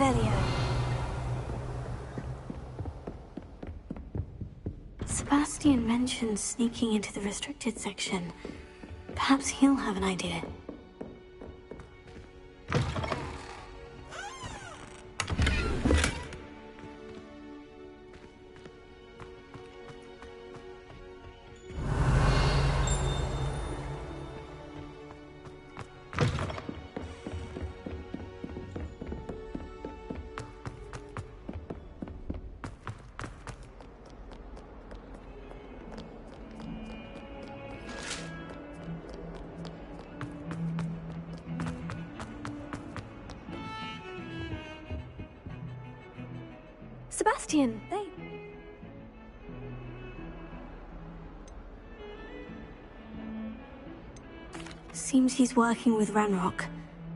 Revelio. Sebastian mentioned sneaking into the restricted section. Perhaps he'll have an idea. Sebastian, they... Seems he's working with Ranrock,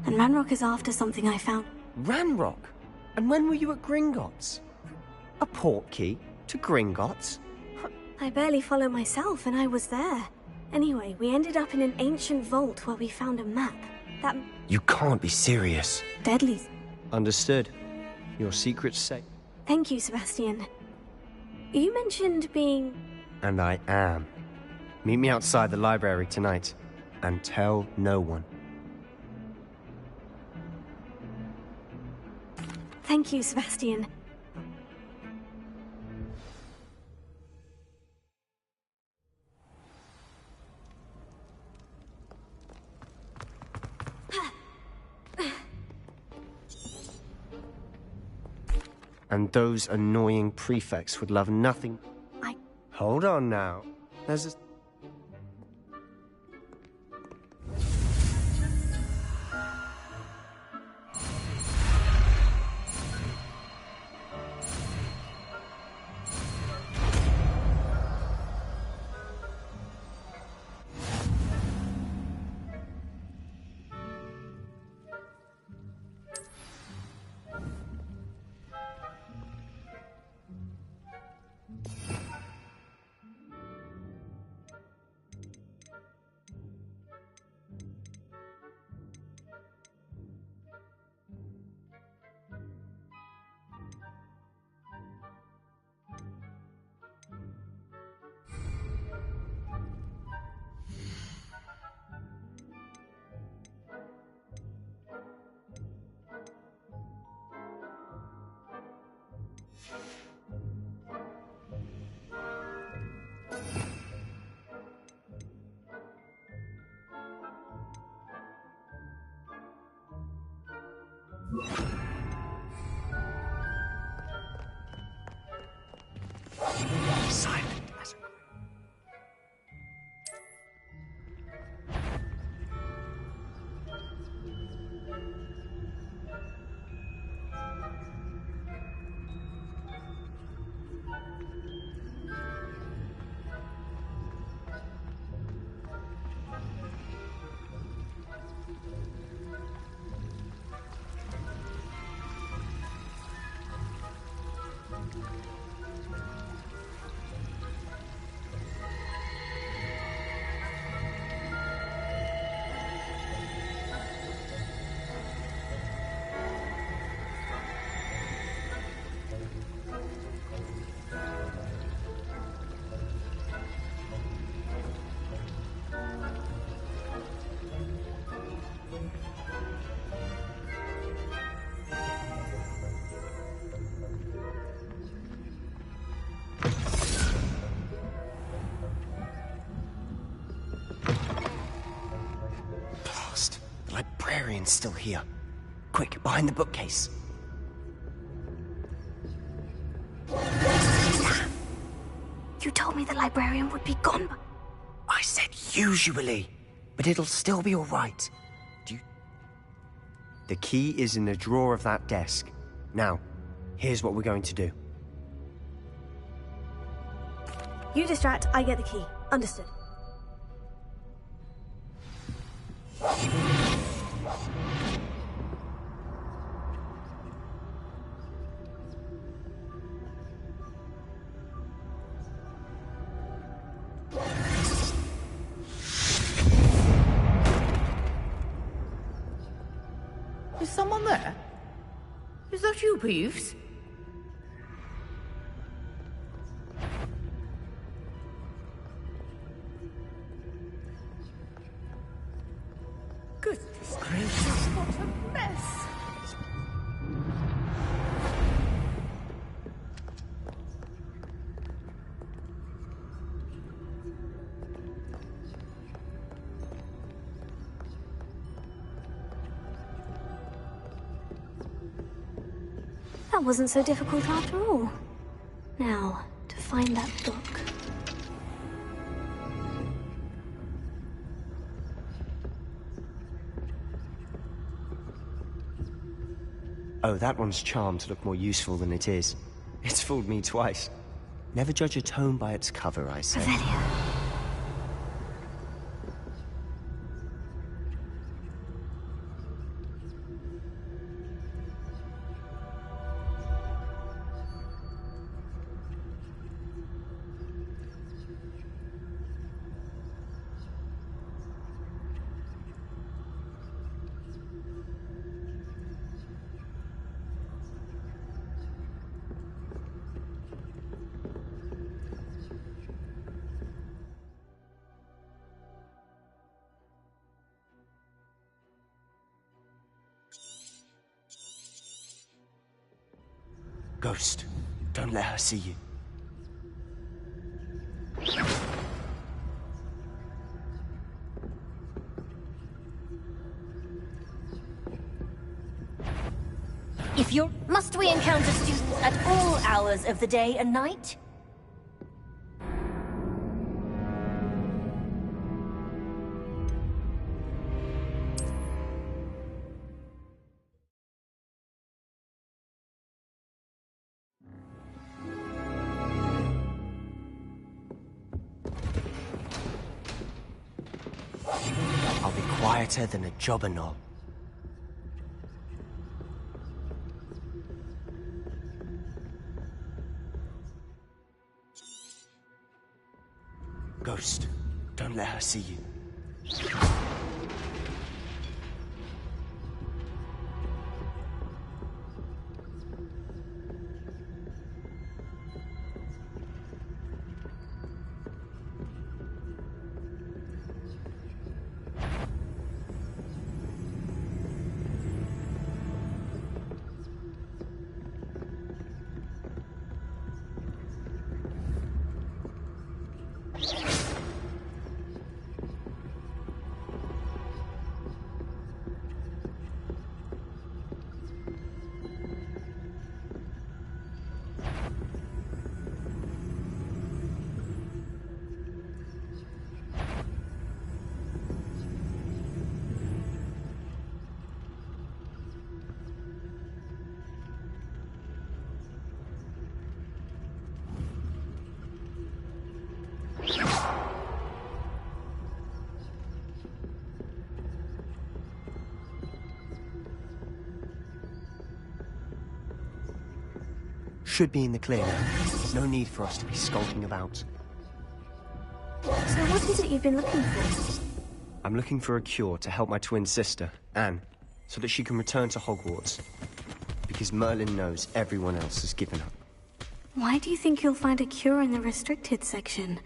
and Ranrock is after something I found. Ranrock? And when were you at Gringotts? A portkey to Gringotts? I barely follow myself, and I was there. Anyway, we ended up in an ancient vault where we found a map. That... You can't be serious. Deadly. Understood. Your secret's safe. Thank you, Sebastian. You mentioned being... And I am. Meet me outside the library tonight, and tell no one. Thank you, Sebastian. And those annoying prefects would love nothing... I... Hold on now. There's a... Silent as a... Librarian's still here. Quick, behind the bookcase. You told me the librarian would be gone, but... I said usually, but it'll still be all right. The key is in the drawer of that desk. Now, here's what we're going to do. You distract, I get the key. Understood. Is someone there? Is that you, Peeves? Goodness gracious, what a mess! That wasn't so difficult after all. Now, to find that book. Oh, that one's charmed to look more useful than it is. It's fooled me twice. Never judge a tome by its cover, I say. Revelio. Ghost, don't let her see you. If you're... Must we encounter students at all hours of the day and night? I'll be quieter than a jobber knoll. Ghost, don't let her see you. Should be in the clear now. No need for us to be skulking about. So what is it you've been looking for? I'm looking for a cure to help my twin sister, Anne, so that she can return to Hogwarts. Because Merlin knows everyone else has given up. Why do you think you'll find a cure in the restricted section?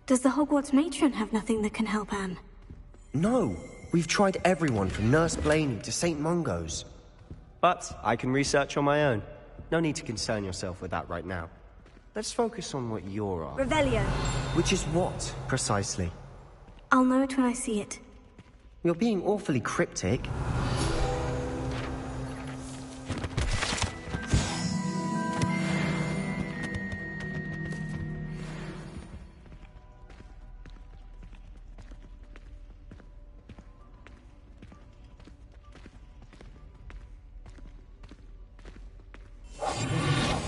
Does the Hogwarts matron have nothing that can help Anne? No! We've tried everyone from Nurse Blaney to St. Mungo's. But I can research on my own. No need to concern yourself with that right now. Let's focus on what you're on. Revelio. Which is what, precisely? I'll know it when I see it. You're being awfully cryptic.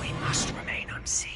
We must remain unseen.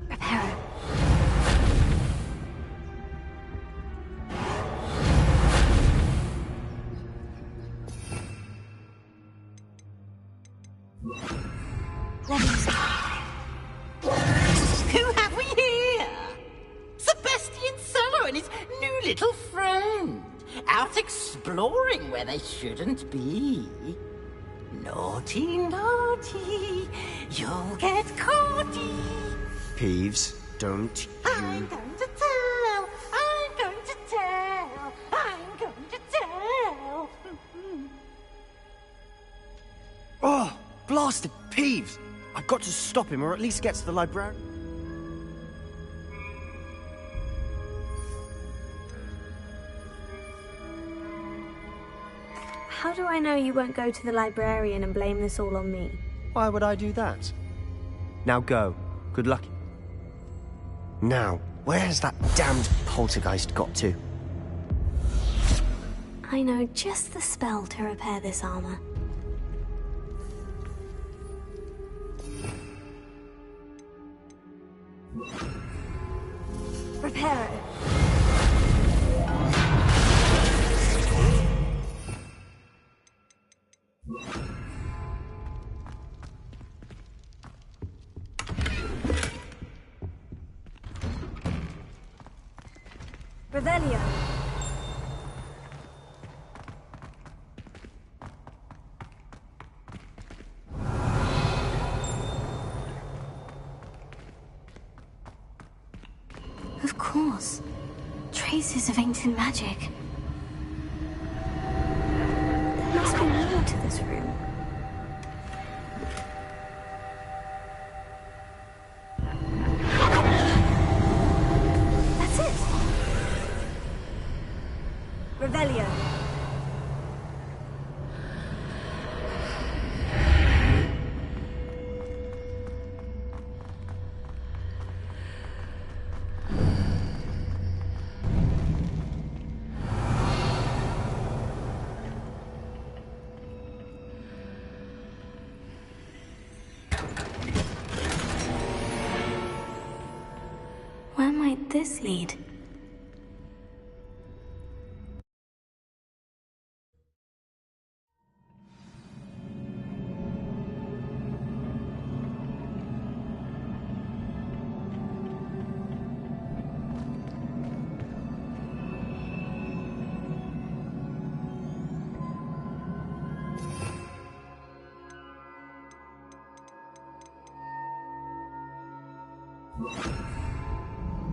Reparo. Who have we here? Sebastian Cello and his new little friend. Out exploring where they shouldn't be. Naughty, naughty. You'll get caughty. Peeves, don't I'm you... going to tell. I'm going to tell. I'm going to tell. Oh, blasted Peeves! I've got to stop him, or at least get to the library. How do I know you won't go to the librarian and blame this all on me? Why would I do that? Now go. Good luck. Now, where has that damned poltergeist got to? I know just the spell to repair this armor. Reparo. Revelio. Of course. Traces of ancient magic. There must be more to this room. That's it! Revelio. Where might this lead?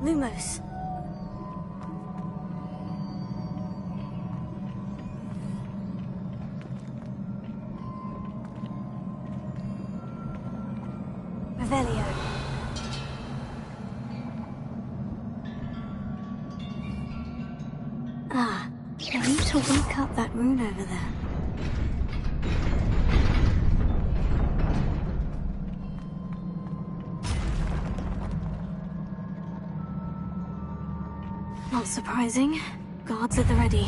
Lumos. Revelio. Ah, I need to wake up that rune over there. Not surprising. Guards at the ready.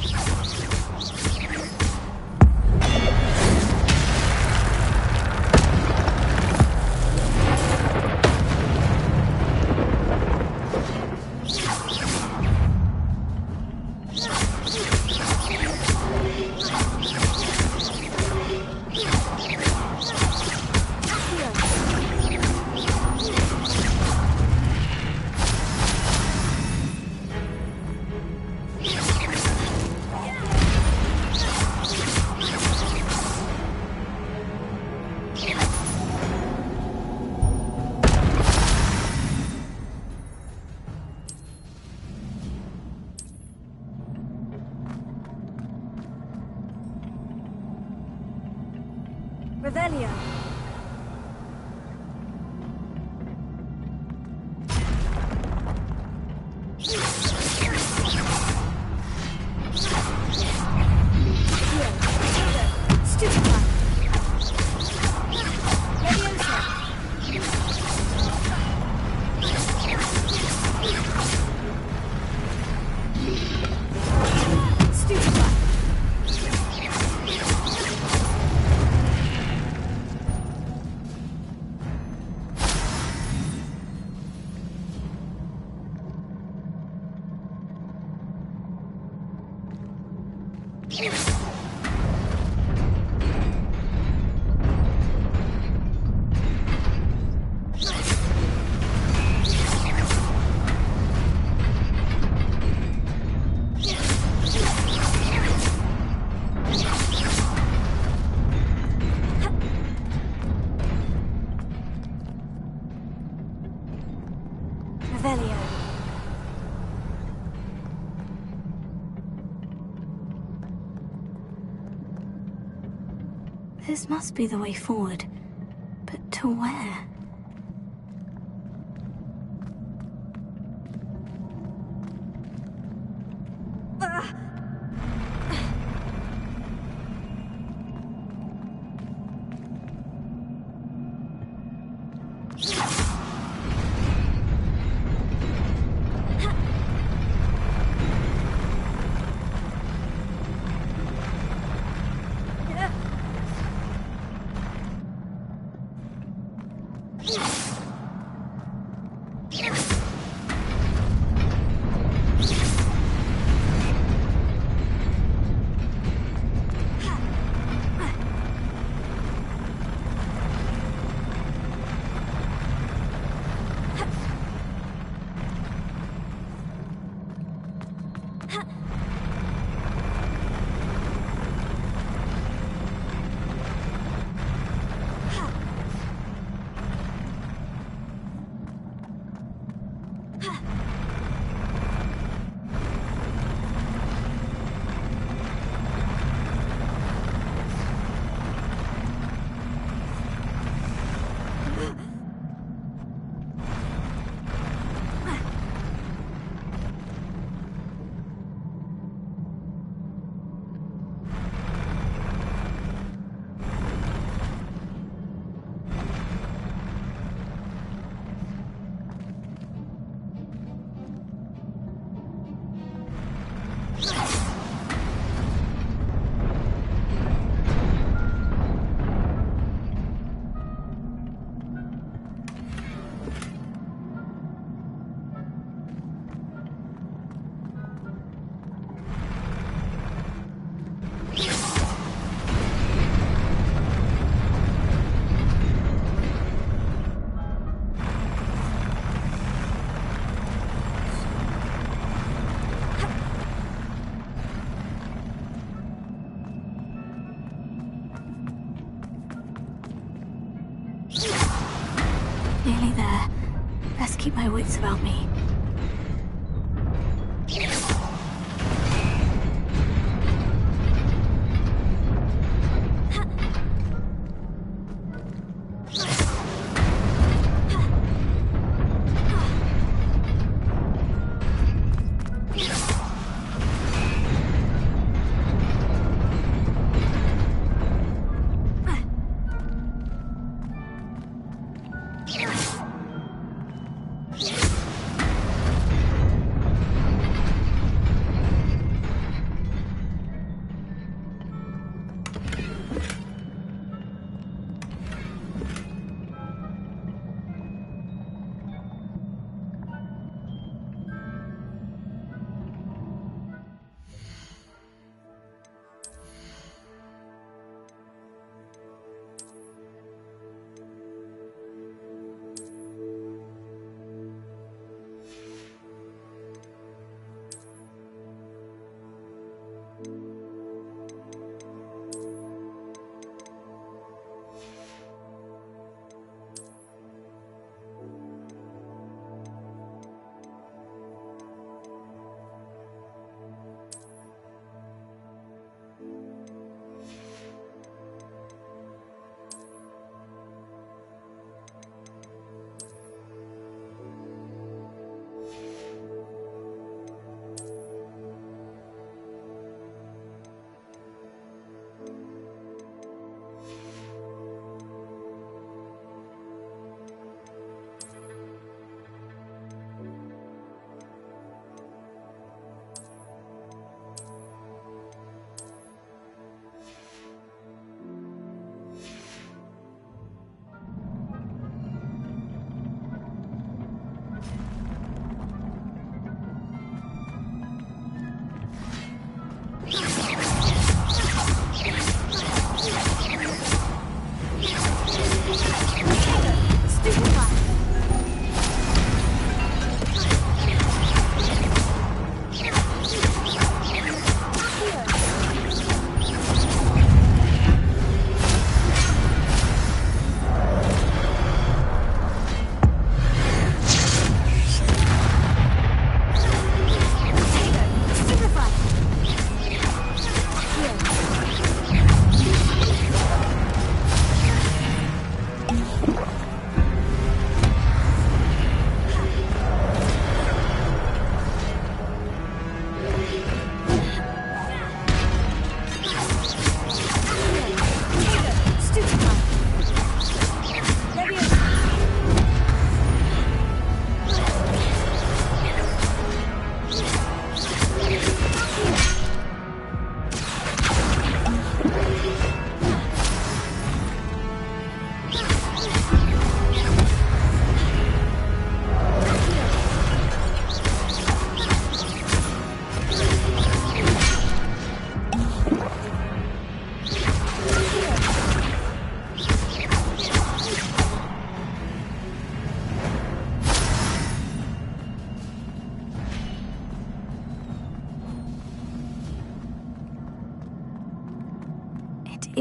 Revelio. This must be the way forward. But to where? Nearly there. Best keep my wits about me.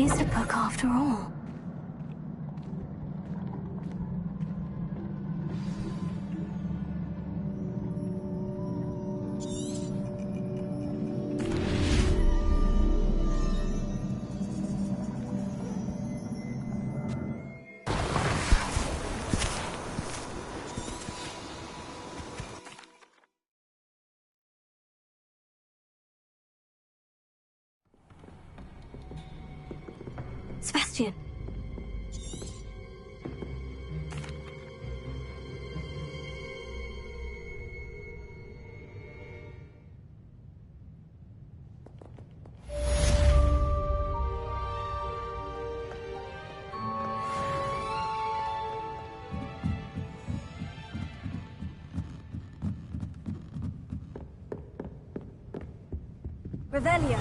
is a book after all. Sebastian. Revelio.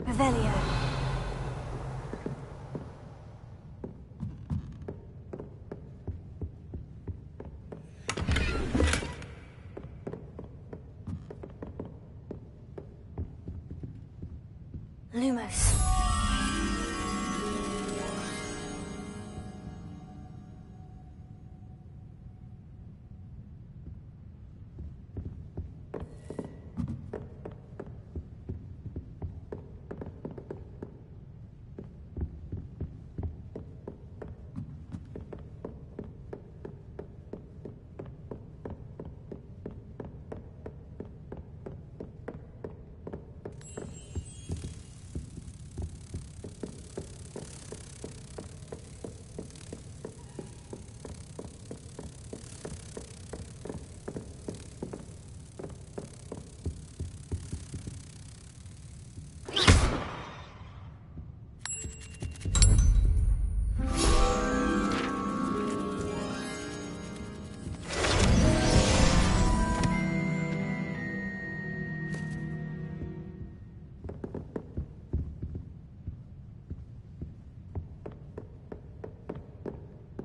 Revelio. Lumos.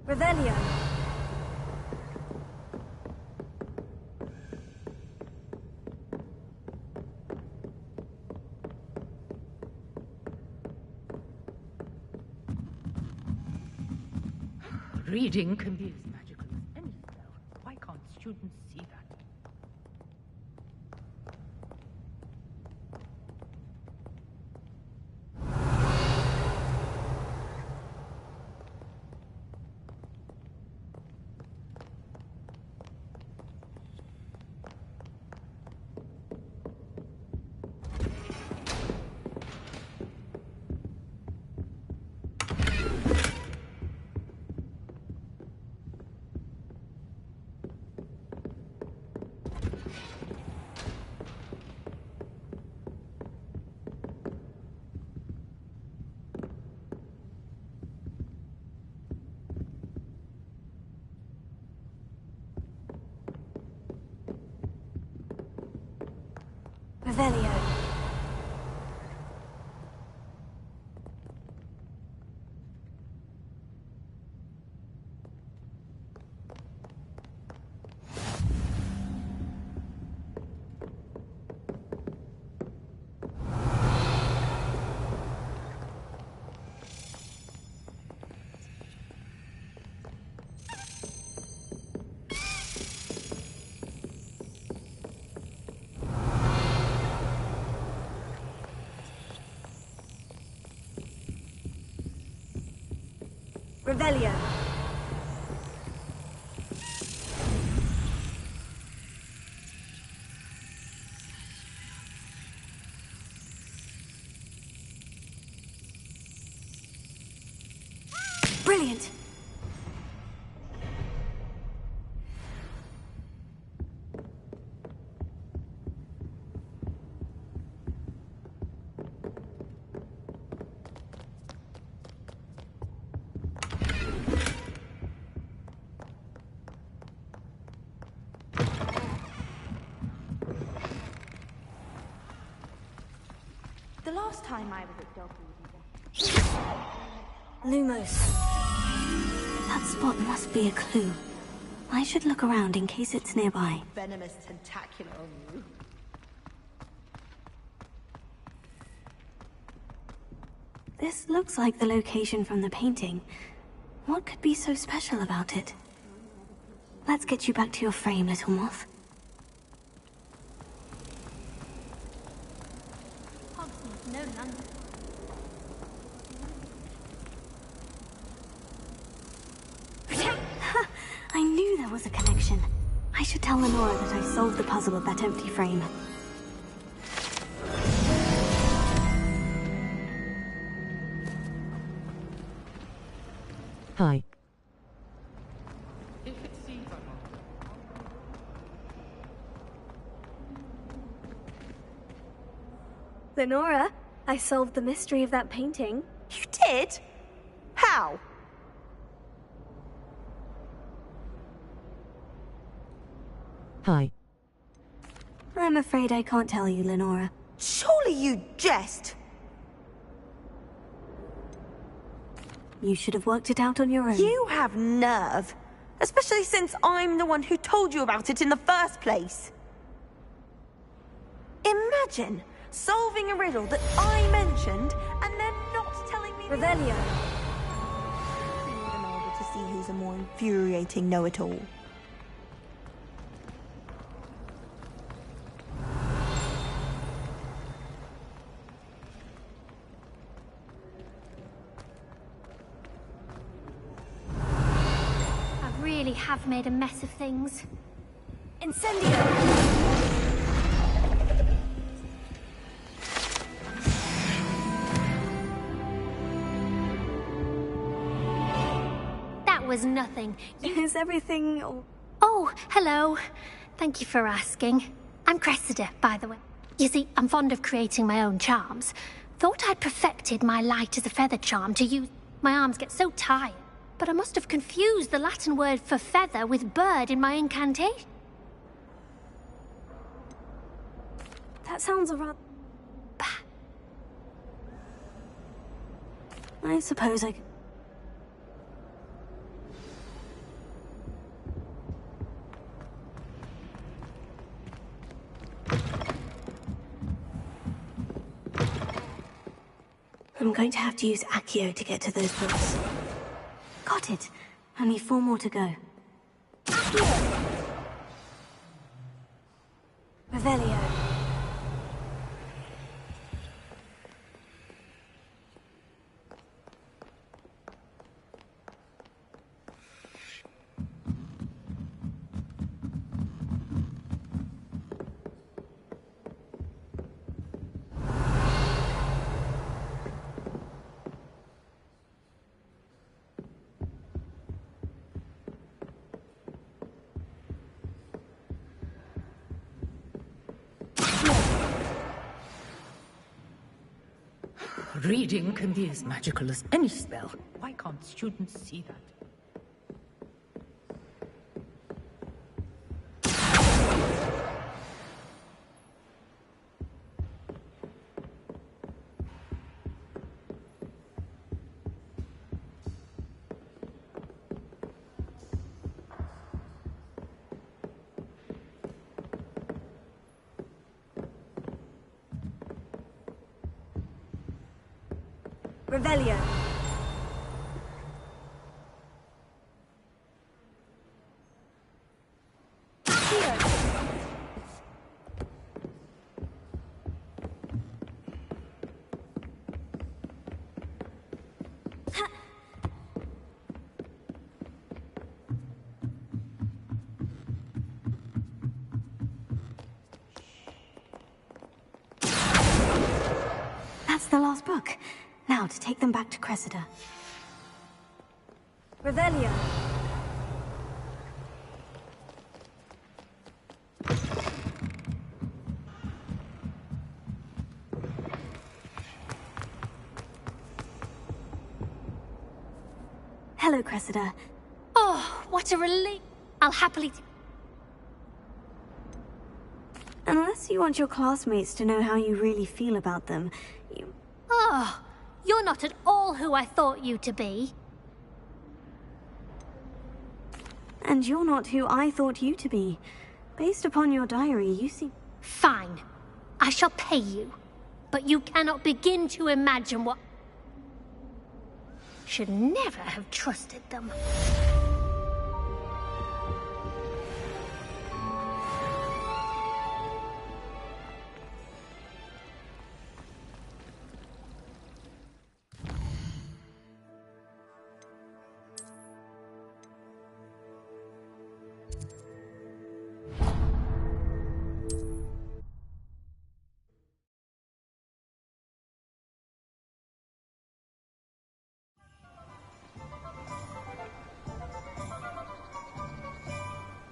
Revelio. Reading can be as magical as any spell. Why can't students see that? Revelio. Revelio. Brilliant. The last time I was at dog breeding. Lumos. That spot must be a clue. I should look around in case it's nearby. Venomous tentacular on you. This looks like the location from the painting. What could be so special about it? Let's get you back to your frame, little moth. No, none. I knew there was a connection. I should tell Lenora that I solved the puzzle of that empty frame. Hi. Lenora, I solved the mystery of that painting. You did? How? Hi. I'm afraid I can't tell you, Lenora. Surely you jest. You should have worked it out on your own. You have nerve. Especially since I'm the one who told you about it in the first place. Imagine solving a riddle that I mentioned and then not telling me... Revelio. In order to see who's a more infuriating know-it-all. Really have made a mess of things. Incendio! That was nothing. Is everything... Oh, hello. Thank you for asking. I'm Cressida, by the way. You see, I'm fond of creating my own charms. Thought I'd perfected my light as a feather charm to use... My arms get so tired. But I must have confused the Latin word for feather with bird in my incantation. That sounds a rather... I suppose I... I'm going to have to use Accio to get to those books. Got it. Only 4 more to go. Revelio. Reading can be as magical as any spell. Why can't students see that? Revelio. That's the last book. Now to take them back to Cressida. Revelio. Hello, Cressida. Oh, what a relief. I'll happily... Unless guess you want your classmates to know how you really feel about them. Oh, you're not at all who I thought you to be. And you're not who I thought you to be. Based upon your diary, you seem... Fine. I shall pay you. But you cannot begin to imagine what... Should never have trusted them.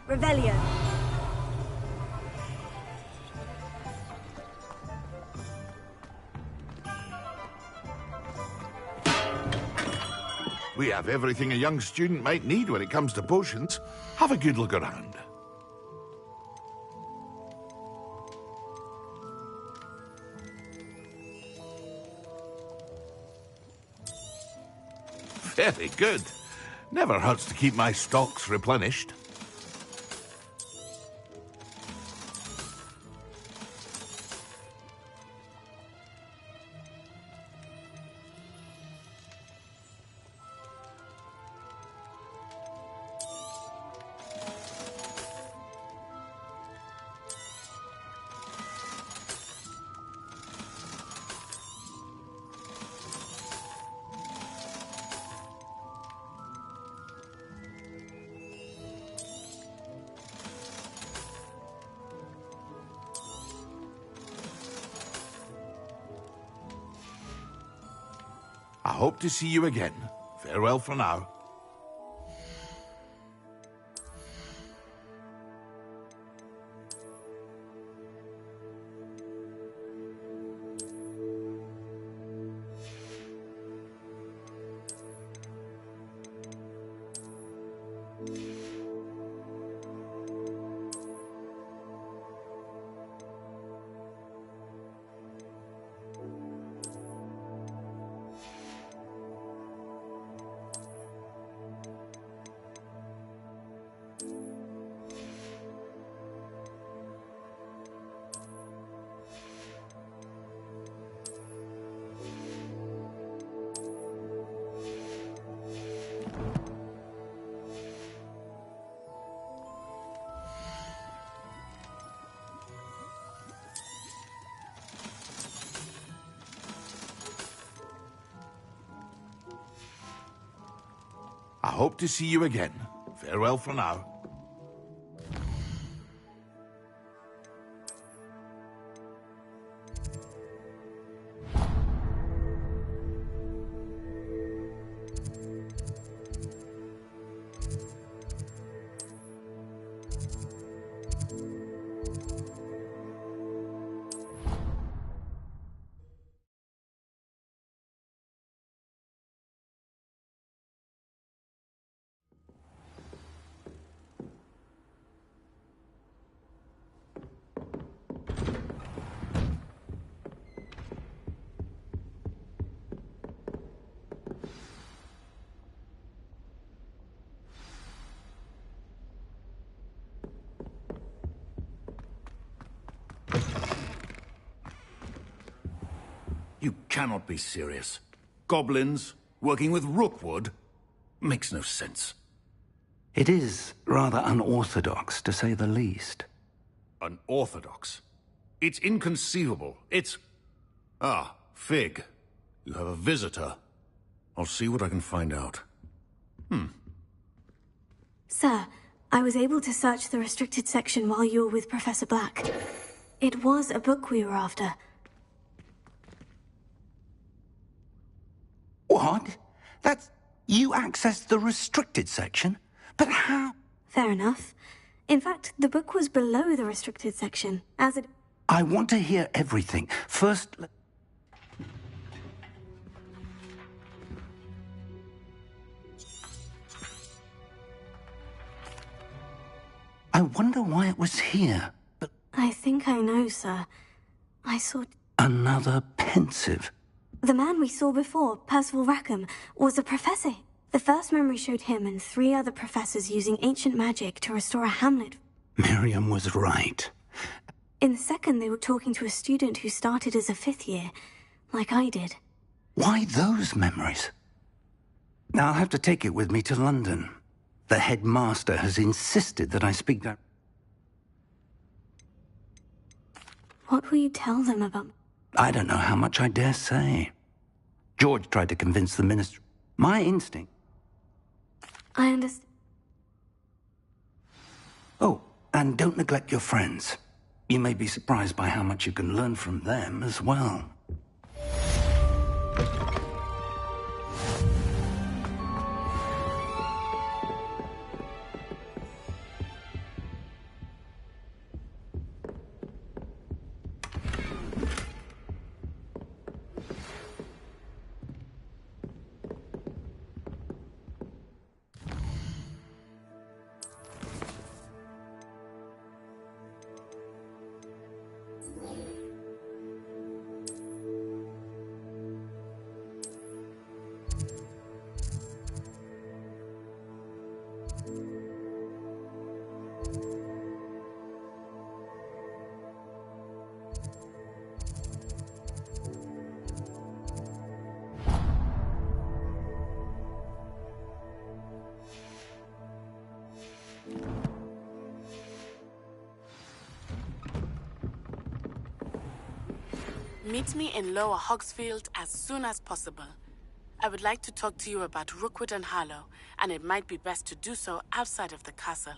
Revelio. We have everything a young student might need when it comes to potions. Have a good look around. Very good. Never hurts to keep my stocks replenished. I hope to see you again. Farewell for now. I hope to see you again. Farewell for now. You cannot be serious. Goblins working with Rookwood? Makes no sense. It is rather unorthodox, to say the least. Unorthodox? It's inconceivable. It's... Ah, Fig. You have a visitor. I'll see what I can find out. Sir, I was able to search the restricted section while you were with Professor Black. It was a book we were after. What? That's... You accessed the restricted section? But how? Fair enough. In fact, the book was below the restricted section, as it... I want to hear everything. First... I wonder why it was here, but... I I think I know, sir. I saw... Another pensive. The man we saw before, Percival Rackham, was a professor. The first memory showed him and 3 other professors using ancient magic to restore a hamlet. Miriam was right. In the second, they were talking to a student who started as a 5th year, like I did. Why those memories? Now I'll have to take it with me to London. The headmaster has insisted that I speak that... What will you tell them about... I don't know how much I dare say. George tried to convince the minister. My instinct... I understand. Oh, and don't neglect your friends. You may be surprised by how much you can learn from them as well. Meet me in Lower Hogsfield as soon as possible. I would like to talk to you about Rookwood and Harlow, and it might be best to do so outside of the castle.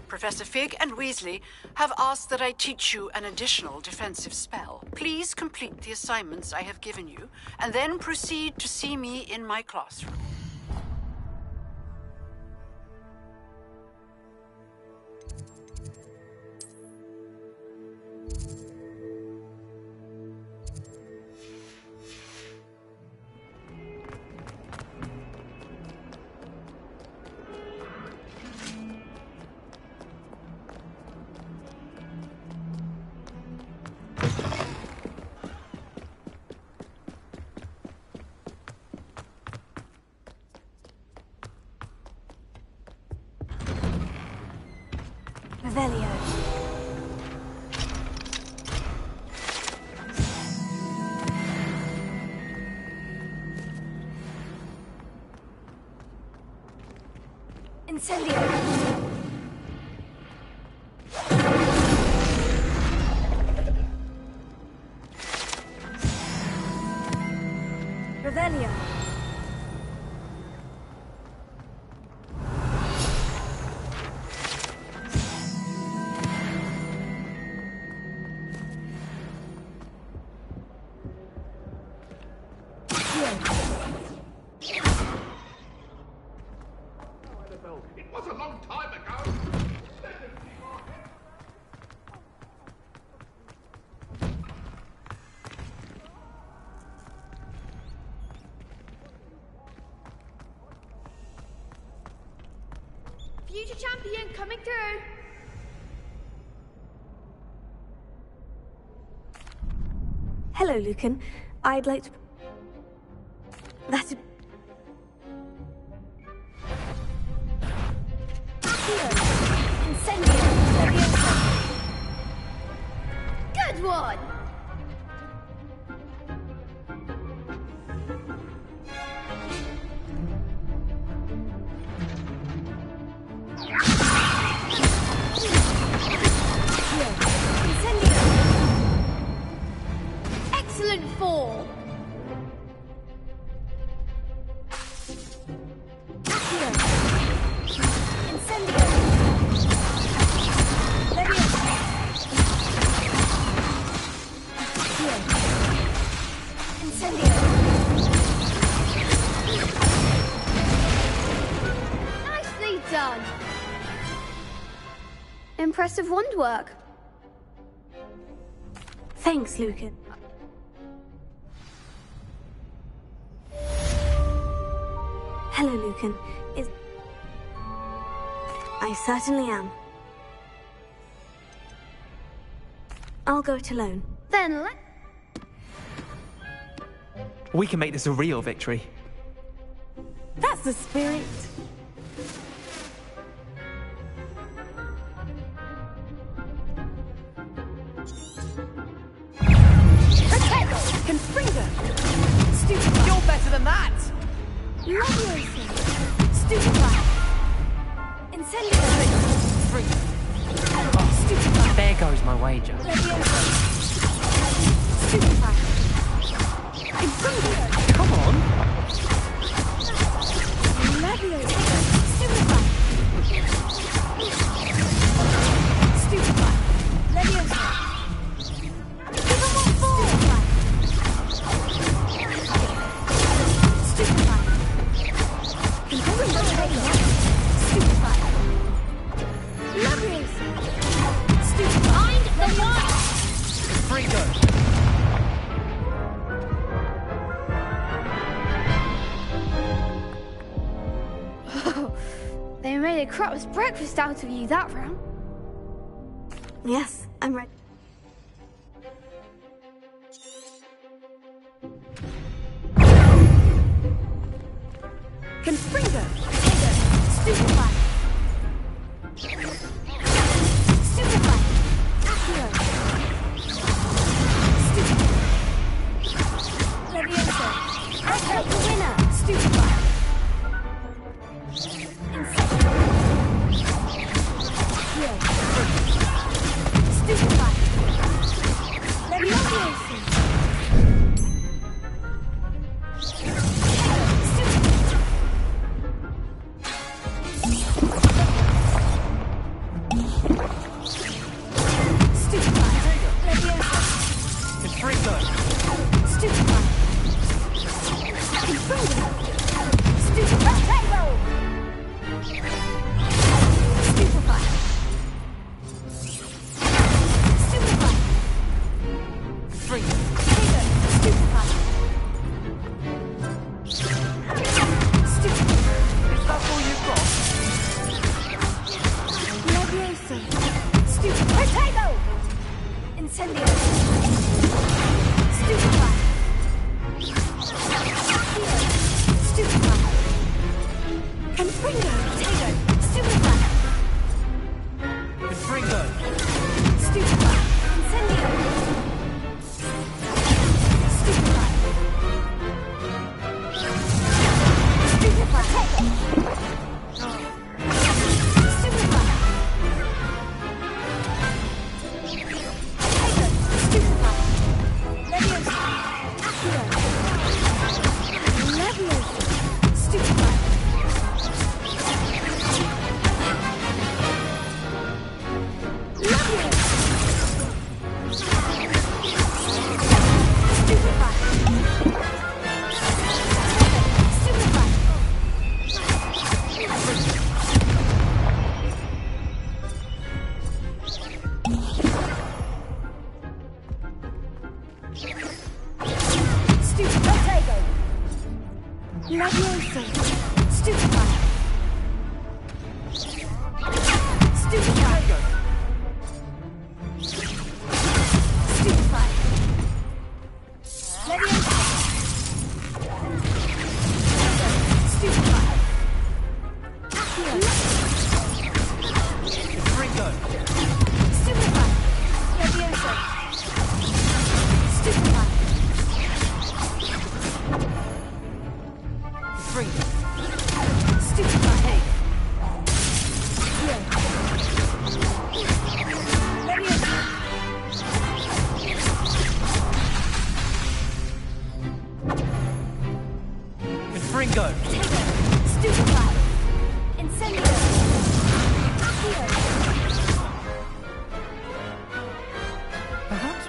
Professor Fig and Weasley have asked that I teach you an additional defensive spell. Please complete the assignments I have given you, and then proceed to see me in my classroom. Revelio. Incendio. Revelio. It was a long time ago. Future champion coming through. Hello, Lucan. I'd like to... That's... Incendio. Good one. Excellent fall. impressive wand work. Thanks, Lucan. Hello, Lucan. I certainly am. I'll go it alone. Then We can make this a real victory. That's the spirit. Confringo! Stupefy! You're better than that! Leviosa! Stupefy! Incendio! Stupefy! There goes my wager. Leviosa! Stupefy! Confringo! Come on! Leviosa! Stupefy! Stupefy! Leviosa! Give them what for! Stupefy! Confringo! Stupefy! Leviosa! Stupefy! find the one! Fringo! They made a crap's breakfast out of you that round. Yes, I'm ready. Confringo! Stupefy! Stupefy! Accio! Stupefy! Leviosa! Echo the winner! Stupefy! Stupefy! Leviosa!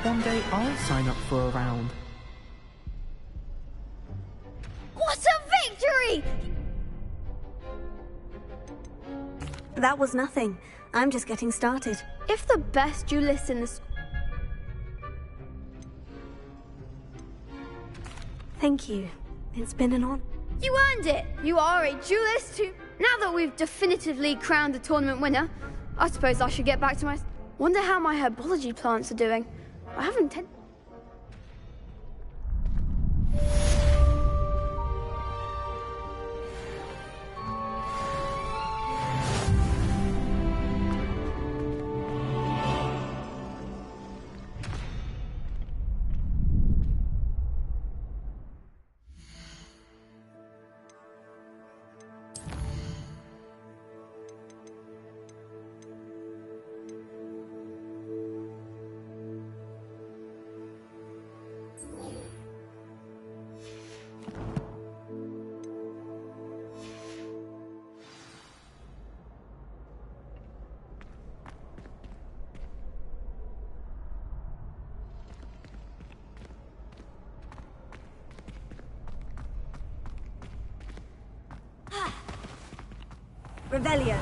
One day I'll sign up for a round. What a victory! That was nothing. I'm just getting started. If the best duelist in the Thank you. It's been an honor. You earned it! You are a duelist who... Now that we've definitively crowned the tournament winner, I suppose I should get back to my... Wonder how my herbology plants are doing. I haven't... Revelio.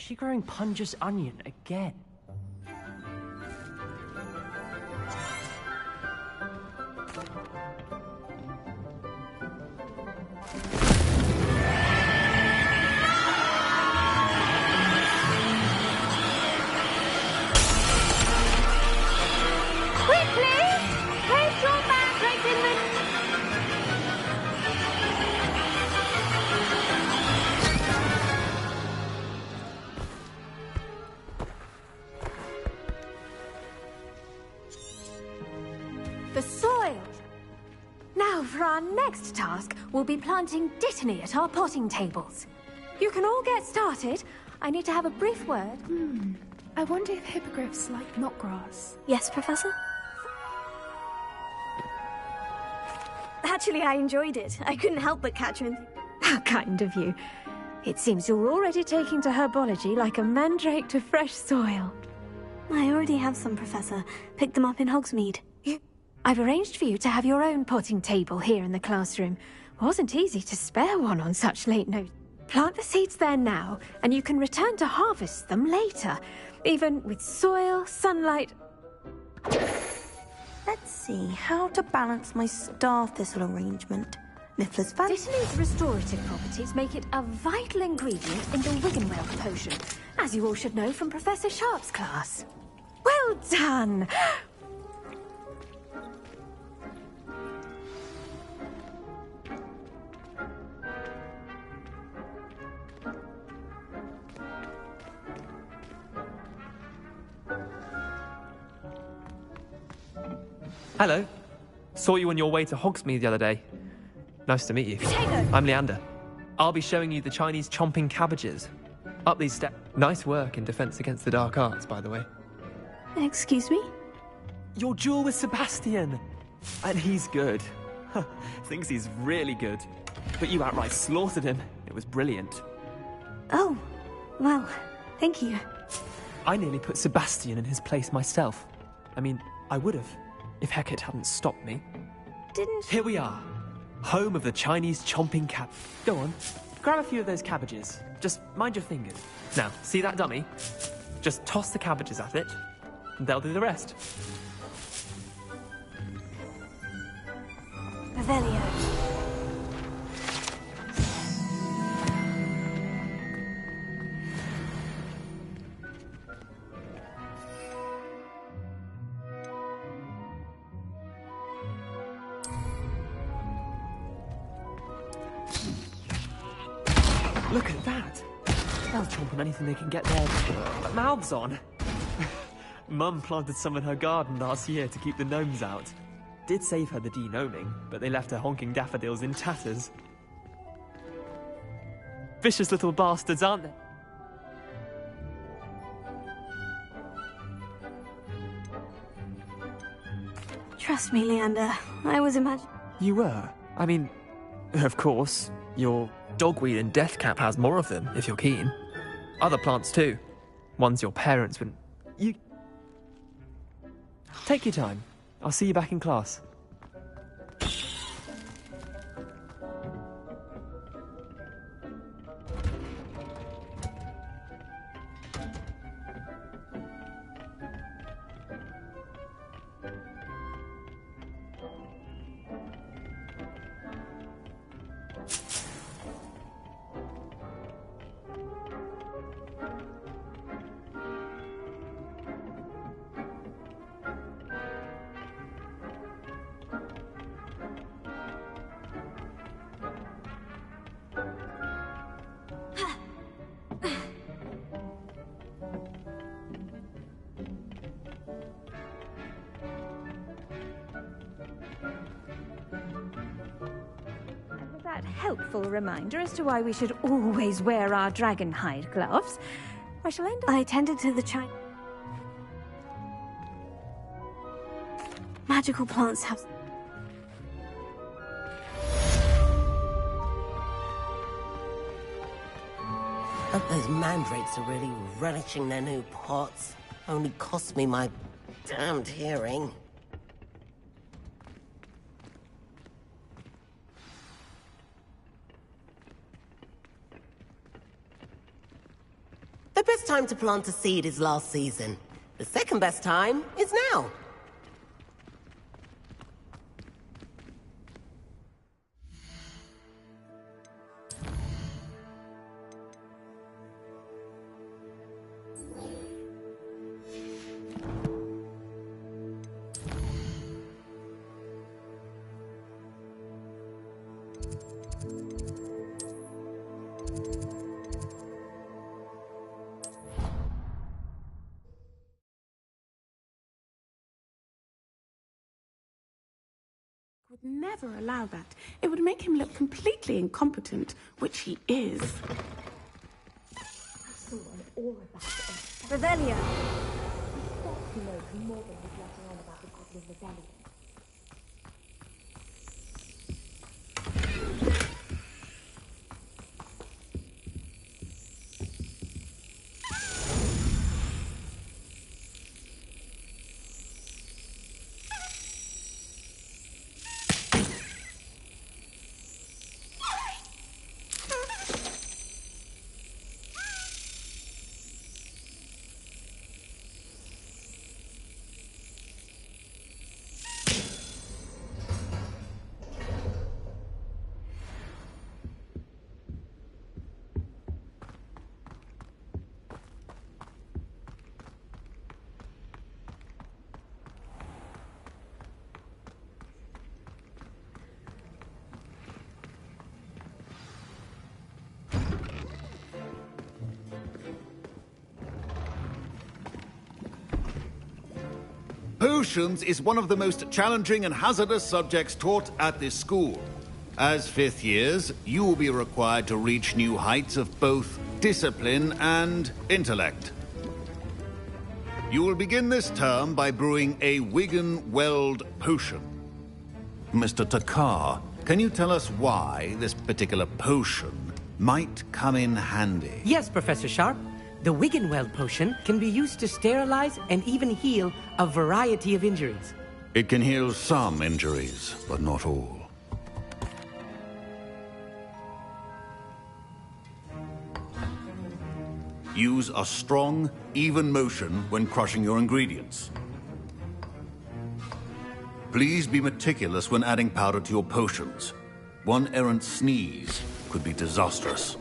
Is she growing Punja's onion again? The soil! Now for our next task, we'll be planting dittany at our potting tables. You can all get started. I need to have a brief word. I wonder if hippogriffs like knotgrass. Yes, Professor? Actually, I enjoyed it. I couldn't help but catch him. How kind of you. It seems you're already taking to herbology like a mandrake to fresh soil. I already have some, Professor. Picked them up in Hogsmeade. I've arranged for you to have your own potting table here in the classroom. Wasn't easy to spare one on such late notice. Plant the seeds there now, and you can return to harvest them later. Even with soil, sunlight... Let's see how to balance my star thistle arrangement. Niffler's fan. Dittany's restorative properties make it a vital ingredient in the Wiggenweld potion, as you all should know from Professor Sharp's class. Well done! Hello. Saw you on your way to Hogsmeade the other day. Nice to meet you. I'm Leander. I'll be showing you the Chinese chomping cabbages. Up these steps. Nice work in defense against the dark arts, by the way. Excuse me? Your duel with Sebastian. And he's good. Thinks he's really good. But you outright slaughtered him. It was brilliant. Oh, well, thank you. I nearly put Sebastian in his place myself. I mean, I would have, if Hecate hadn't stopped me. Here we are. Home of the Chinese chomping cab. Go on, grab a few of those cabbages. Just mind your fingers. Now, see that dummy? Just toss the cabbages at it, and they'll do the rest. Revelio. Look at that! They'll chomp on anything they can get their mouths on. Mum planted some in her garden last year to keep the gnomes out. Did save her the de-gnoming, but they left her honking daffodils in tatters. Vicious little bastards, aren't they? Trust me, Leander. I was imagining... You were? I mean, of course, your dogweed and deathcap has more of them, if you're keen. Other plants too. Ones your parents wouldn't... You... Take your time. I'll see you back in class. Helpful reminder as to why we should always wear our dragon hide gloves. I shall end up... I tended to the magical plants have... Hope those mandrakes are really relishing their new pots. Only cost me my damned hearing. The best time to plant a seed is last season. The second best time is now. Would never allow that. It would make him look completely incompetent, which he is. I saw an aura about it. Revelio. You know more than was letting on about the Goblin Rebellion. Potions is one of the most challenging and hazardous subjects taught at this school. As fifth years, you will be required to reach new heights of both discipline and intellect. You will begin this term by brewing a Wigan Weld potion. Mr. Takar, can you tell us why this particular potion might come in handy? Yes, Professor Sharp. The Wiggenweld potion can be used to sterilize and even heal a variety of injuries. It can heal some injuries, but not all. Use a strong, even motion when crushing your ingredients. Please be meticulous when adding powder to your potions. One errant sneeze could be disastrous.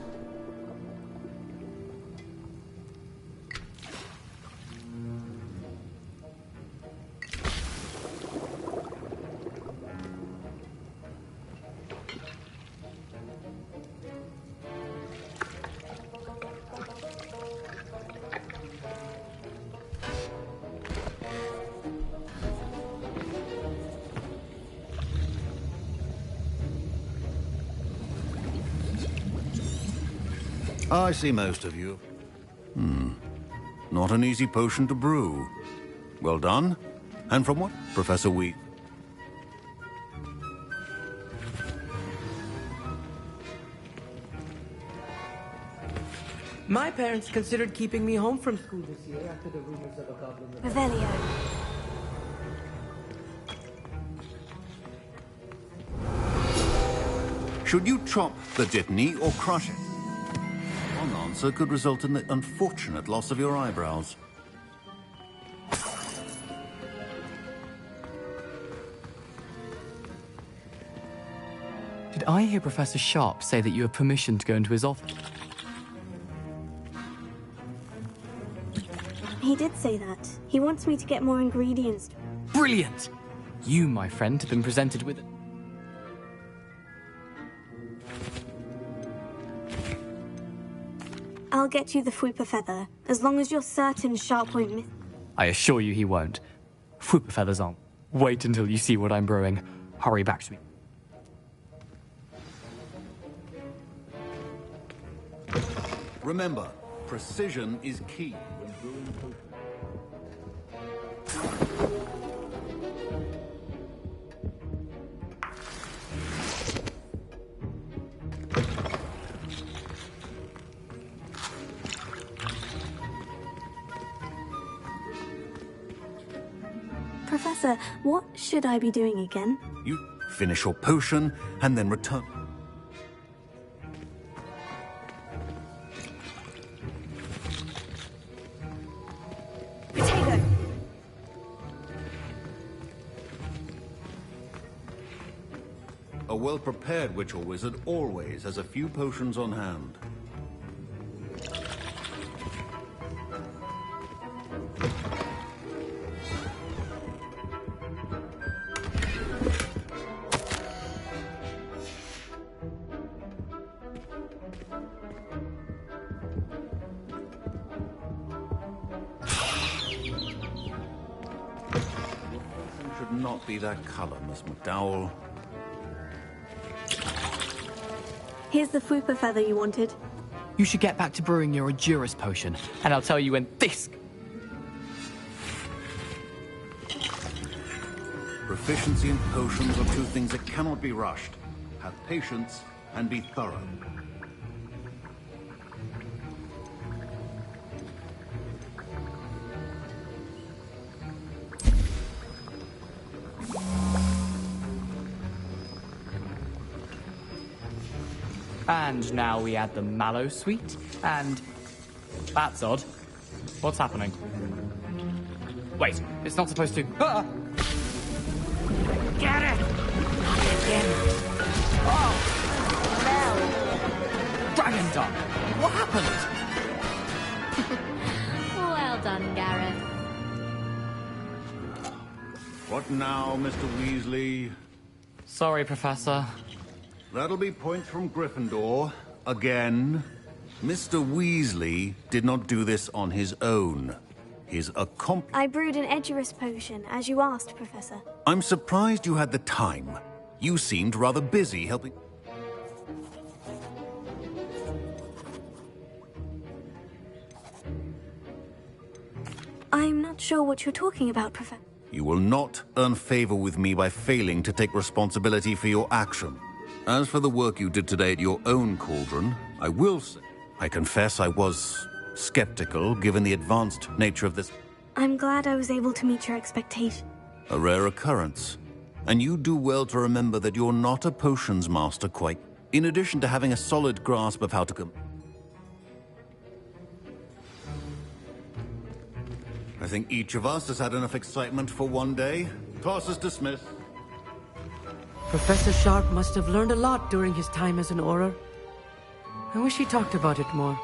I see most of you. Not an easy potion to brew. Well done. And from what? Professor Wheat. My parents considered keeping me home from school this year after the rumors of a goblin... Revelio. Should you chop the dittany or crush it? One answer could result in the unfortunate loss of your eyebrows. Did I hear Professor Sharp say that you have permission to go into his office? He did say that. He wants me to get more ingredients. Brilliant! You, my friend, have been presented with... I'll get you the Fwooper Feather, as long as you're certain Sharp won't miss. I assure you he won't. Fwooper feathers aren't. Wait until you see what I'm brewing. Hurry back to me. Remember, precision is key when brewing potions. Professor, what should I be doing again? You finish your potion and then return. Potato! A well-prepared witch or wizard always has a few potions on hand. Should not be that color, Miss McDowell. Here's the Fwooper Feather you wanted. You should get back to brewing your Ajuris potion, and I'll tell you when this... Proficiency in potions are two things that cannot be rushed. Have patience and be thorough. And now we add the mallow sweet, and... That's odd. What's happening? Wait, it's not supposed to... Ah! Get it! Again. Oh! Dragon Duck! What happened? Well done, Gareth. What now, Mr. Weasley? Sorry, Professor. That'll be points from Gryffindor. Again. Mr. Weasley did not do this on his own. His accomplice... I brewed an Edurus potion, as you asked, Professor. I'm surprised you had the time. You seemed rather busy helping... I'm not sure what you're talking about, Professor. You will not earn favor with me by failing to take responsibility for your action. As for the work you did today at your own cauldron, I will say, I confess I was skeptical given the advanced nature of this. I'm glad I was able to meet your expectation. A rare occurrence. And you do well to remember that you're not a potions master quite. In addition to having a solid grasp of how to I think each of us has had enough excitement for one day. Class is dismissed. Professor Sharp must have learned a lot during his time as an Auror. I wish he talked about it more.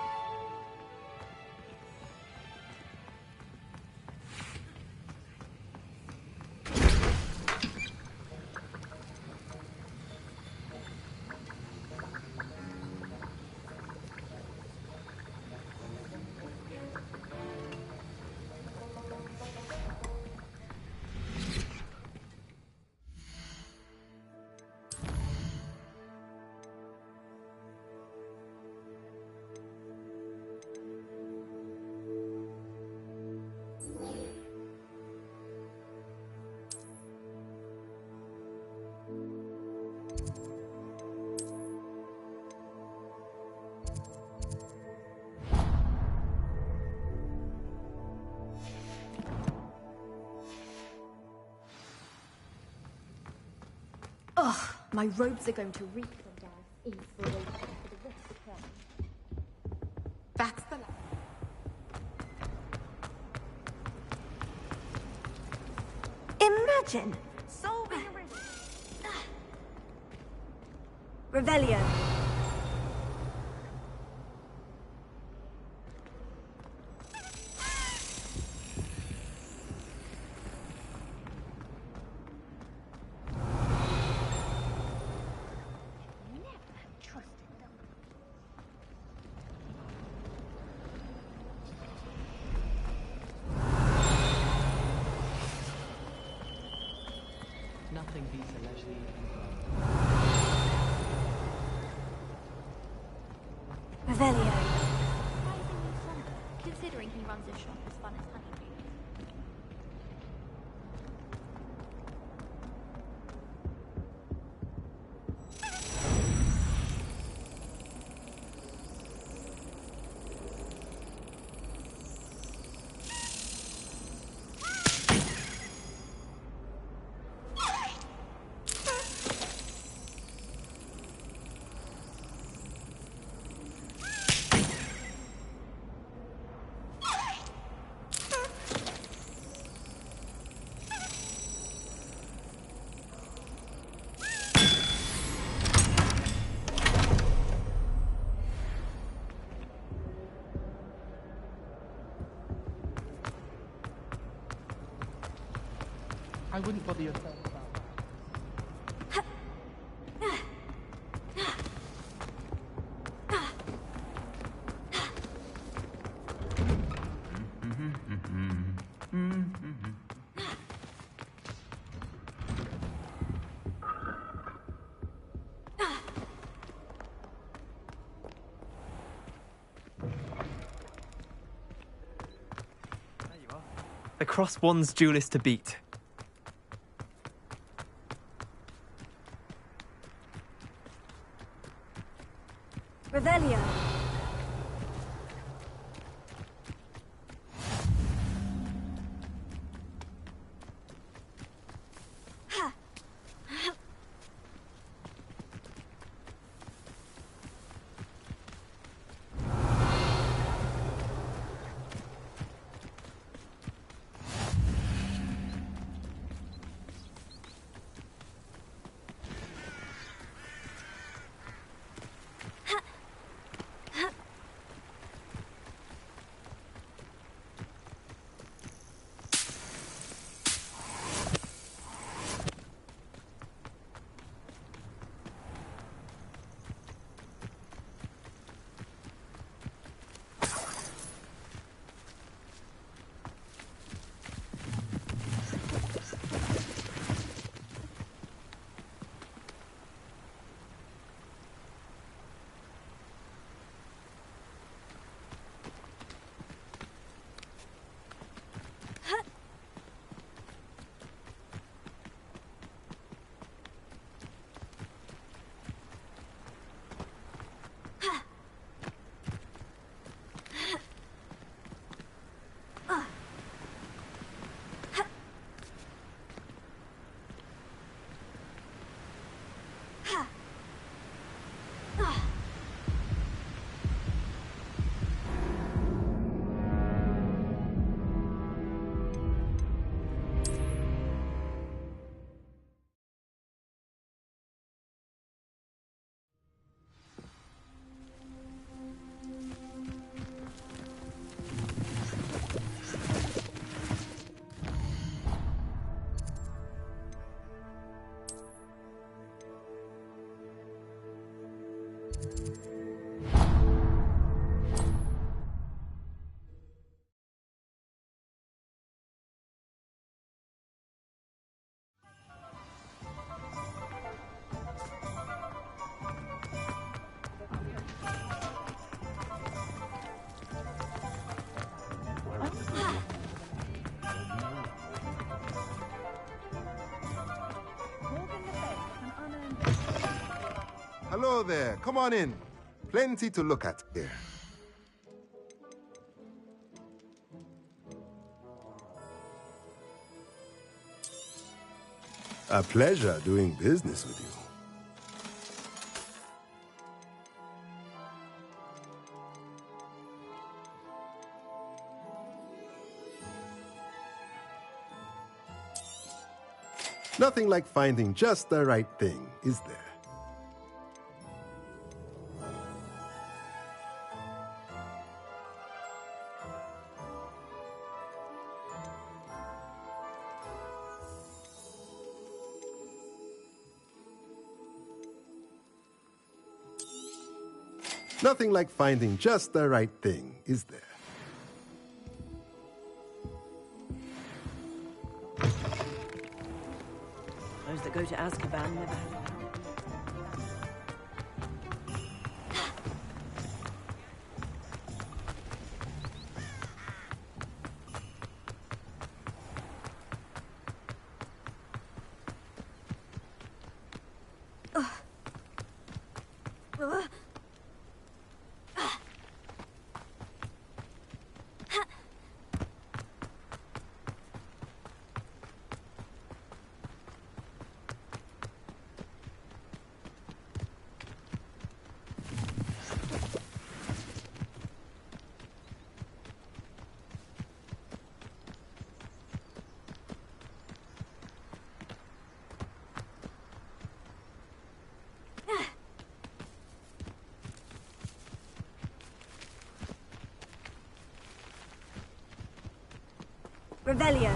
Ugh, my robes are going to reek from down inspiration for the rest of them. That's the Imagine solving a riddle. Revelio. Nothing beats a leisurely Revelio. Considering he runs a shop as fun as Honeydew. I wouldn't bother yourself about The cross one's duelist to beat. Revelio. Hello there. Come on in. Plenty to look at here. A pleasure doing business with you. Nothing like finding just the right thing, is there? Nothing like finding just the right thing, is there? Those that go to Azkaban never have a Revelio.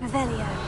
Revelio.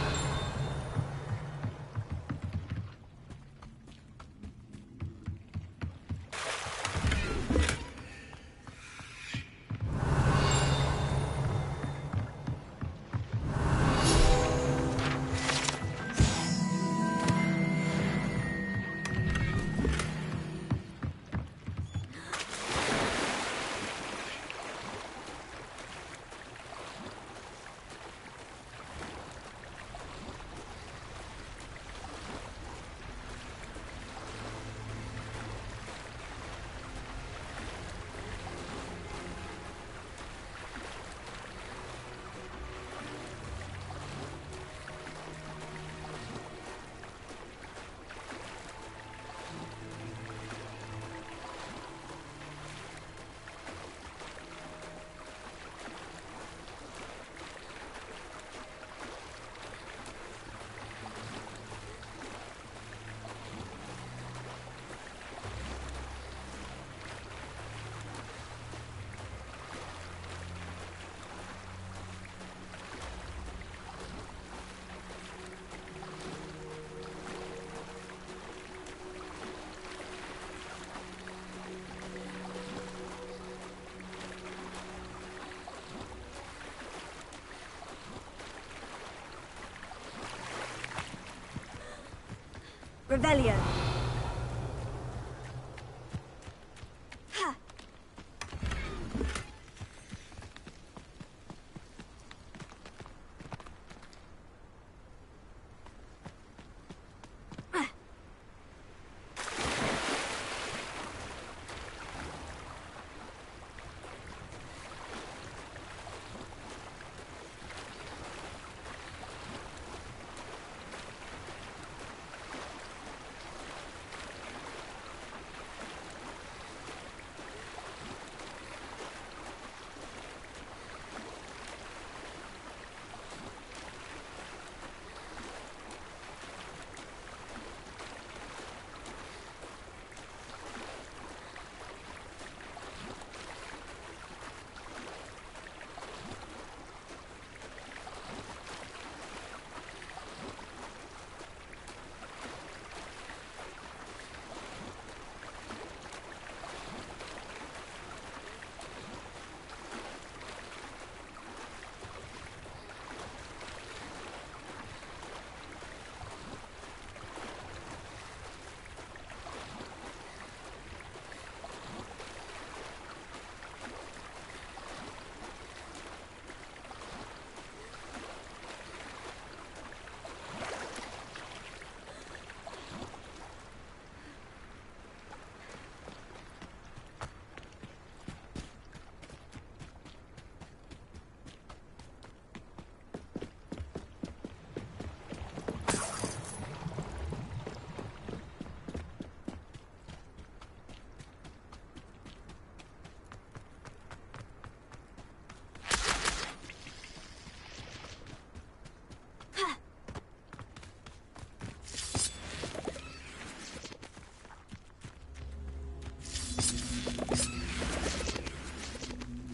Revelio.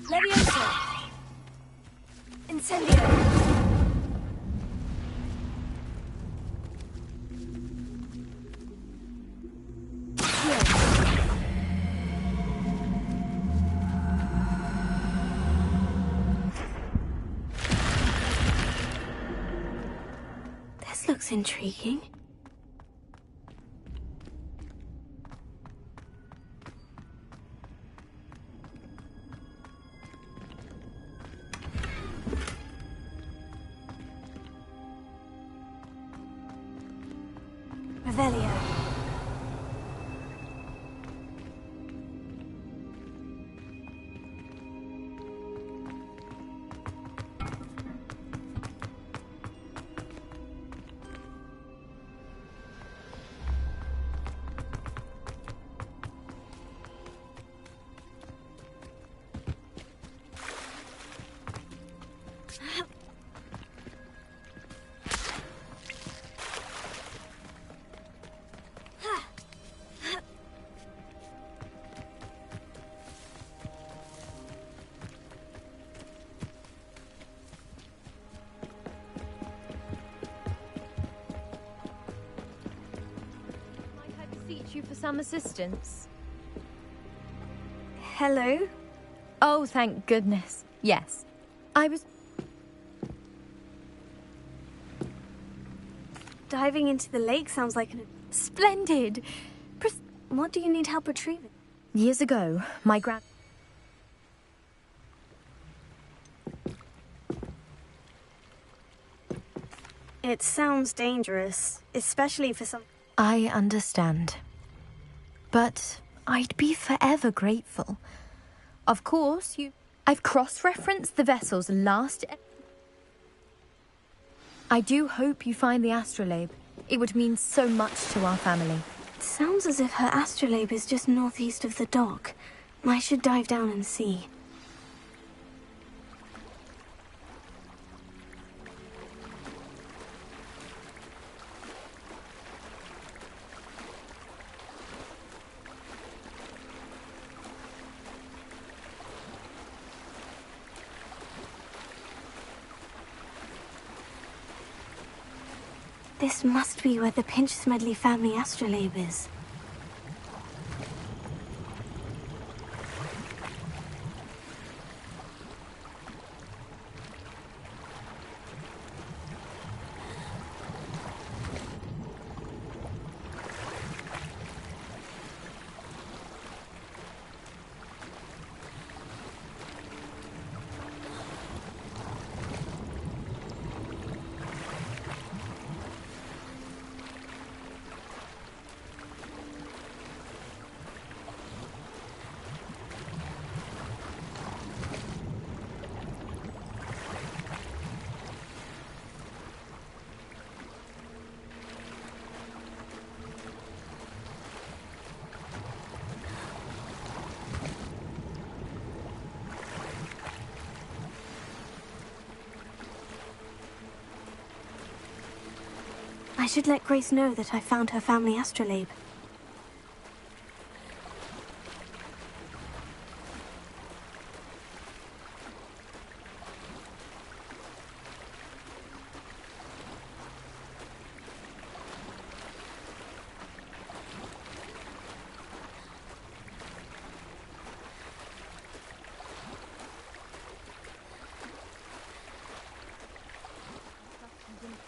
Levioso! Incendio! This looks intriguing. Revelio. You for some assistance? Hello? Oh, thank goodness. Yes. I was... Diving into the lake sounds like an... Splendid! What do you need help retrieving? Years ago, my It sounds dangerous, especially for some... I understand. But I'd be forever grateful. Of course, I've cross-referenced the vessel's last... I do hope you find the astrolabe. It would mean so much to our family. It sounds as if her astrolabe is just northeast of the dock. I should dive down and see. This must be where the Pinch-Smedley family astrolabe is. should let Grace know that I found her family astrolabe.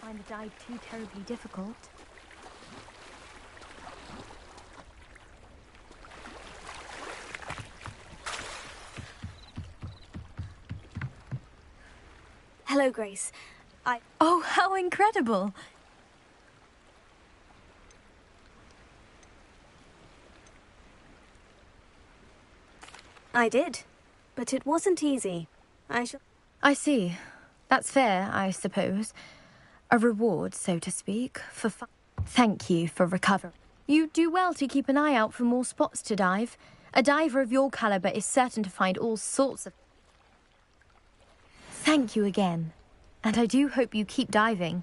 Find the dive too terribly difficult. Hello, Grace. Oh, how incredible! I did, but it wasn't easy. I see. That's fair, I suppose. A reward, so to speak, for fun. Thank you for recovery. You do well to keep an eye out for more spots to dive. A diver of your caliber is certain to find all sorts of... Thank you again. And I do hope you keep diving.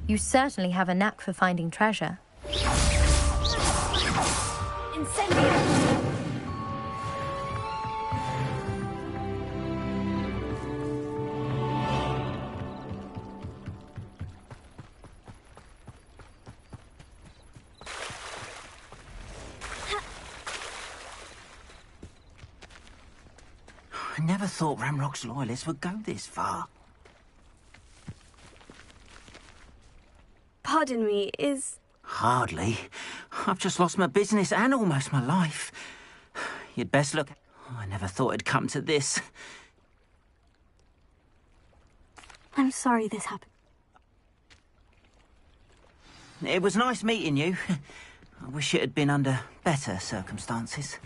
You certainly have a knack for finding treasure. Incendio! I never thought Ramrock's loyalists would go this far. Pardon me, is... Hardly. I've just lost my business and almost my life. You'd best look... Oh, I never thought it'd come to this. I'm sorry this happened. It was nice meeting you. I wish it had been under better circumstances.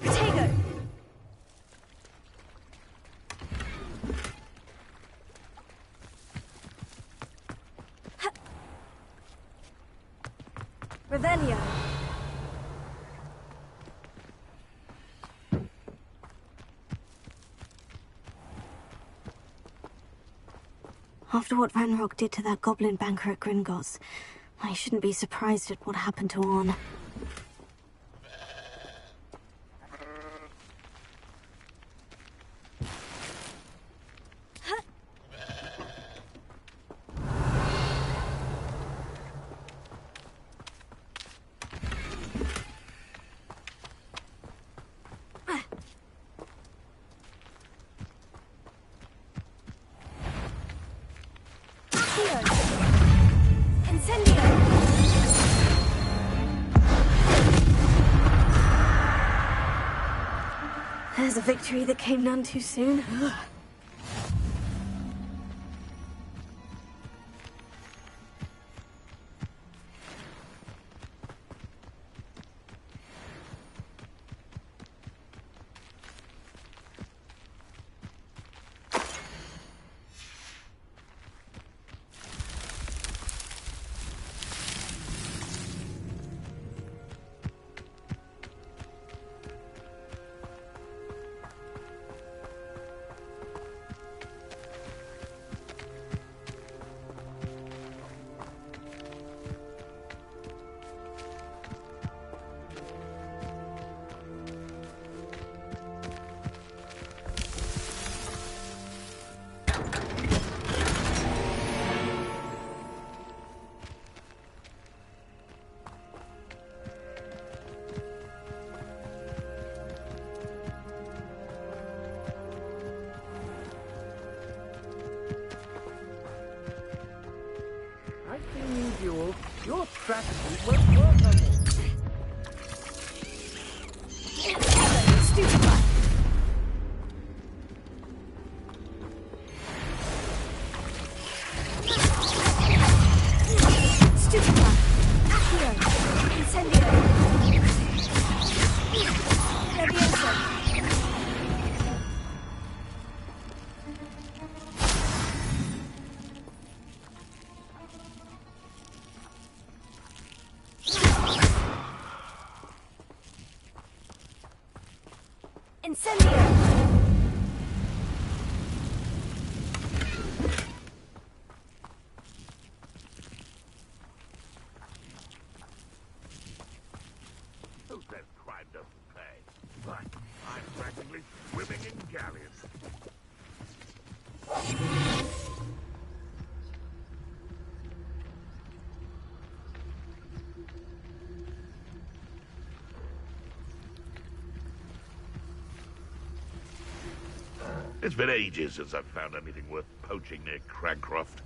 Potato! Revelio. After what Ranrock did to that goblin banker at Gringotts, I shouldn't be surprised at what happened to Orn. There's a victory that came none too soon. Your strategy won't work on this. Stupefy! Stupefy! Accio! Incendio! Levioso! Incendio! galleys. It's been ages since I've found anything worth poaching near Cragcroft.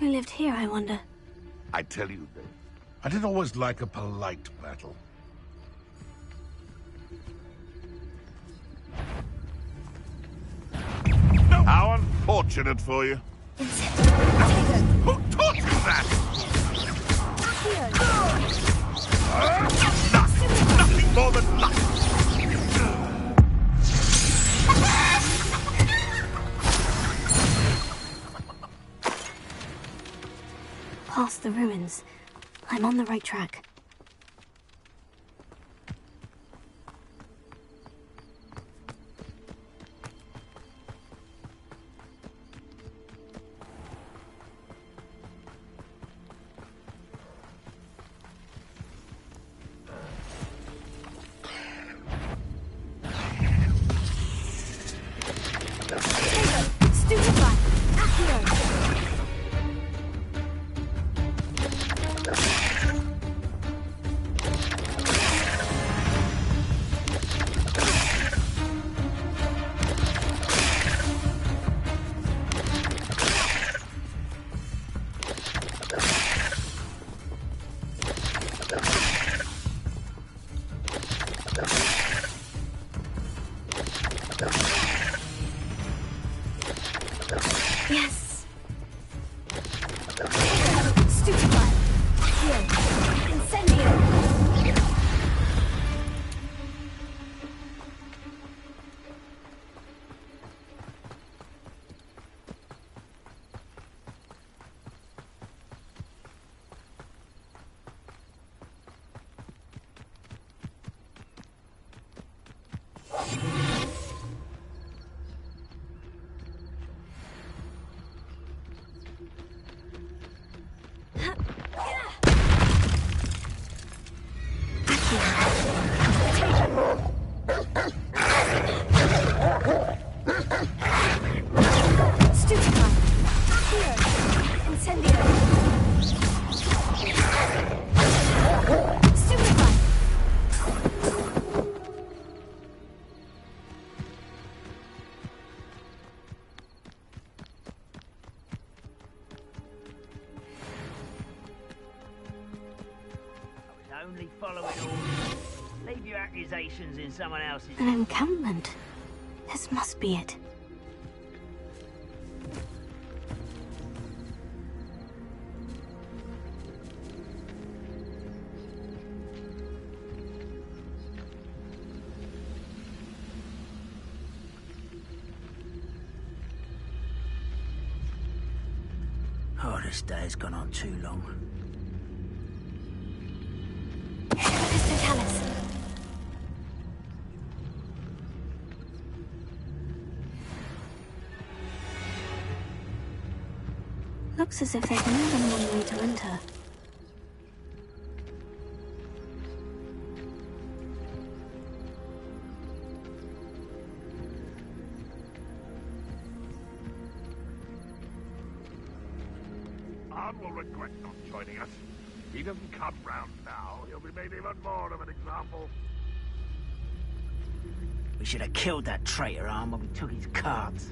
Who lived here, I wonder? I tell you this, I did always like a polite battle. No. How unfortunate for you. Who taught you that? Nothing more than luck. Past the ruins. I'm on the right track. Yes. Stupefy. Accio. Incendio. Only following orders. Leave your accusations in someone else's... An encampment. This must be it. Oh, this day's gone on too long. Looks as if there's more than one way to enter. Arn will regret not joining us. If he doesn't come round now, he'll be made even more of an example. We should have killed that traitor, Arn, when we took his cards.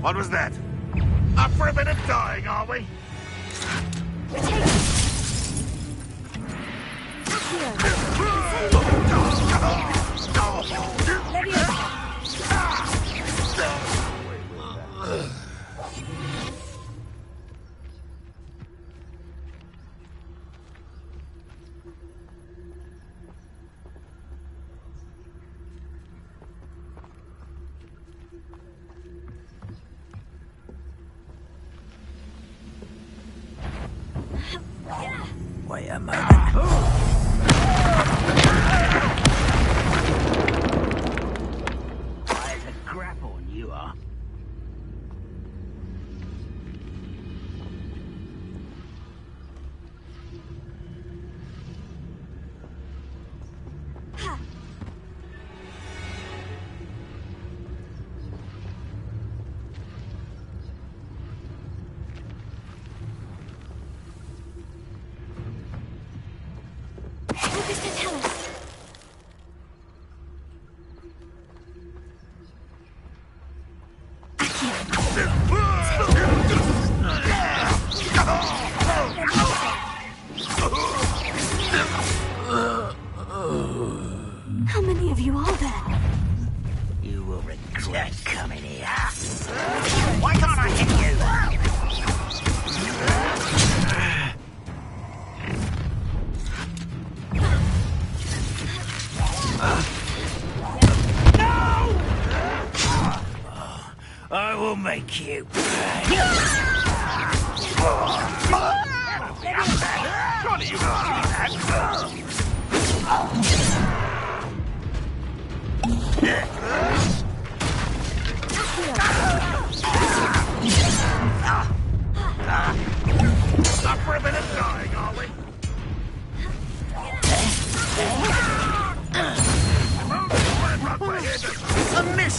What was that? Up for a bit of dying, are we? Wait a moment. There's a grapple, you are. What does that tell us? How many of you are there? You will regret coming here. Why can't I hit you? I will make you pay. Surely you can see that. Not for a bit of dying, are we? A miss!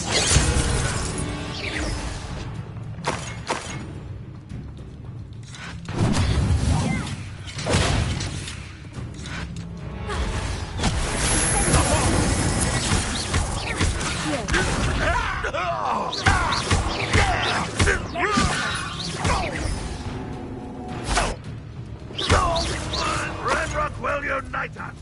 Renrock will unite us!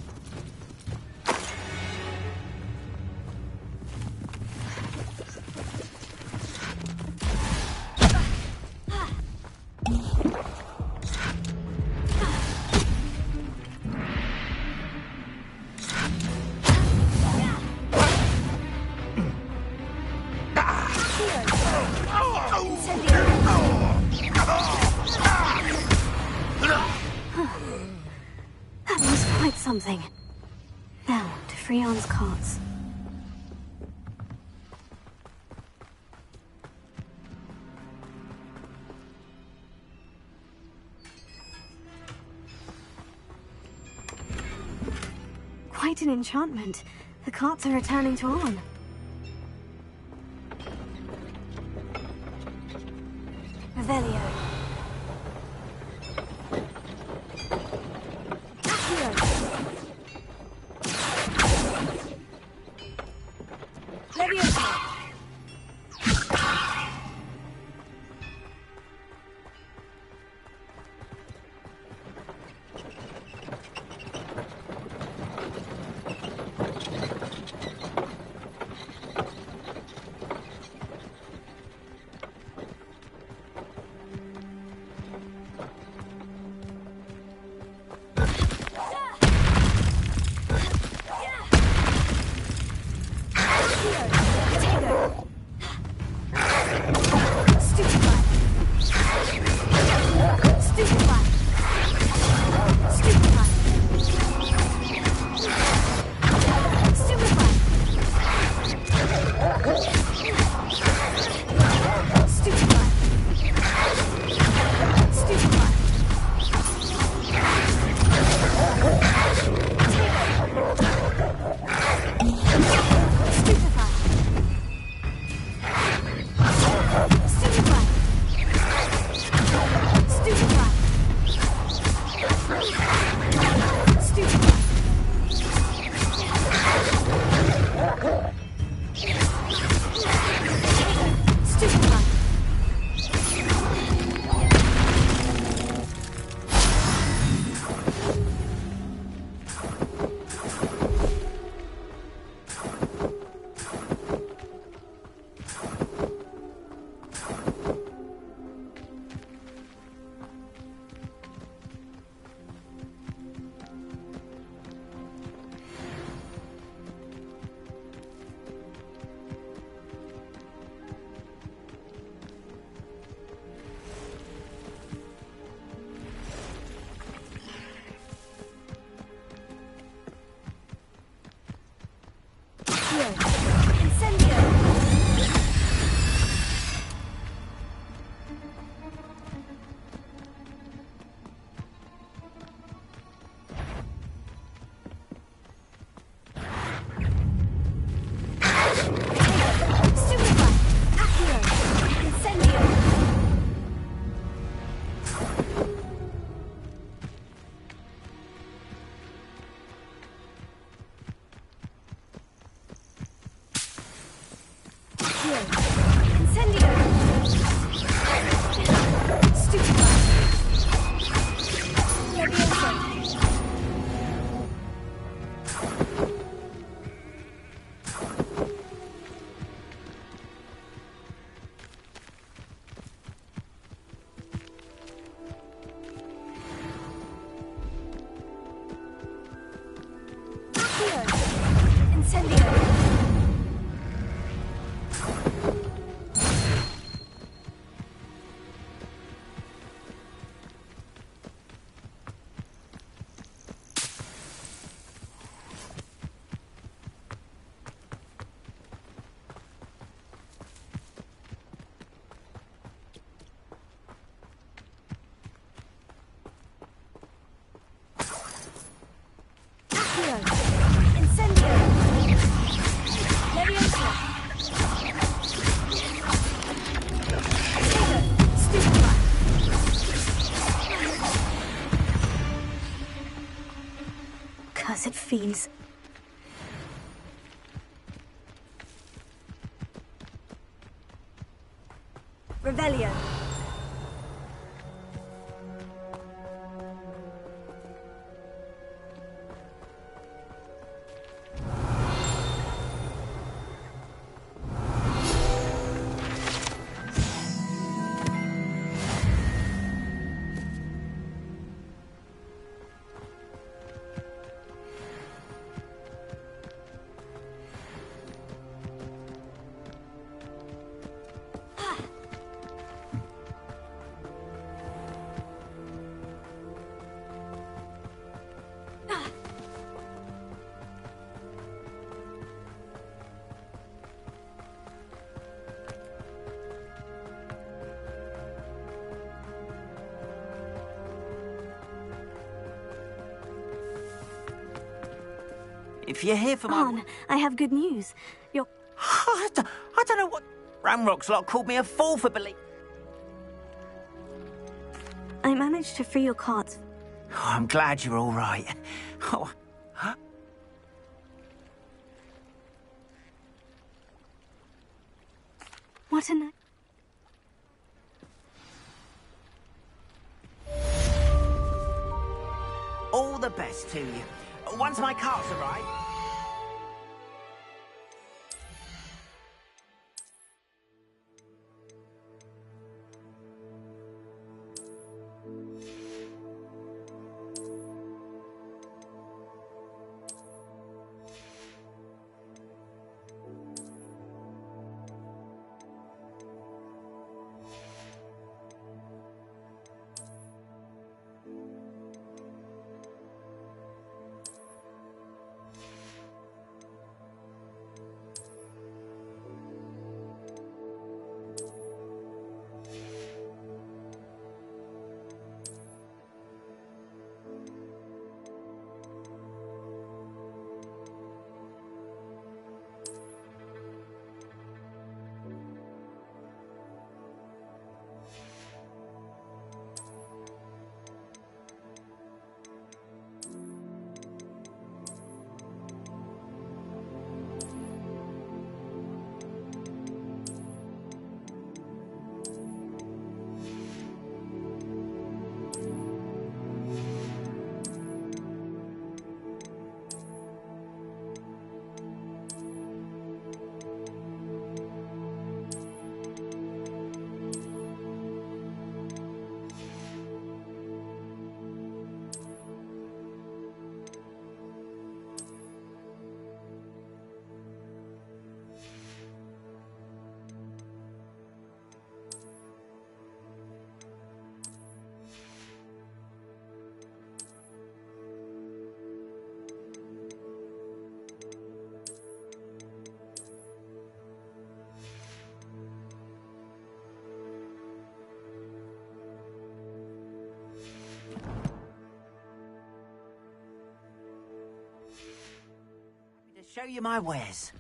That was quite something. Now, to Freon's carts. Quite an enchantment. The carts are returning to on. Revelio. Cursed fiends. Revelio. If you're here for my... Arn, I have good news. Your... I don't know what... Ramrock's lot called me a fool for believing... I managed to free your carts. Oh, I'm glad you're all right. Oh, huh? What a night. All the best to you. Once my carts arrive... Show you my wares.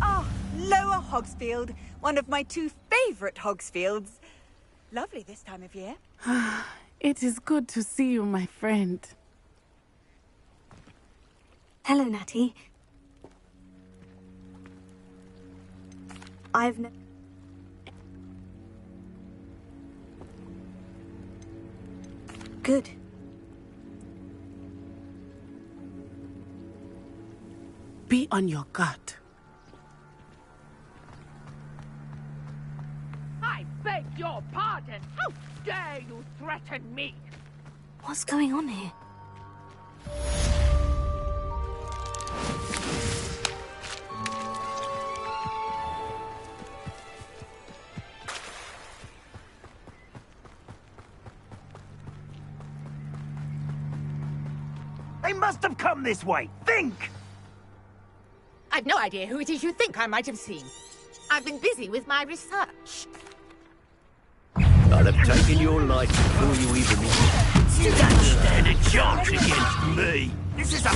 Ah, Lower Hogsfield, one of my two favourite Hogsfields. Lovely this time of year. It is good to see you, my friend. Hello, Natty. I've no... Good. Be on your guard. Hi, beg your pardon! How dare you threaten me? What's going on here? They must have come this way. Think! I've no idea who it is you think I might have seen. I've been busy with my research. I'll have taken your life before you even... You don't stand a chance against me! This is a...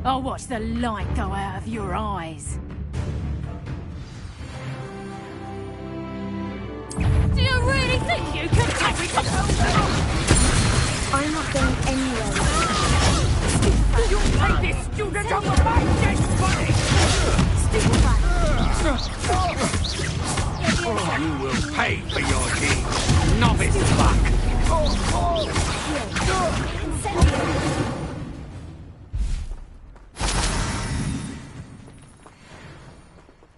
I'll watch the light go out of your eyes. Do you really think you can take me to... I'm not going anywhere. You made this student of my destiny! You will pay for your deeds, novice buck!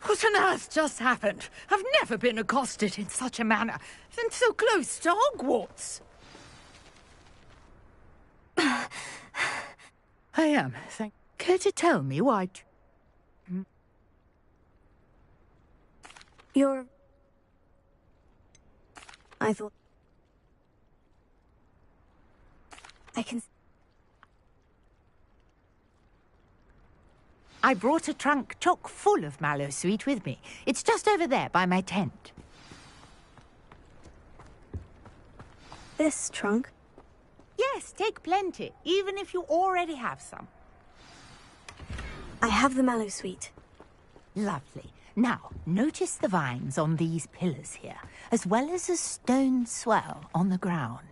What on earth just happened? I've never been accosted in such a manner, and so close to Hogwarts. I am, care to tell me why... You're... I thought... I can... I brought a trunk chock full of mallow sweet with me. It's just over there by my tent. This trunk? Yes, take plenty, even if you already have some. I have the mallow sweet. Lovely. Now, notice the vines on these pillars here, as well as a stone swell on the ground.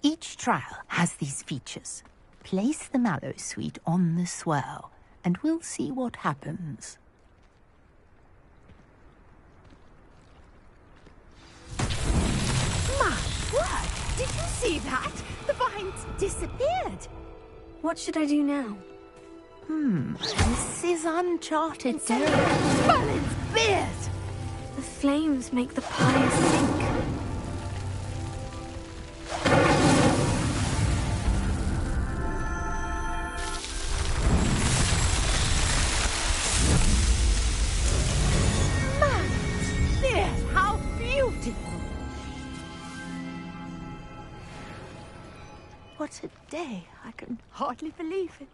Each trial has these features. Place the mallow sweet on the swell, and we'll see what happens. My word! Did you see that? The vines disappeared. What should I do now? This is uncharted territory. Merlin's beard! The flames make the pie sink. How beautiful! What a day! I can hardly believe it.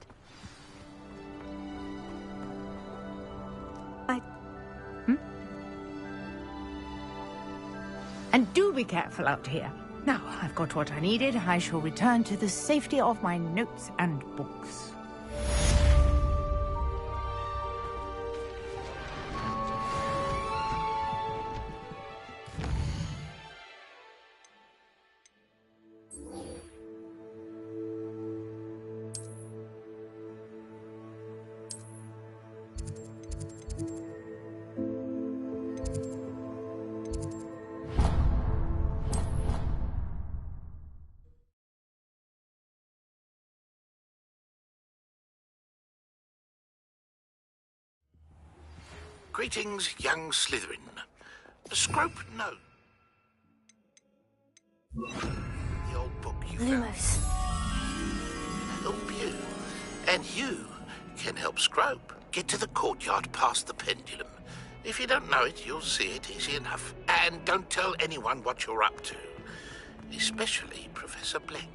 And do be careful out here. Now, I've got what I needed. I shall return to the safety of my notes and books. Greetings, young Slytherin. Scrope no. The old book you Lumos. help you. And you can help Scrope get to the courtyard past the pendulum. If you don't know it, you'll see it easy enough. And don't tell anyone what you're up to. Especially Professor Black.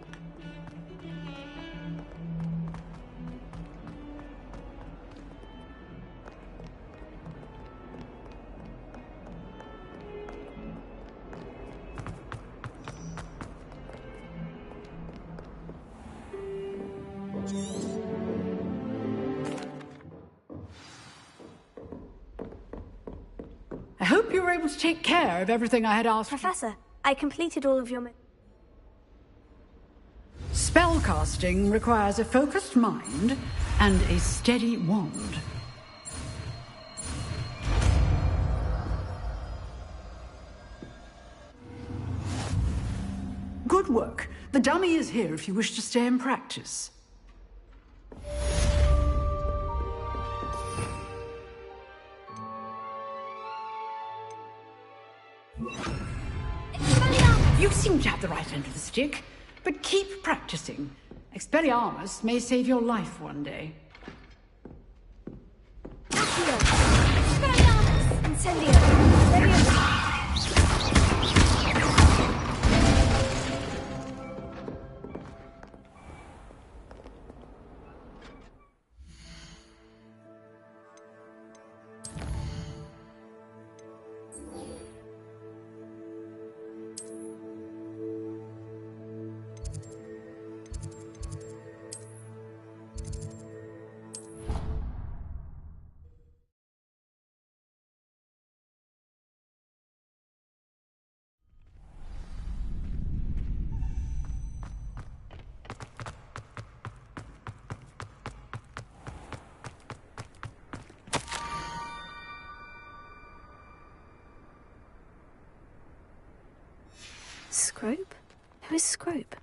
I hope you were able to take care of everything I had asked. Professor, I completed all of your... Spellcasting requires a focused mind and a steady wand. Good work. The dummy is here if you wish to stay and practice. You seem to have the right end of the stick, but keep practicing. Expelliarmus may save your life one day. Scrope? Who is Scrope?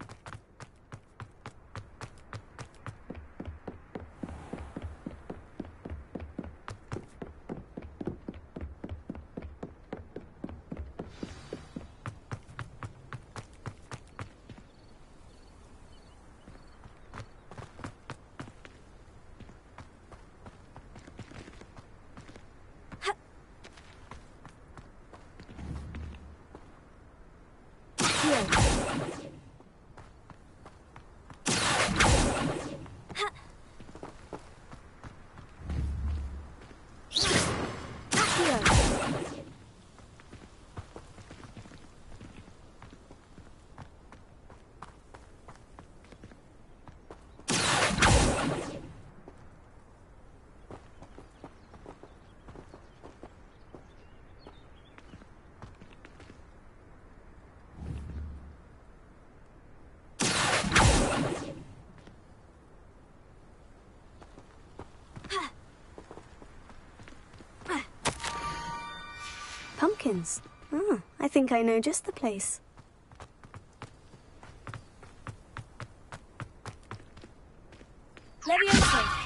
Pumpkins. Ah, I think I know just the place. Leviosa!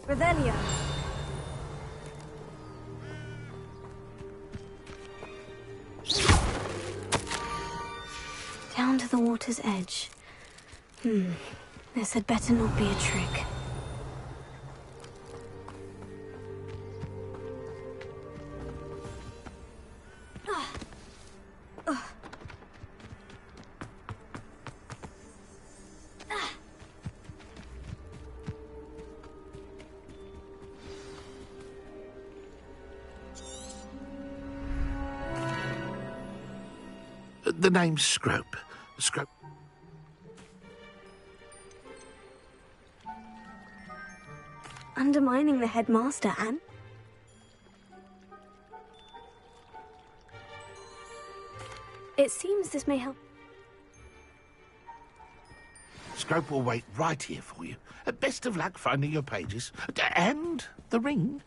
Revelio. Down to the water's edge. This had better not be a trick. The name's Scrope. Scrope. Undermining the headmaster, Anne? It seems this may help. Scrope will wait right here for you. Best of luck finding your pages. And the ring.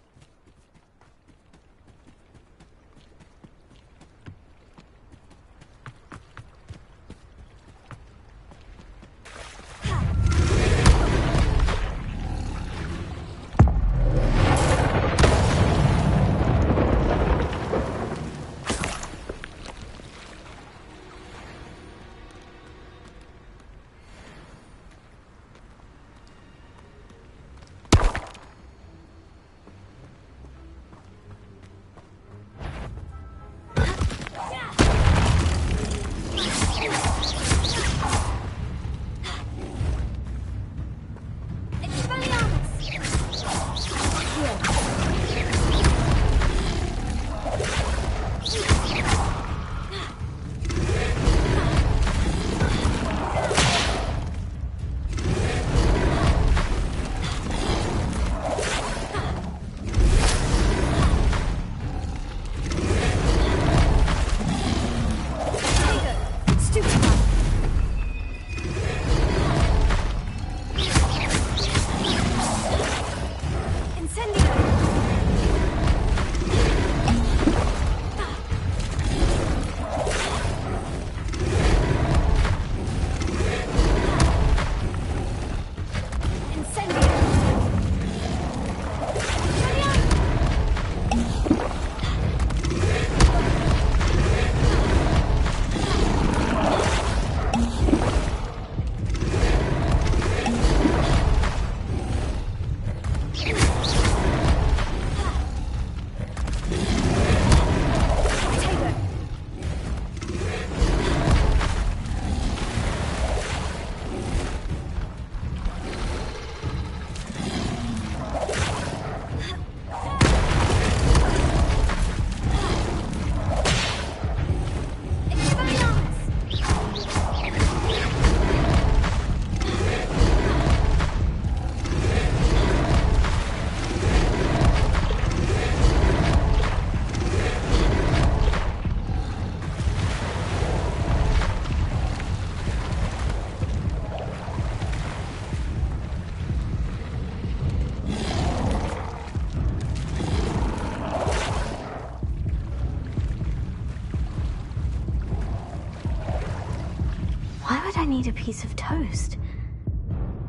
I need a piece of toast.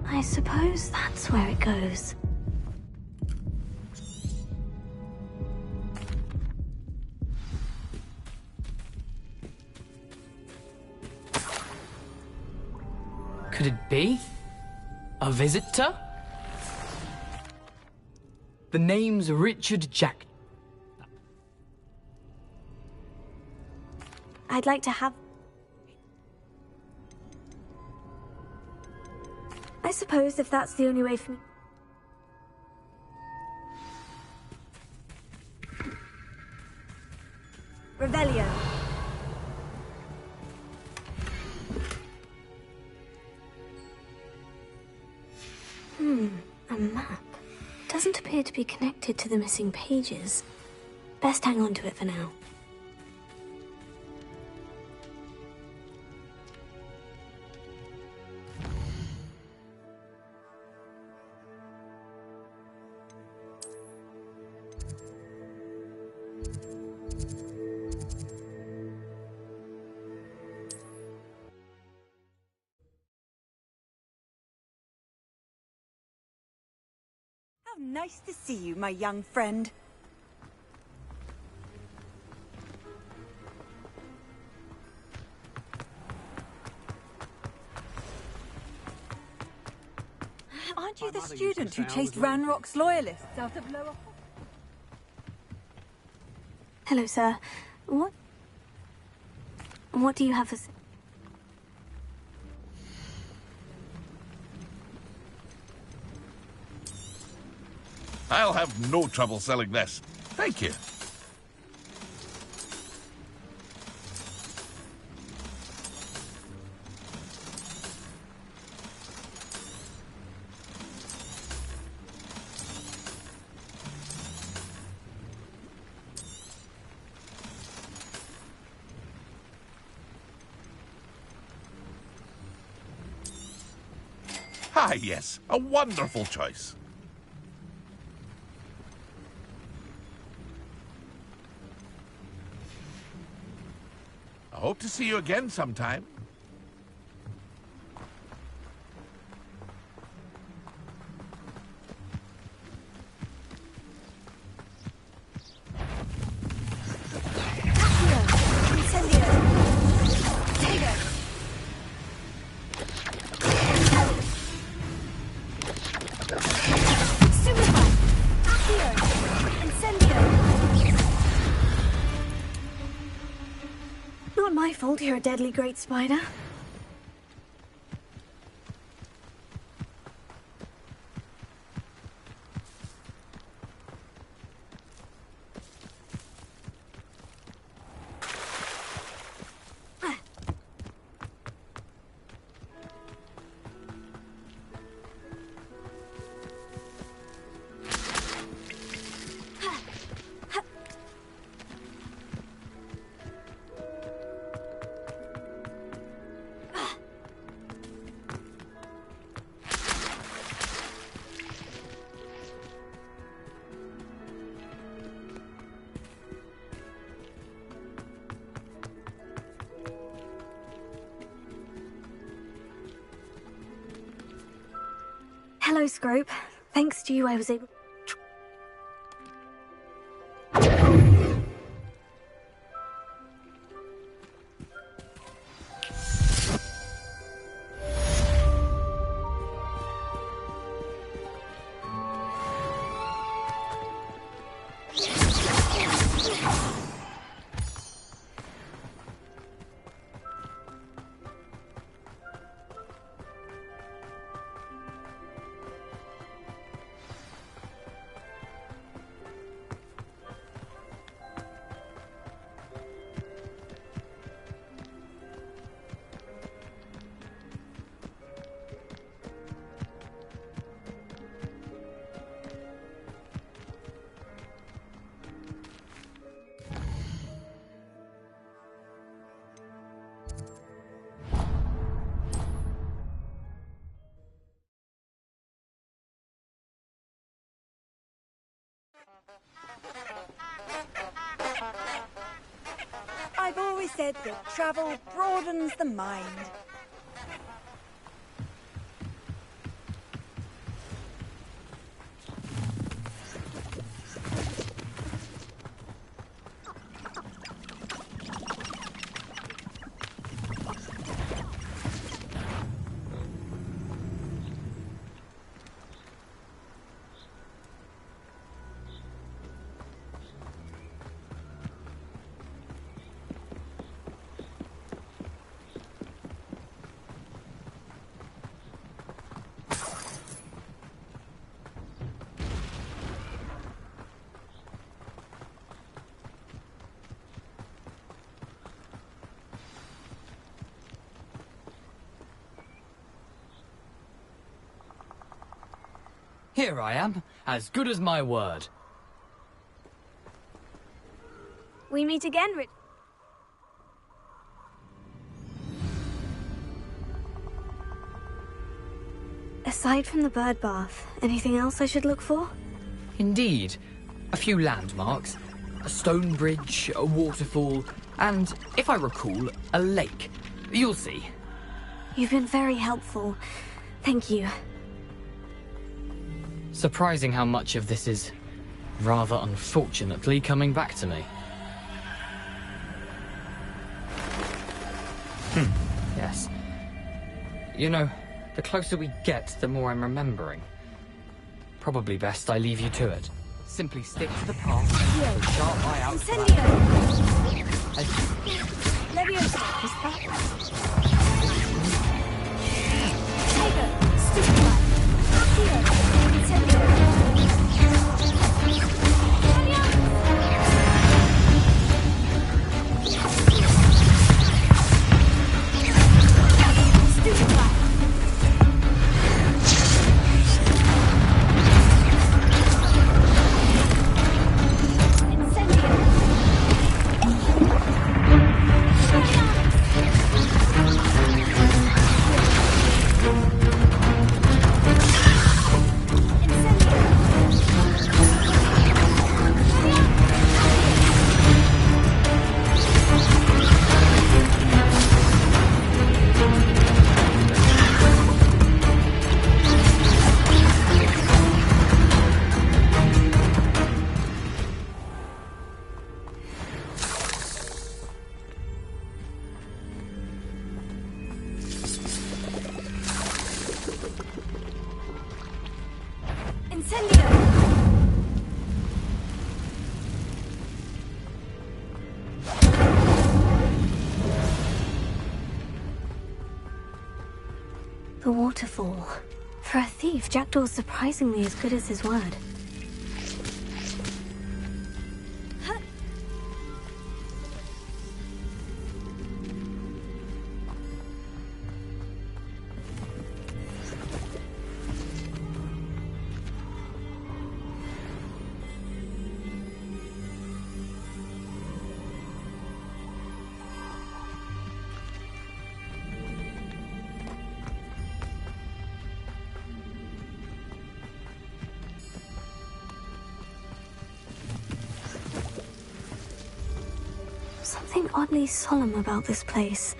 I suppose that's where it goes. Could it be? A visitor? The name's Richard Jack. I'd like to have... I suppose if that's the only way for me... Revelio. A map. Doesn't appear to be connected to the missing pages. Best hang on to it for now. How nice to see you, my young friend. Aren't you the student who chased Ranrock's loyalists out of Lower... Hello, sir. What do you have for... I'll have no trouble selling this. Thank you. Ah, yes. A wonderful choice. I hope to see you again sometime. Not my fault you're a deadly great spider. Hello, Scrope. Thanks to you, I was able... I've always said that travel broadens the mind. Here I am, as good as my word. We meet again, Rich. Aside from the bird bath, anything else I should look for? Indeed. A few landmarks. A stone bridge, a waterfall, and, if I recall, a lake. You'll see. You've been very helpful. Thank you. Surprising how much of this is, rather unfortunately, coming back to me. Yes. You know, the closer we get, the more I'm remembering. Probably best I leave you to it. Simply stick to the path and keep a sharp eye out. The waterfall. For a thief, Jackdaw's surprisingly as good as his word. Something oddly solemn about this place.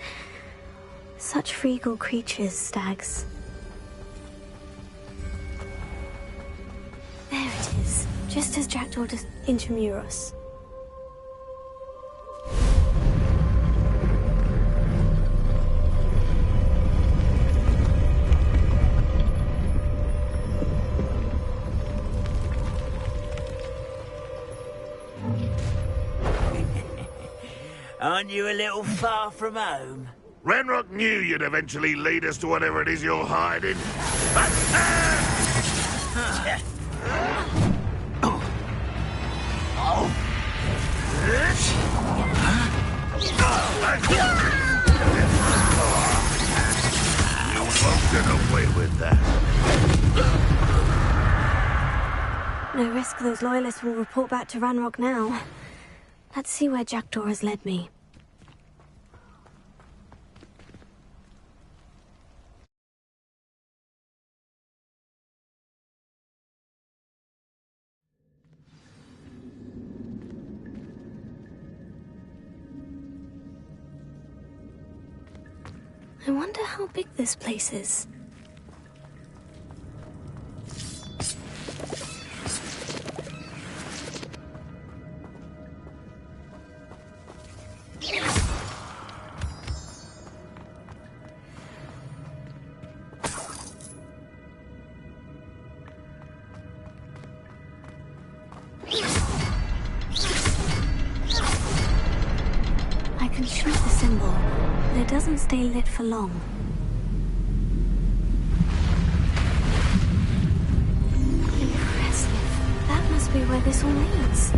Such regal creatures, stags. There it is, just as Jackdaw does Intramuros. Aren't you a little far from home? Ranrock knew you'd eventually lead us to whatever it is you're hiding. You won't get away with that. No risk those loyalists will report back to Ranrock now. Let's see where Jackdaw has led me. I wonder how big this place is. I can shoot the symbol, but it doesn't stay lit for long. Impressive. That must be where this all leads.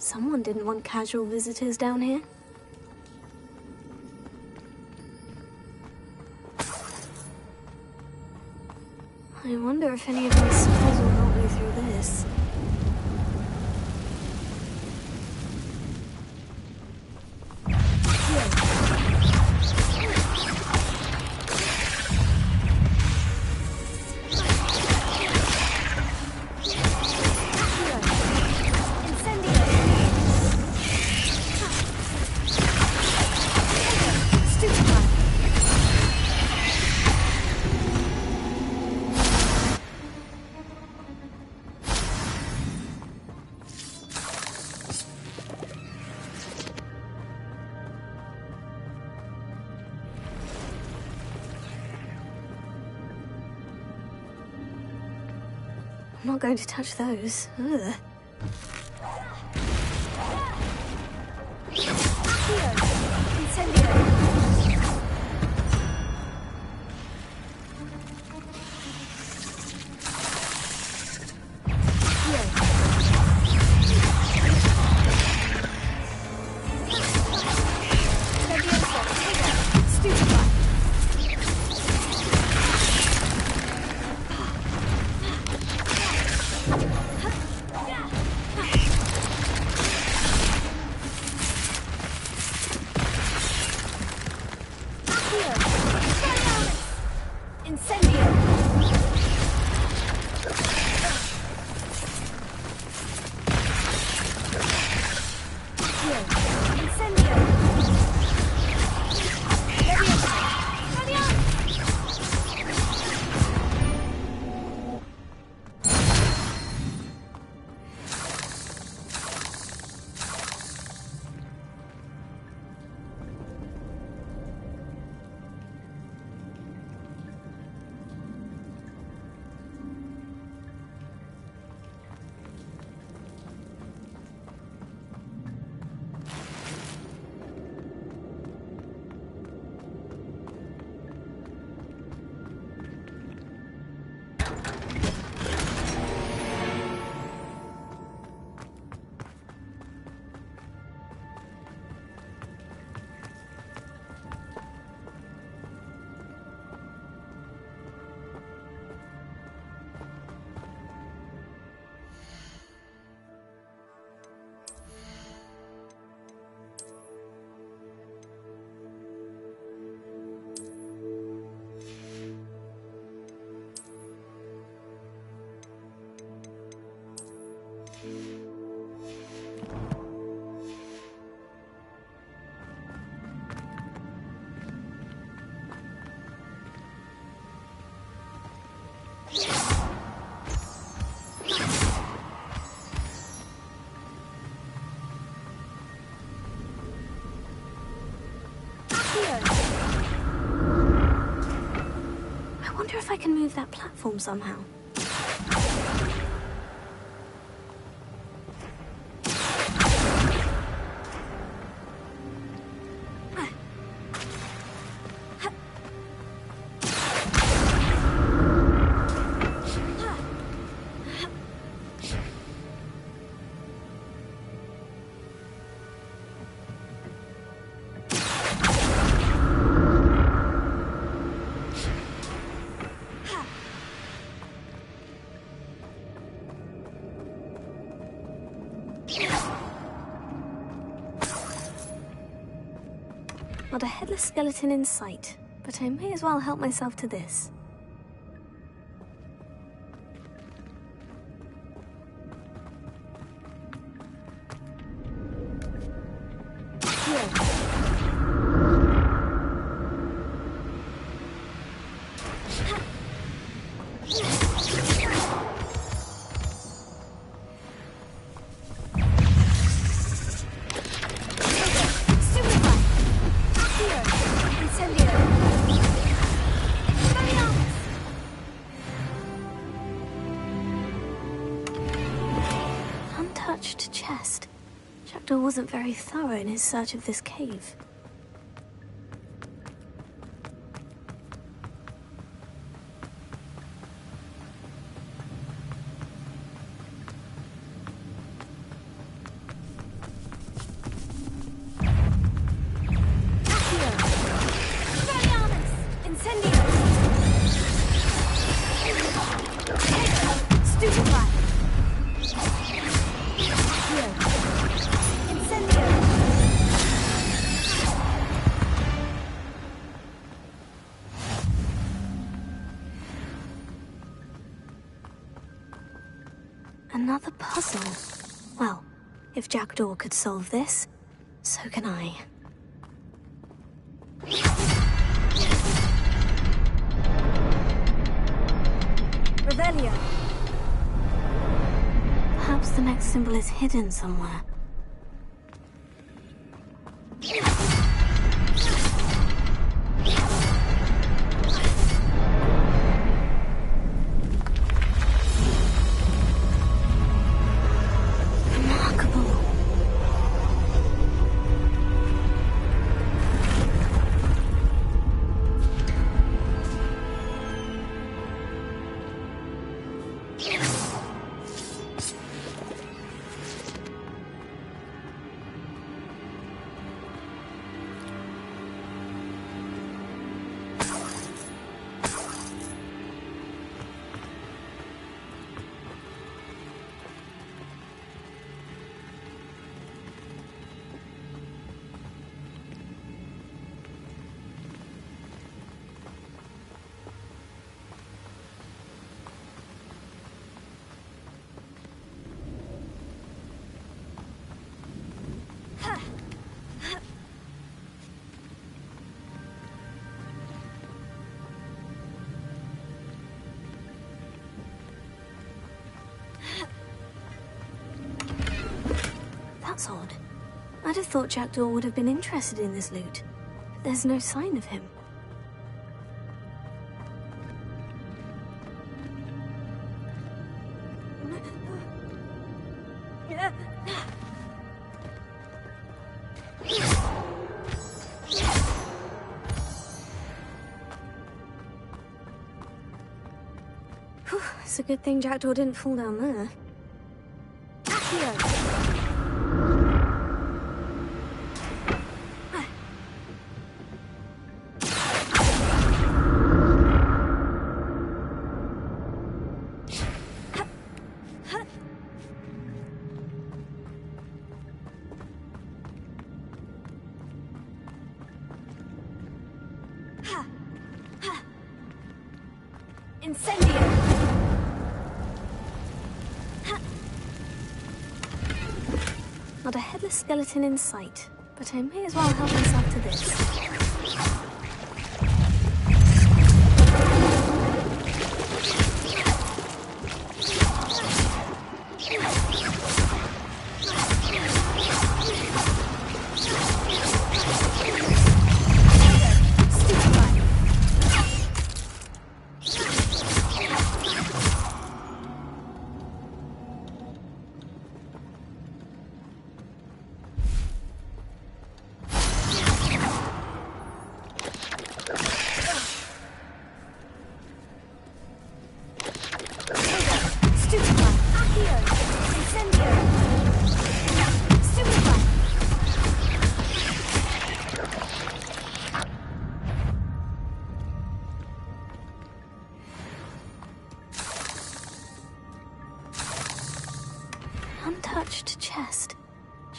Someone didn't want casual visitors down here. I wonder if any of my spells will help me through this. I'm not going to touch those. Ugh. I wonder if I can move that platform somehow. Not a headless skeleton in sight, but I may as well help myself to this. Untouched chest. Jackdaw wasn't very thorough in his search of this cave. Stupefy! Another puzzle. Well, if Jackdaw could solve this, so can I. Revelio. Perhaps the next symbol is hidden somewhere. That's odd. I'd have thought Jackdaw would have been interested in this loot. But there's no sign of him. Whew, it's a good thing Jackdaw didn't fall down there. Not a headless skeleton in sight, but I may as well help myself to this. Untouched chest.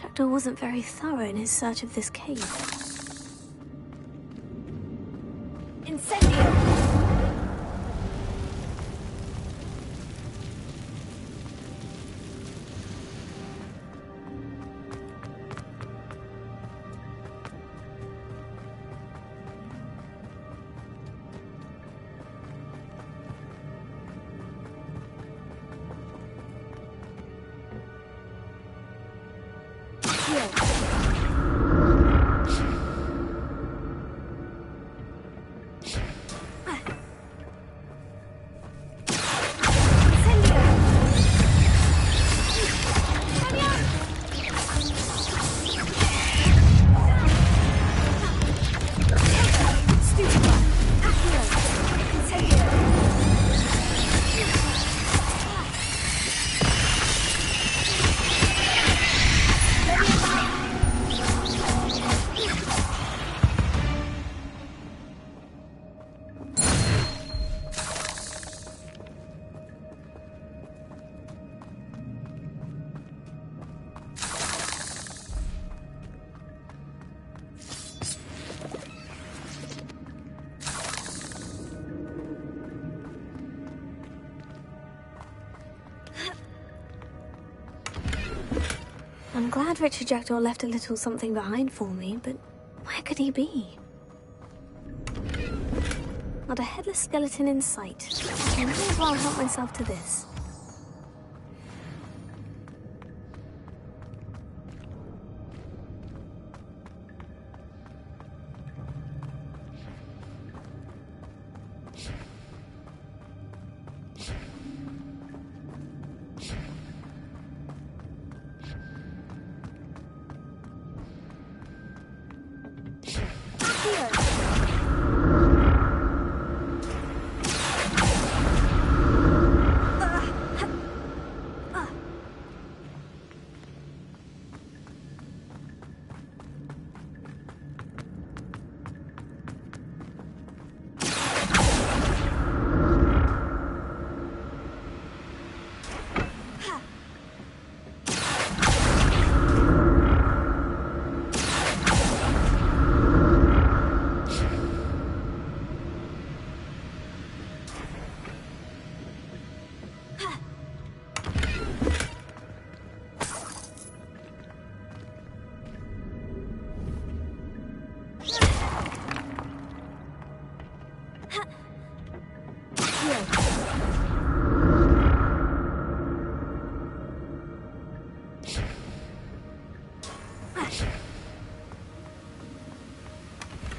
Jackdaw wasn't very thorough in his search of this cave. Incendio! I'm glad Richard Jackdaw left a little something behind for me, but where could he be? Not a headless skeleton in sight. I might as well help myself to this.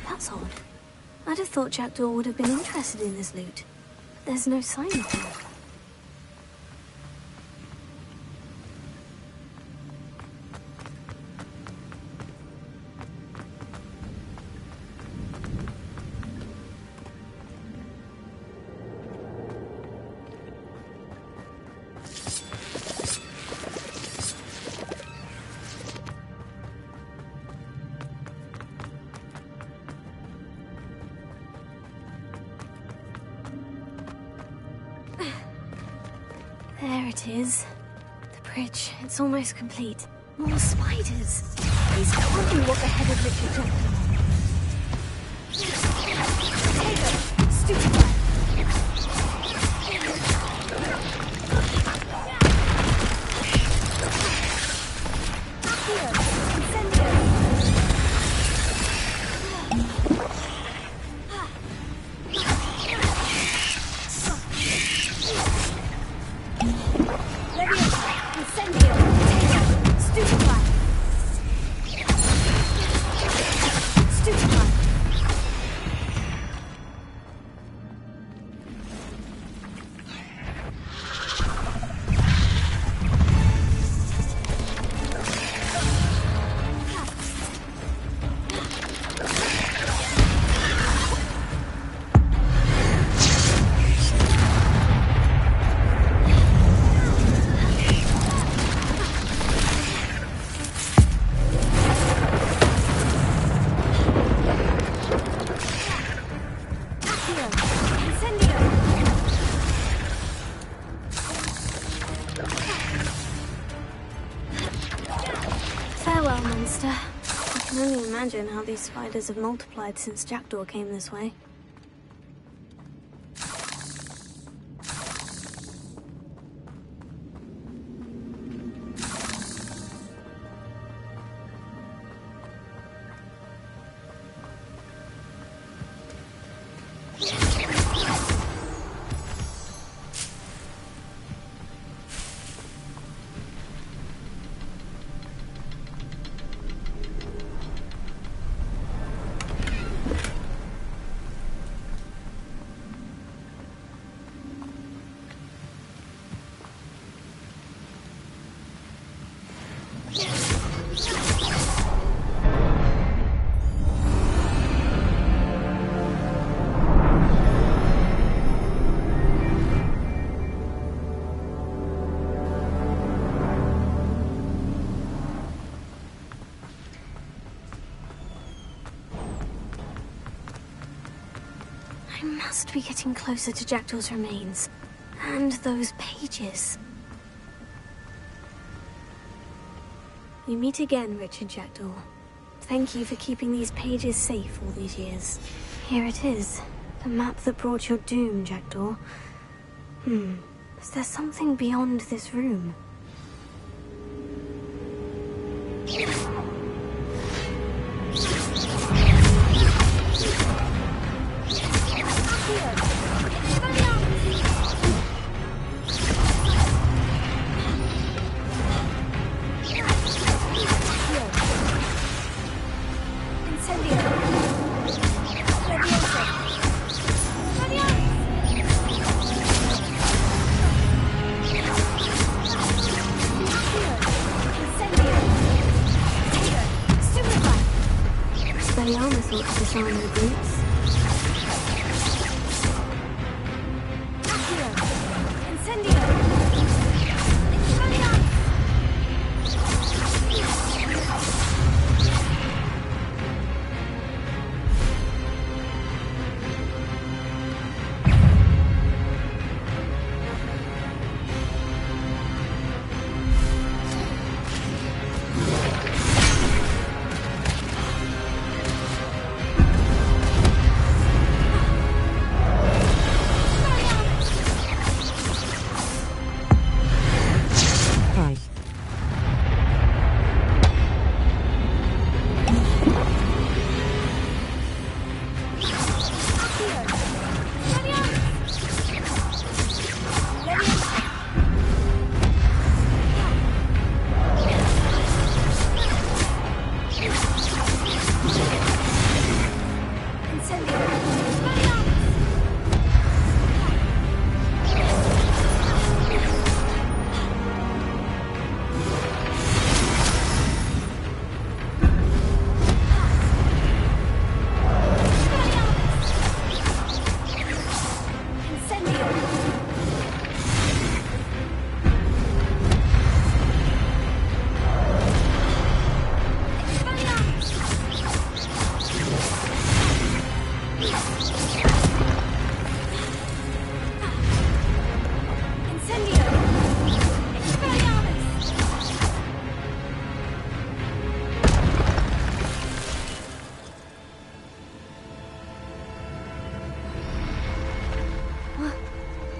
That's odd. I'd have thought Jackdaw would have been interested in this loot. There's no sign of him. There it is. The bridge. It's almost complete. More spiders. These can't be what the head of Richard Jackdaw. Potato! Stupid. Farewell, monster. I can only imagine how these spiders have multiplied since Jackdaw came this way. I must be getting closer to Jackdaw's remains. And those pages. We meet again, Richard Jackdaw. Thank you for keeping these pages safe all these years. Here it is. The map that brought your doom, Jackdaw. Is there something beyond this room? Sano boots.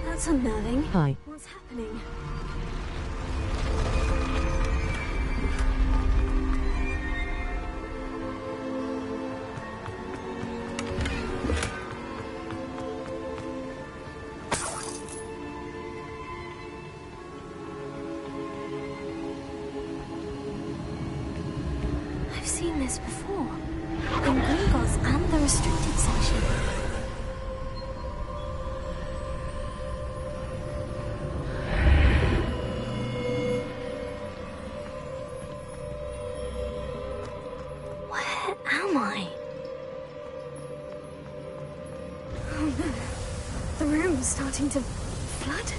That's unnerving. Hi. What's happening? I've seen this before. In Gringotts and the restricted section. Where am I? Oh no. The room's starting to flood.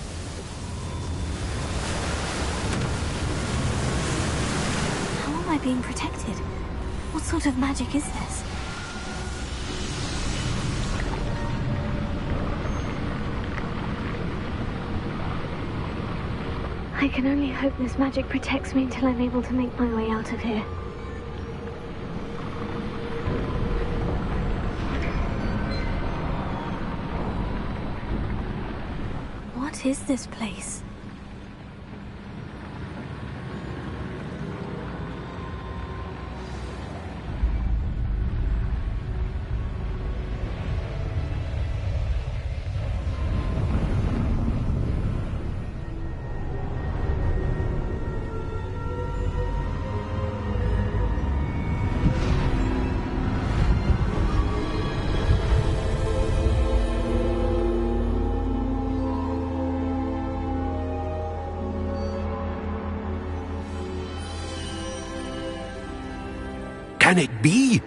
How am I being protected? What sort of magic is this? I can only hope this magic protects me until I'm able to make my way out of here. What is this place? Can it be?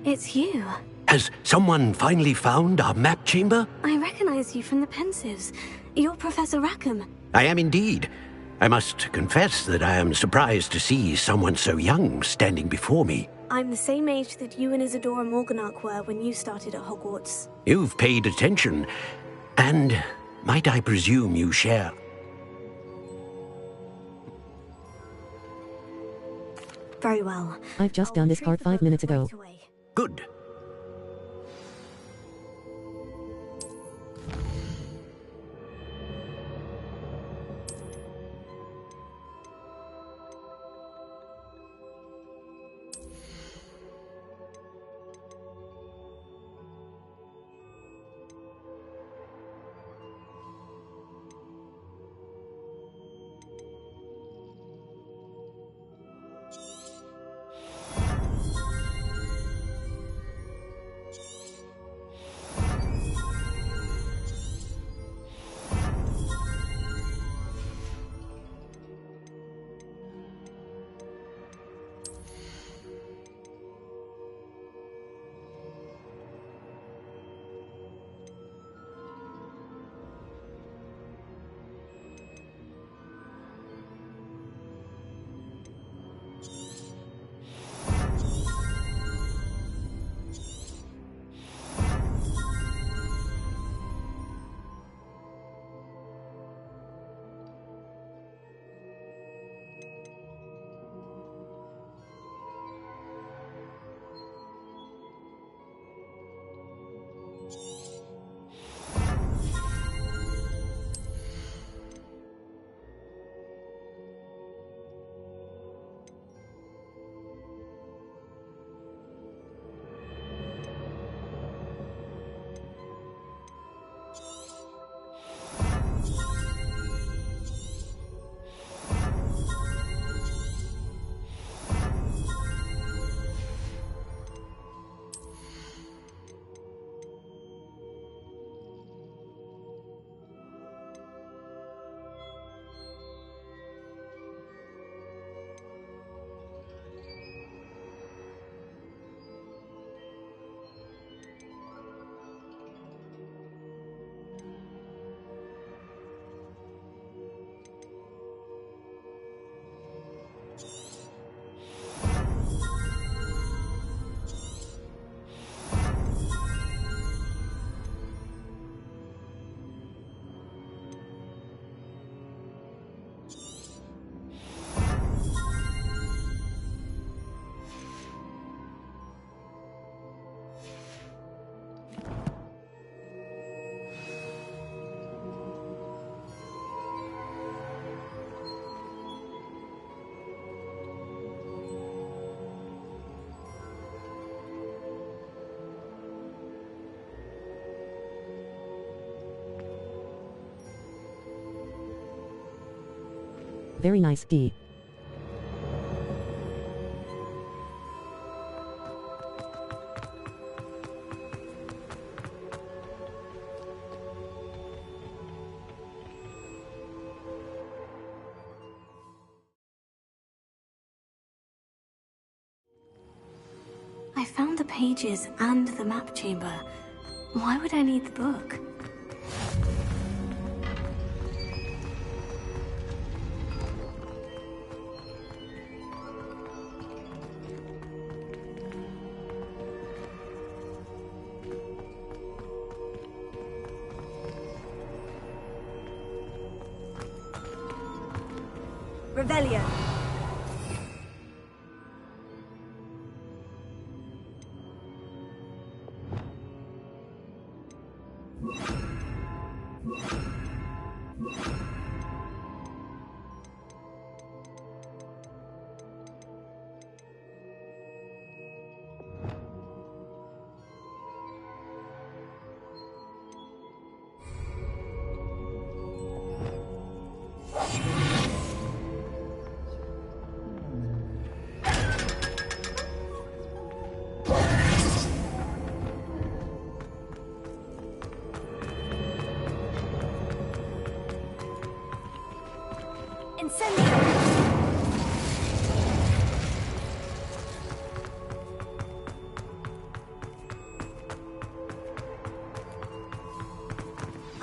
It's you. Has someone finally found our map chamber? I recognize you from the Pensives. You're Professor Rackham. I am indeed. I must confess that I am surprised to see someone so young standing before me. I'm the same age that you and Isadora Morganach were when you started at Hogwarts. You've paid attention, and might I presume you share? Very well. I've just done this part 5 minutes ago. Good. Very nice, D. I found the pages and the map chamber. Why would I need the book? Revelio.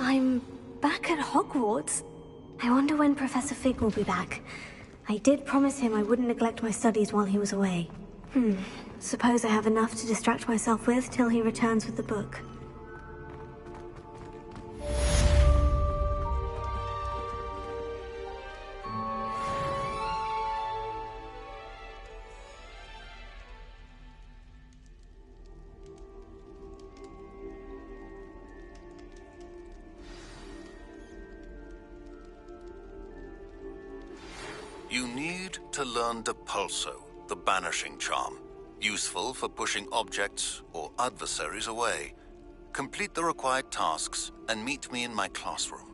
I'm back at Hogwarts. I wonder when Professor Fig will be back. I did promise him I wouldn't neglect my studies while he was away. Suppose I have enough to distract myself with till he returns with the book. You need to learn Depulso, the banishing charm. Useful for pushing objects or adversaries away. Complete the required tasks and meet me in my classroom.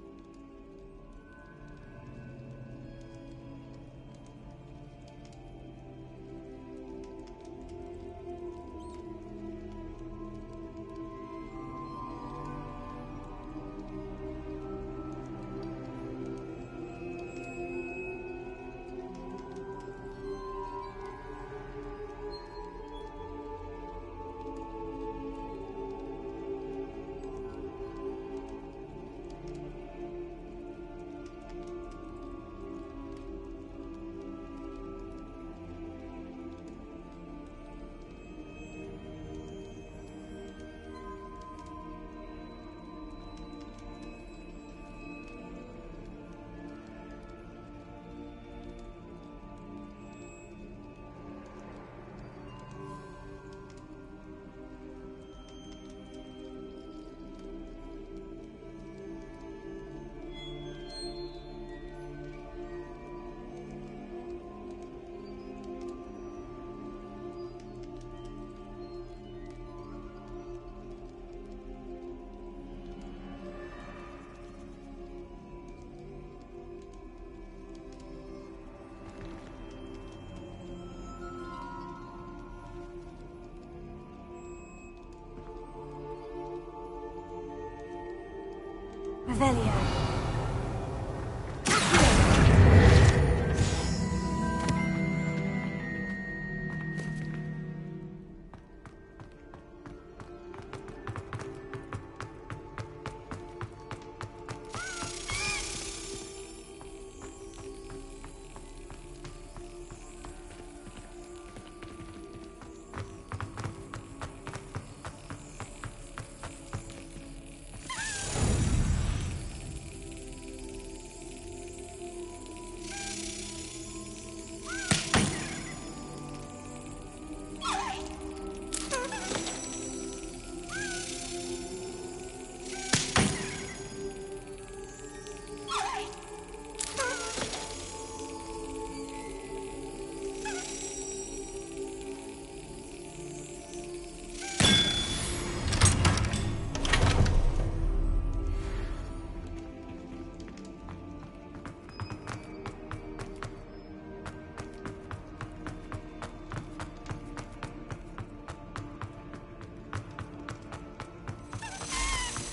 Revelio.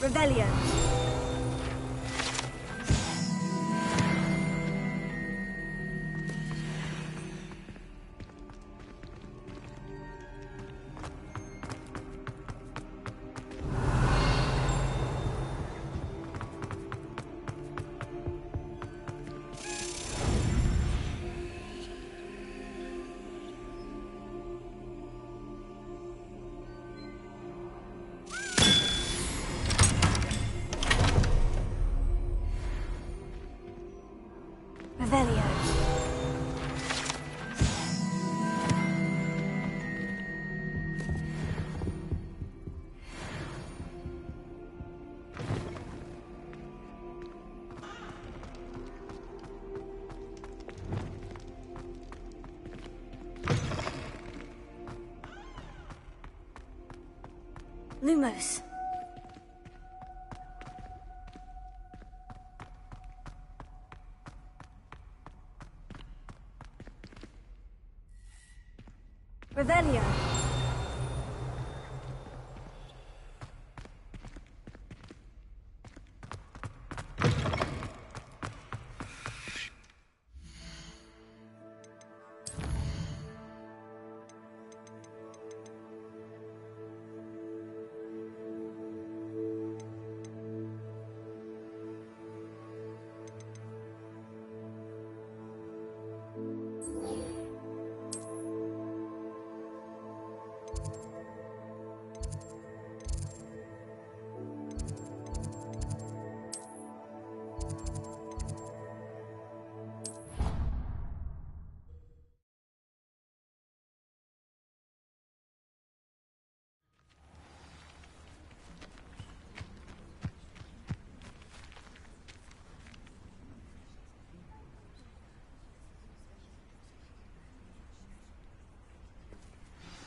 Revelio. Revelio. Lumos. Revelio.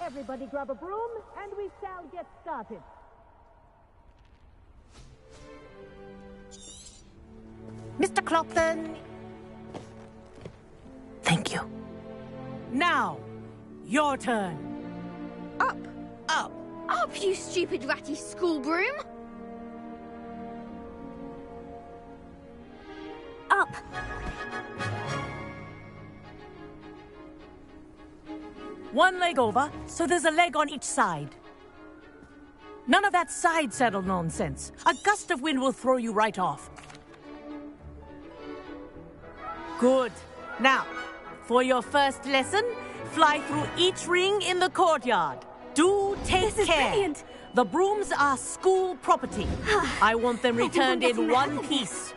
Everybody grab a broom, and we shall get started. Mr. Clopton! Thank you. Now, your turn. Up! Up! Up, you stupid ratty school broom! Up! One leg over, so there's a leg on each side. None of that side saddle nonsense. A gust of wind will throw you right off. Good. Now, for your first lesson, fly through each ring in the courtyard. Do take This is care. brilliant. The brooms are school property. I want them returned in one piece.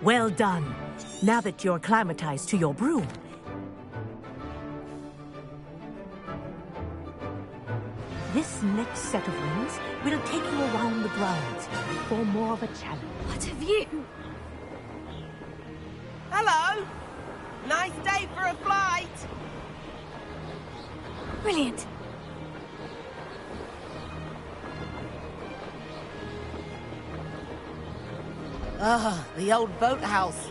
Well done. Now that you're acclimatized to your broom. This next set of rings will take you around the grounds for more of a challenge. What have you? Hello! Nice day for a flight! Brilliant. Ah, the old boathouse.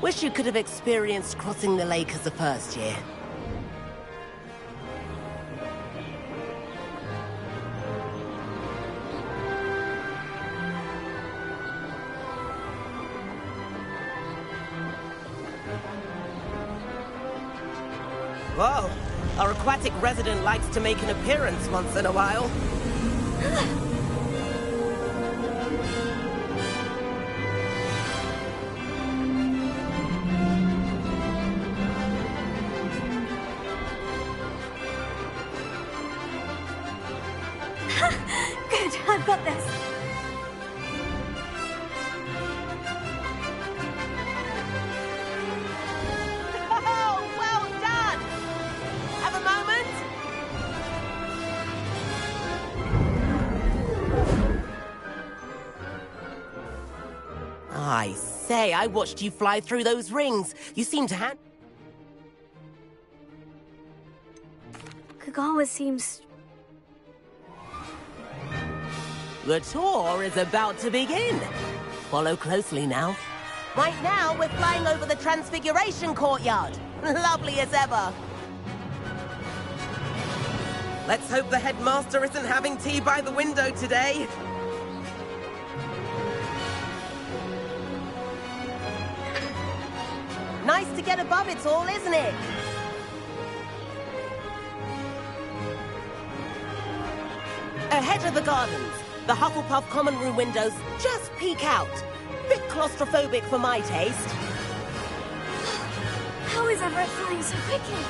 Wish you could have experienced crossing the lake as a first year. Whoa, our aquatic resident likes to make an appearance once in a while. Good, I've got this. Oh, well done! Have a moment? I say, I watched you fly through those rings. You seem to have... Kagawa seems... The tour is about to begin. Follow closely now. Right now, we're flying over the Transfiguration Courtyard. Lovely as ever. Let's hope the headmaster isn't having tea by the window today. Nice to get above it all, isn't it? Ahead of the gardens, the Hufflepuff common room windows just peek out. Bit claustrophobic for my taste. How is Everett flying so quickly?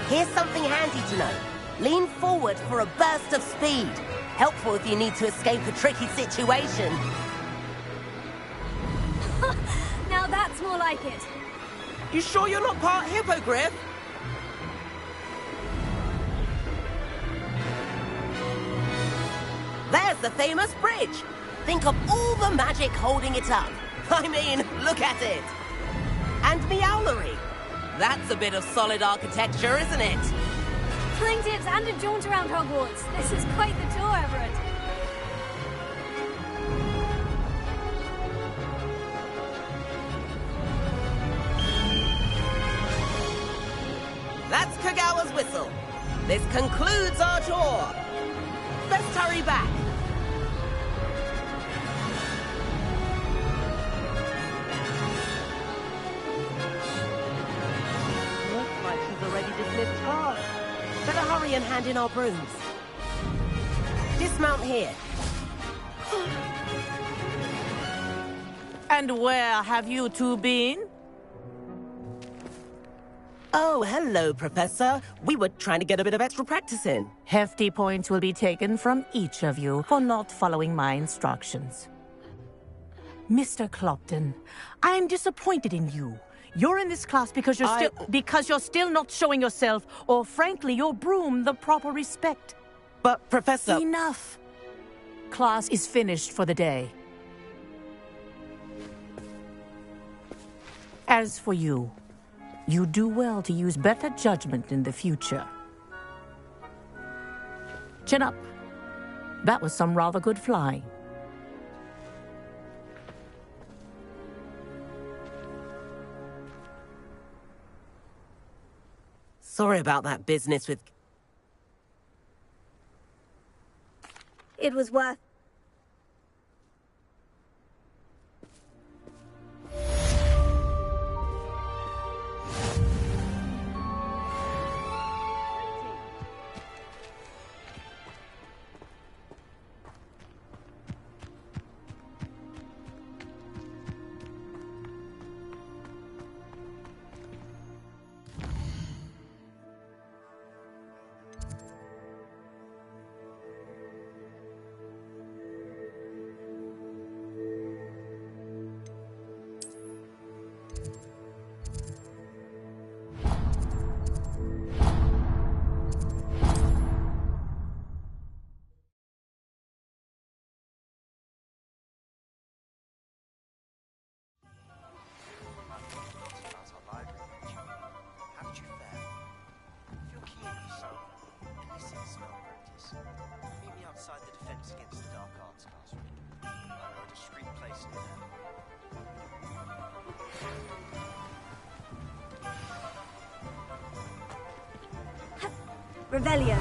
Here's something handy to know. Lean forward for a burst of speed. Helpful if you need to escape a tricky situation. Now that's more like it. You sure you're not part hippogriff? There's the famous bridge. Think of all the magic holding it up. I mean, look at it. And Meowlery. That's a bit of solid architecture, isn't it? Flying tips and a jaunt around Hogwarts. This is quite the tour, Everett. That's Kagawa's whistle. This concludes our tour. Best hurry back. Looks like she's already dismissed class. Better hurry and hand in our brooms. Dismount here. And where have you two been? Oh, hello, Professor. We were trying to get a bit of extra practice in. Hefty points will be taken from each of you for not following my instructions. Mr. Clopton, I am disappointed in you. You're in this class because you're still not showing yourself, or frankly, your broom the proper respect. But, Professor... Enough. Class is finished for the day. As for you, you do well to use better judgment in the future. Chin up. That was some rather good flying. Sorry about that business with... It was worth... Revelio.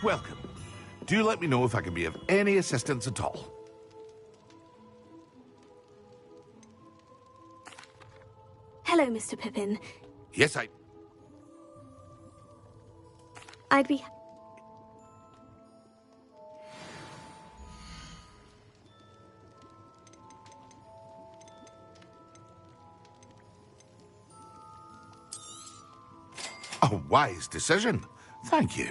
Welcome. Do let me know if I can be of any assistance at all. Hello, Mr. Pippin. Yes, I'd be... A wise decision. Thank you.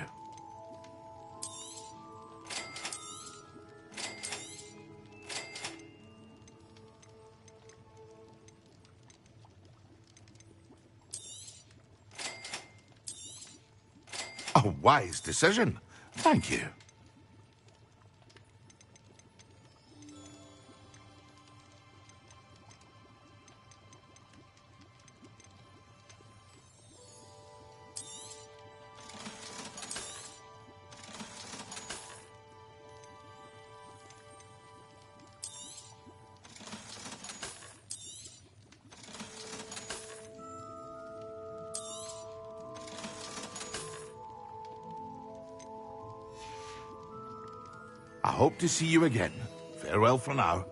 A wise decision. Thank you. I hope to see you again. Farewell for now.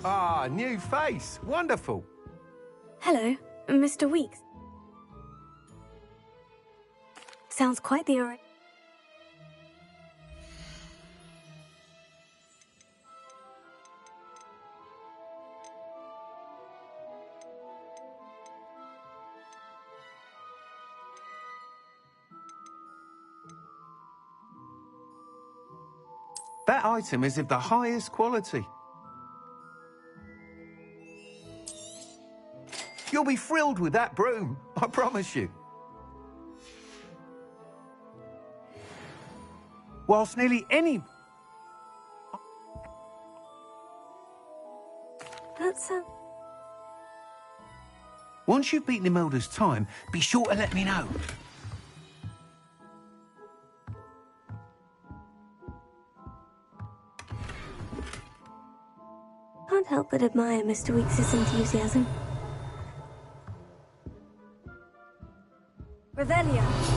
Ah, new face. Wonderful. Hello, Mr. Weeks. Sounds quite the array. That item is of the highest quality. You'll be thrilled with that broom, I promise you. Whilst nearly any... That's Once you've beaten Imelda's time, be sure to let me know. Can't help but admire Mr. Weeks' enthusiasm. Revelia.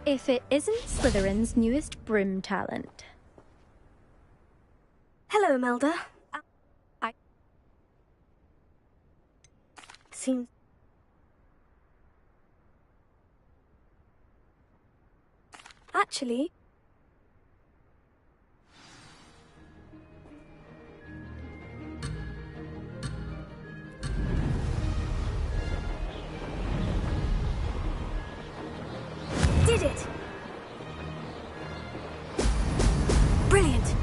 if it isn't Slytherin's newest broom talent. Hello, Imelda. Seems... Actually... Did it! Brilliant!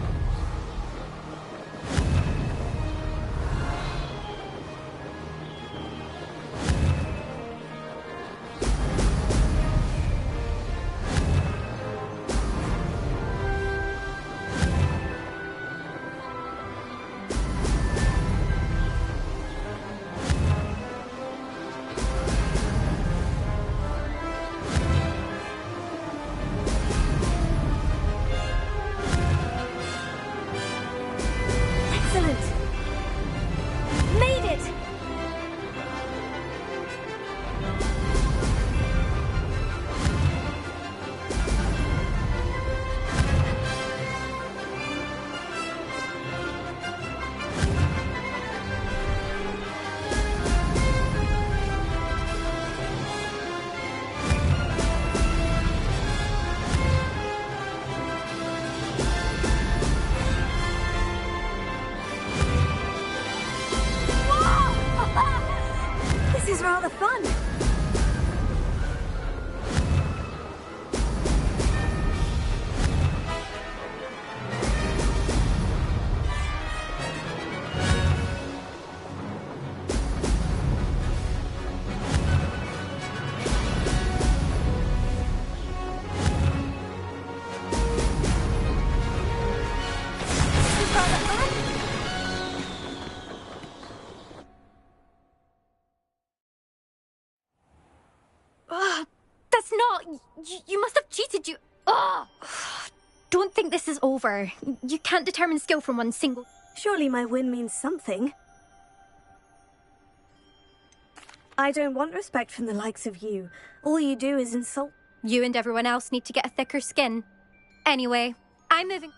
This is rather fun. That's not... You must have cheated, you... Ugh. Don't think this is over. You can't determine skill from one single... Surely my win means something. I don't want respect from the likes of you. All you do is insult... You and everyone else need to get a thicker skin. Anyway, I'm moving...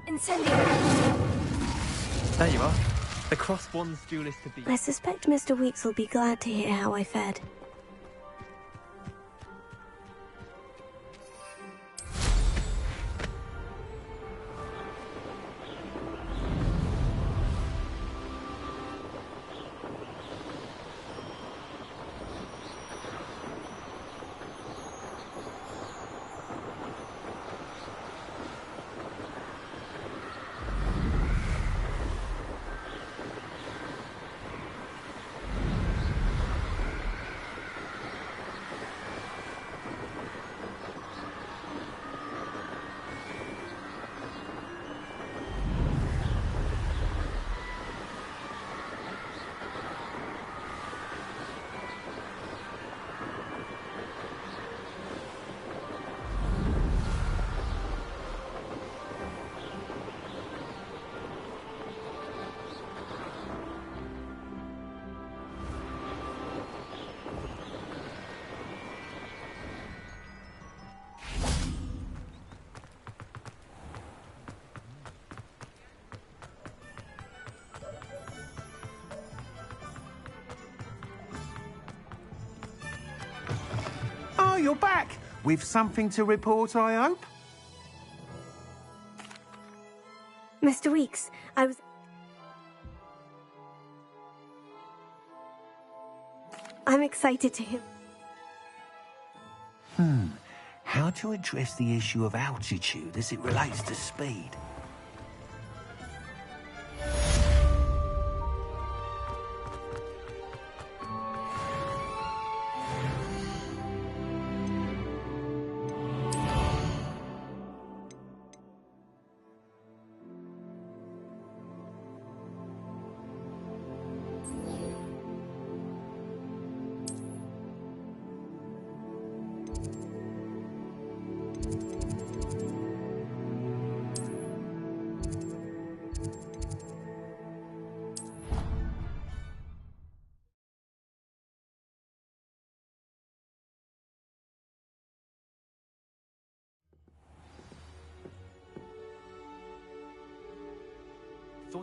Incendio! There you are. The crossbones duelist to beat. I suspect Mr. Weeks will be glad to hear how I fared. Oh, you're back! With something to report, I hope? Mr. Weeks, I was... I'm excited to hear... How to address the issue of altitude as it relates to speed?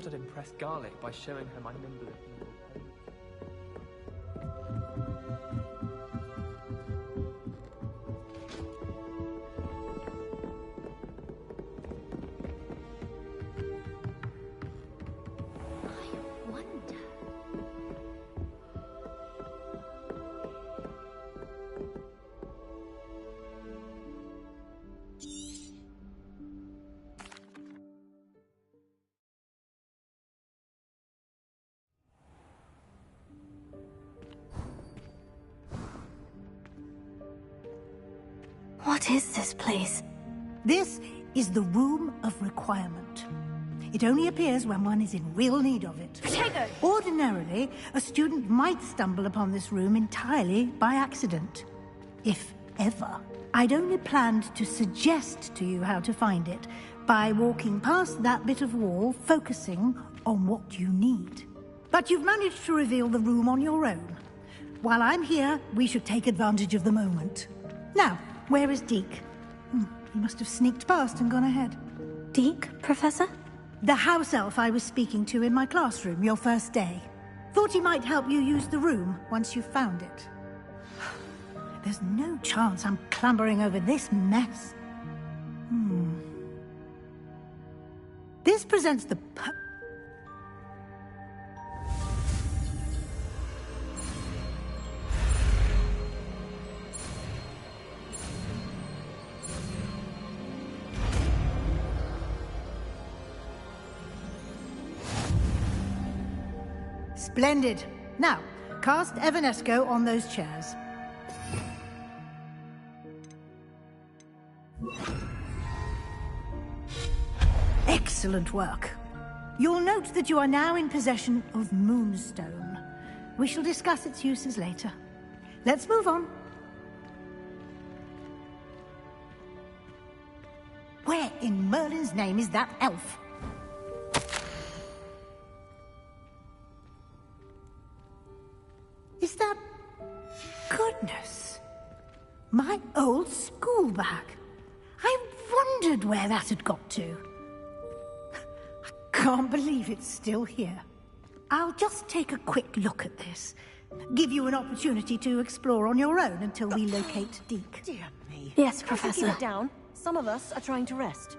thought I'd impress Garlic by showing her my nimble and nimble pose. What is this place? This is the Room of Requirement. It only appears when one is in real need of it. Potato! Ordinarily, a student might stumble upon this room entirely by accident. If ever. I'd only planned to suggest to you how to find it by walking past that bit of wall, focusing on what you need. But you've managed to reveal the room on your own. While I'm here, we should take advantage of the moment. Now, where is Deke? He must have sneaked past and gone ahead. Deke, Professor? The house elf I was speaking to in my classroom your first day. Thought he might help you use the room once you found it. There's no chance I'm clambering over this mess. This presents the Splendid. Now, cast Evanesco on those chairs. Excellent work. You'll note that you are now in possession of Moonstone. We shall discuss its uses later. Let's move on. Where in Merlin's name is that elf? Is that... Goodness. My old school bag. I wondered where that had got to. I can't believe it's still here. I'll just take a quick look at this. Give you an opportunity to explore on your own until we locate Deke. Dear me. Yes, Professor. Keep it down. Some of us are trying to rest.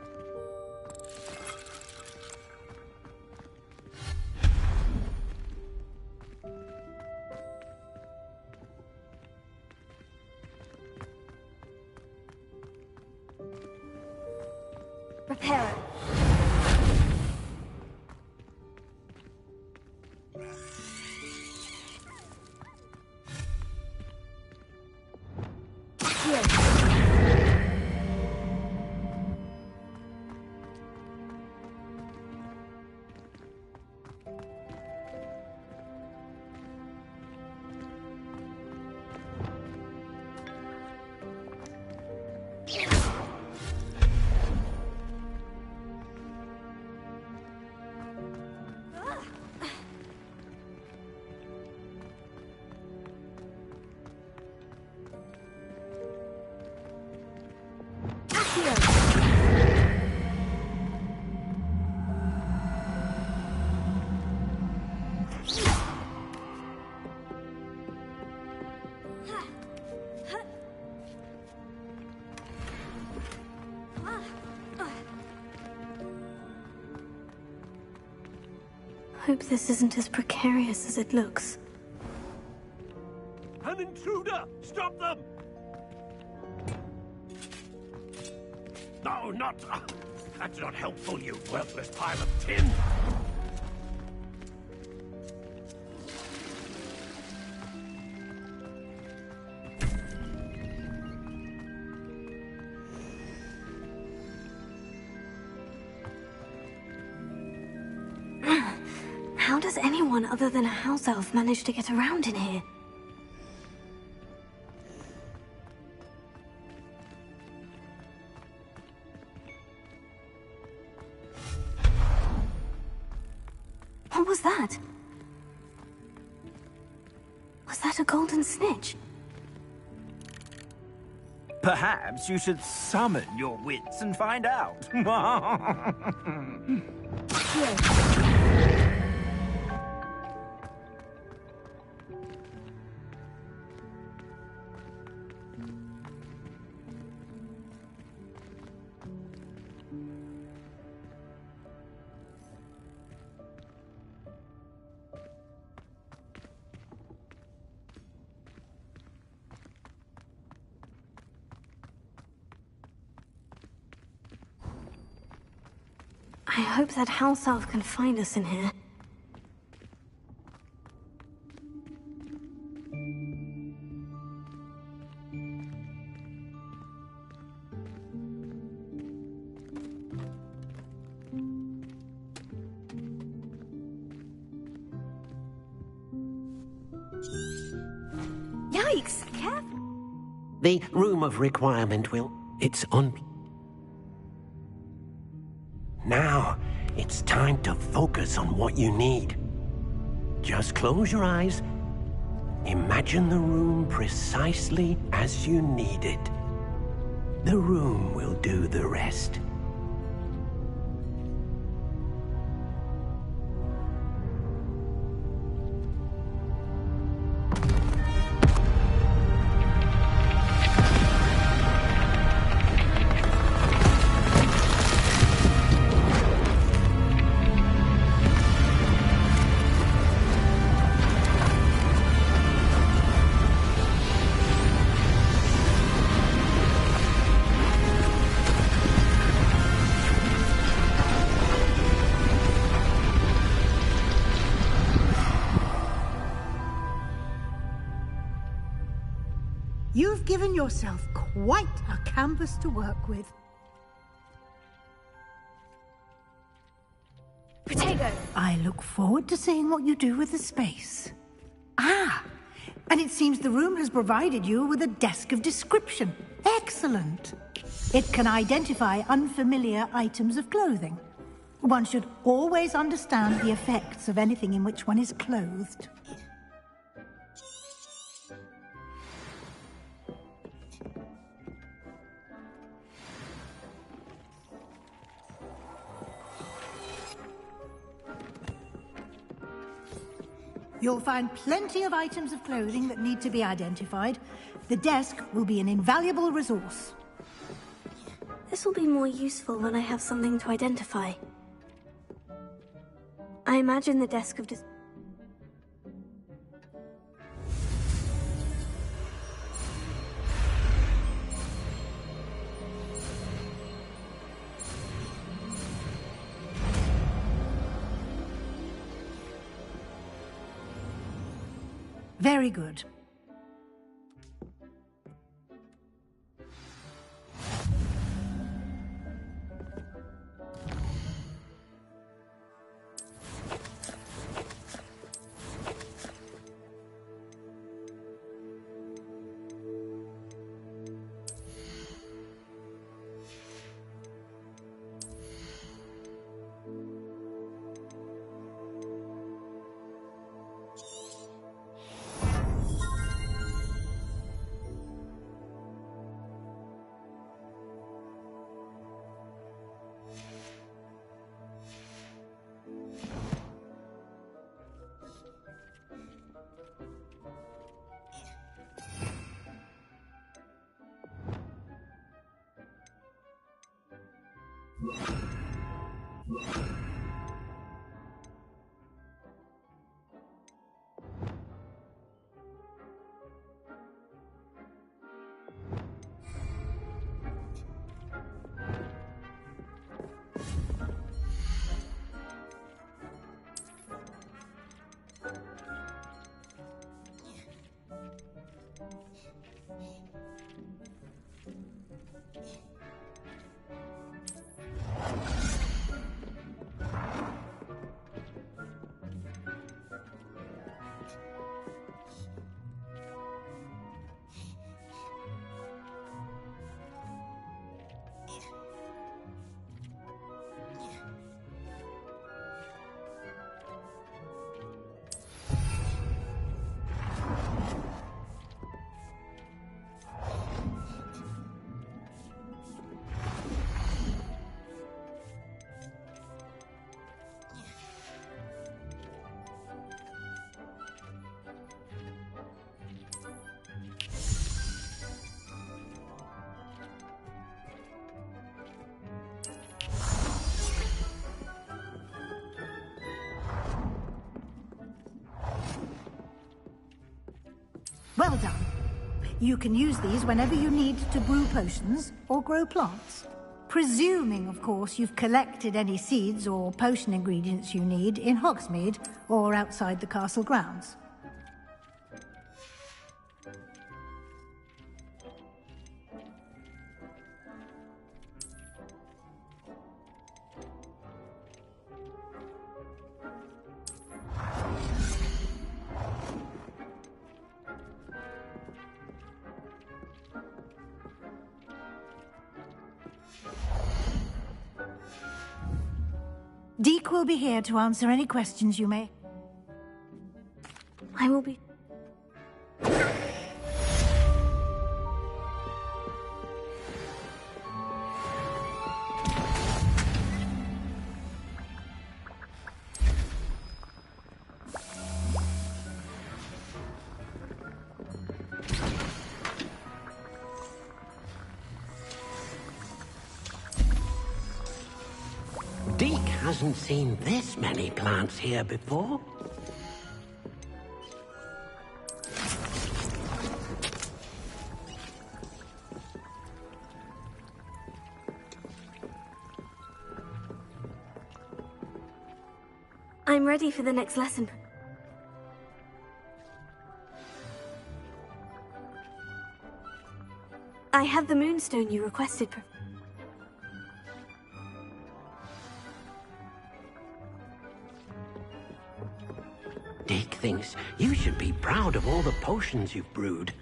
Prepare it. Hope this isn't as precarious as it looks. An intruder! Stop them! No, not... That's not helpful, you worthless pile of tin! How does anyone other than a house elf manage to get around in here? What was that? Was that a golden snitch? Perhaps you should summon your wits and find out. Here. I hope that house elf can find us in here. Yikes! Careful! The room of requirement will... It's on... Now, it's time to focus on what you need. Just close your eyes. Imagine the room precisely as you need it. The room will do the rest. You've given yourself quite a canvas to work with. Potato! I look forward to seeing what you do with the space. Ah! And it seems the room has provided you with a desk of description. Excellent! It can identify unfamiliar items of clothing. One should always understand the effects of anything in which one is clothed. You'll find plenty of items of clothing that need to be identified. The desk will be an invaluable resource. This will be more useful when I have something to identify. I imagine the desk of... Very good. Well done. You can use these whenever you need to brew potions or grow plants. Presuming, of course, you've collected any seeds or potion ingredients you need in Hogsmeade or outside the castle grounds. Deke will be here to answer any questions you may. I will be... Deke hasn't seen this many plants here before. I'm ready for the next lesson. I have the moonstone you requested. Deke thinks you should be proud of all the potions you've brewed.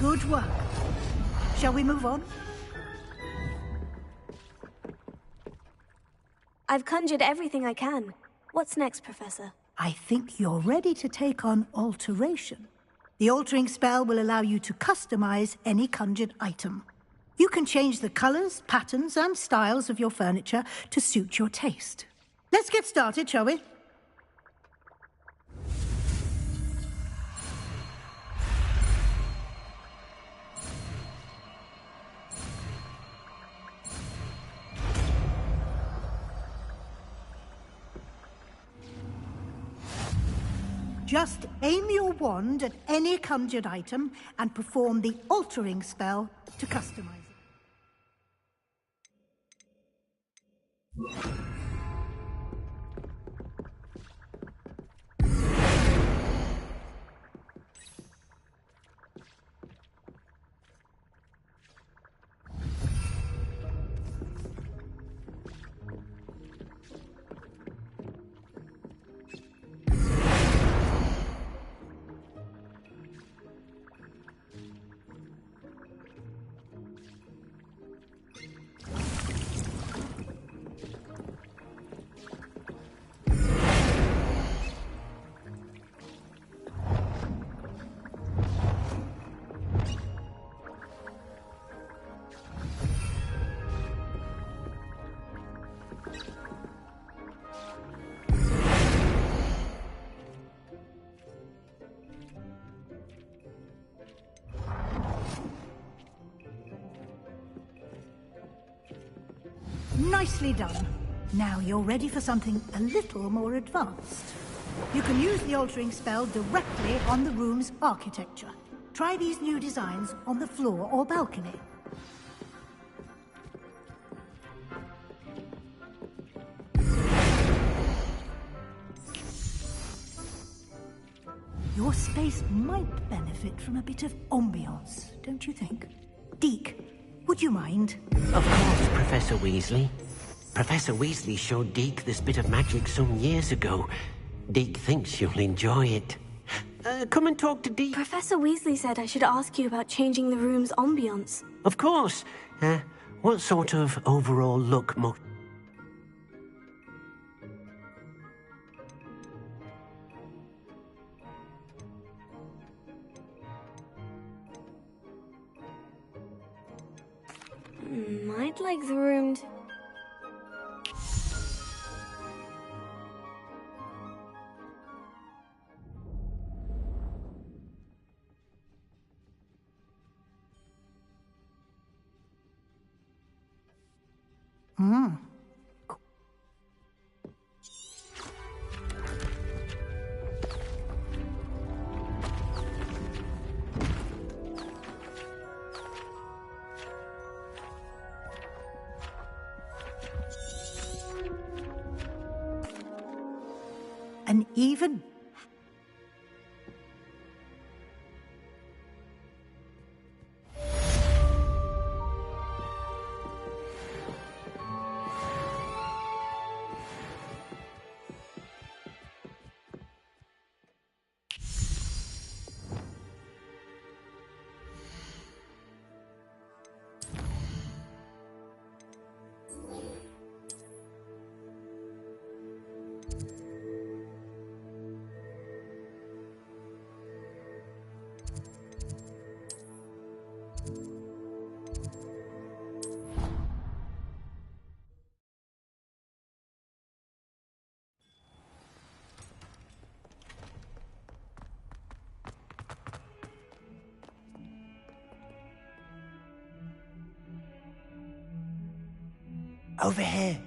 Good work. Shall we move on? I've conjured everything I can. What's next, Professor? I think you're ready to take on alteration. The altering spell will allow you to customize any conjured item. You can change the colors, patterns, and styles of your furniture to suit your taste. Let's get started, shall we? Just aim your wand at any conjured item and perform the altering spell to customize it. Nicely done. Now you're ready for something a little more advanced. You can use the altering spell directly on the room's architecture. Try these new designs on the floor or balcony. Your space might benefit from a bit of ambiance, don't you think? Deke, would you mind? Of course, Professor Weasley. Professor Weasley showed Deke this bit of magic some years ago. Deke thinks you'll enjoy it. Come and talk to Deke. Professor Weasley said I should ask you about changing the room's ambiance. Of course. What sort of overall look I'd like the room to... An even... Over here.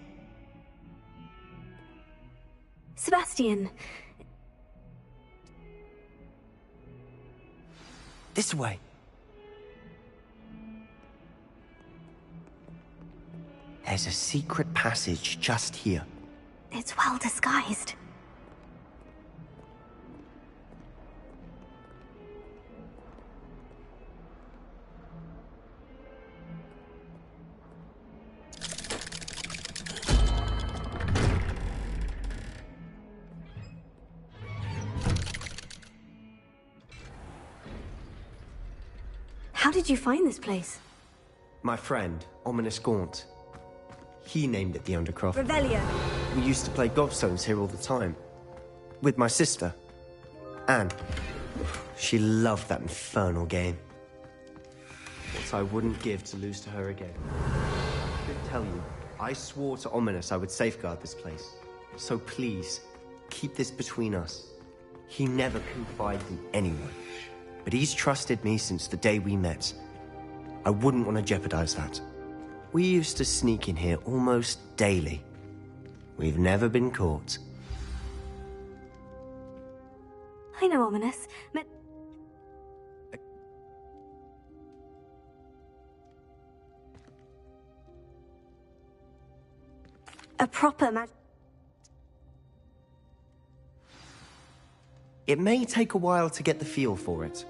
Sebastian. This way. There's a secret passage just here. It's well disguised. How did you find this place? My friend, Ominous Gaunt. He named it the Undercroft. Revelio. We used to play gobstones here all the time. With my sister, Anne. She loved that infernal game. What I wouldn't give to lose to her again. I could tell you, I swore to Ominous I would safeguard this place. So please, keep this between us. He never confided in anyone. But he's trusted me since the day we met. I wouldn't want to jeopardize that. We used to sneak in here almost daily. We've never been caught. I know, Ominous. A proper magic. It may take a while to get the feel for it.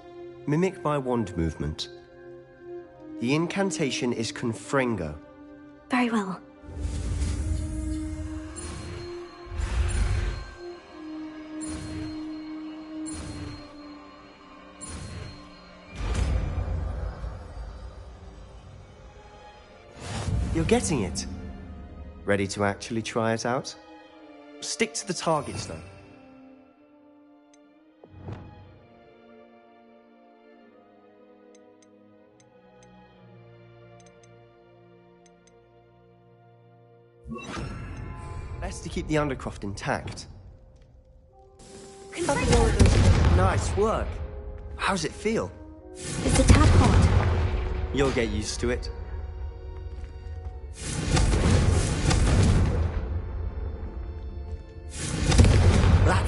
Mimic my wand movement. The incantation is Confringo. Very well. You're getting it. Ready to actually try it out? Stick to the targets, though. Best to keep the Undercroft intact. Nice work. How's it feel? It's a tad hot. You'll get used to it.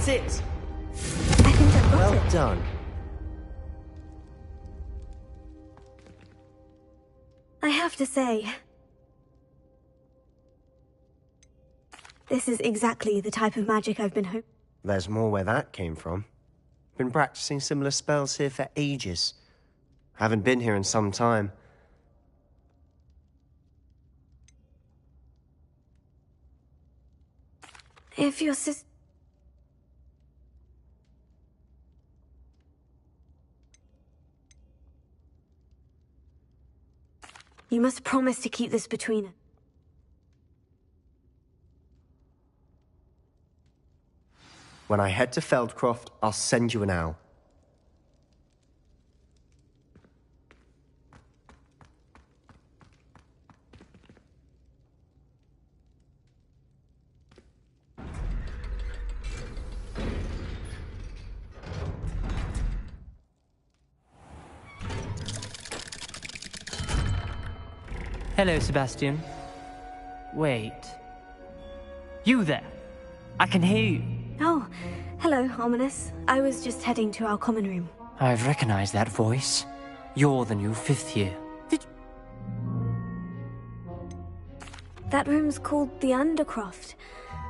That's it. I think I've got Well it. done. I have to say, this is exactly the type of magic I've been hoping. There's more where that came from. Been practicing similar spells here for ages. Haven't been here in some time. If your sis... You must promise to keep this between us. When I head to Feldcroft, I'll send you an owl. Hello, Sebastian. Wait. You there? I can hear you. Oh, hello, Ominous. I was just heading to our common room. I've recognized that voice. You're the new 5th year. That room's called the Undercroft.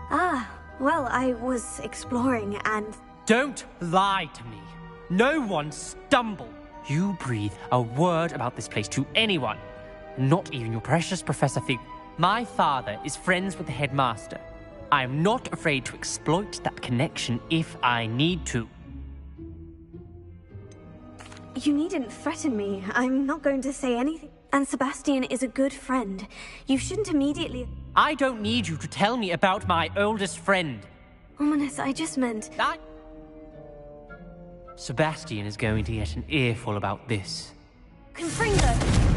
Ah, well, I was exploring and... Don't lie to me. No one stumble. You breathe a word about this place to anyone. Not even your precious Professor Fig. My father is friends with the headmaster. I am not afraid to exploit that connection if I need to. You needn't threaten me. I'm not going to say anything. And Sebastian is a good friend. You shouldn't immediately... I don't need you to tell me about my oldest friend. Ominous, I just meant... Sebastian is going to get an earful about this. Confringo!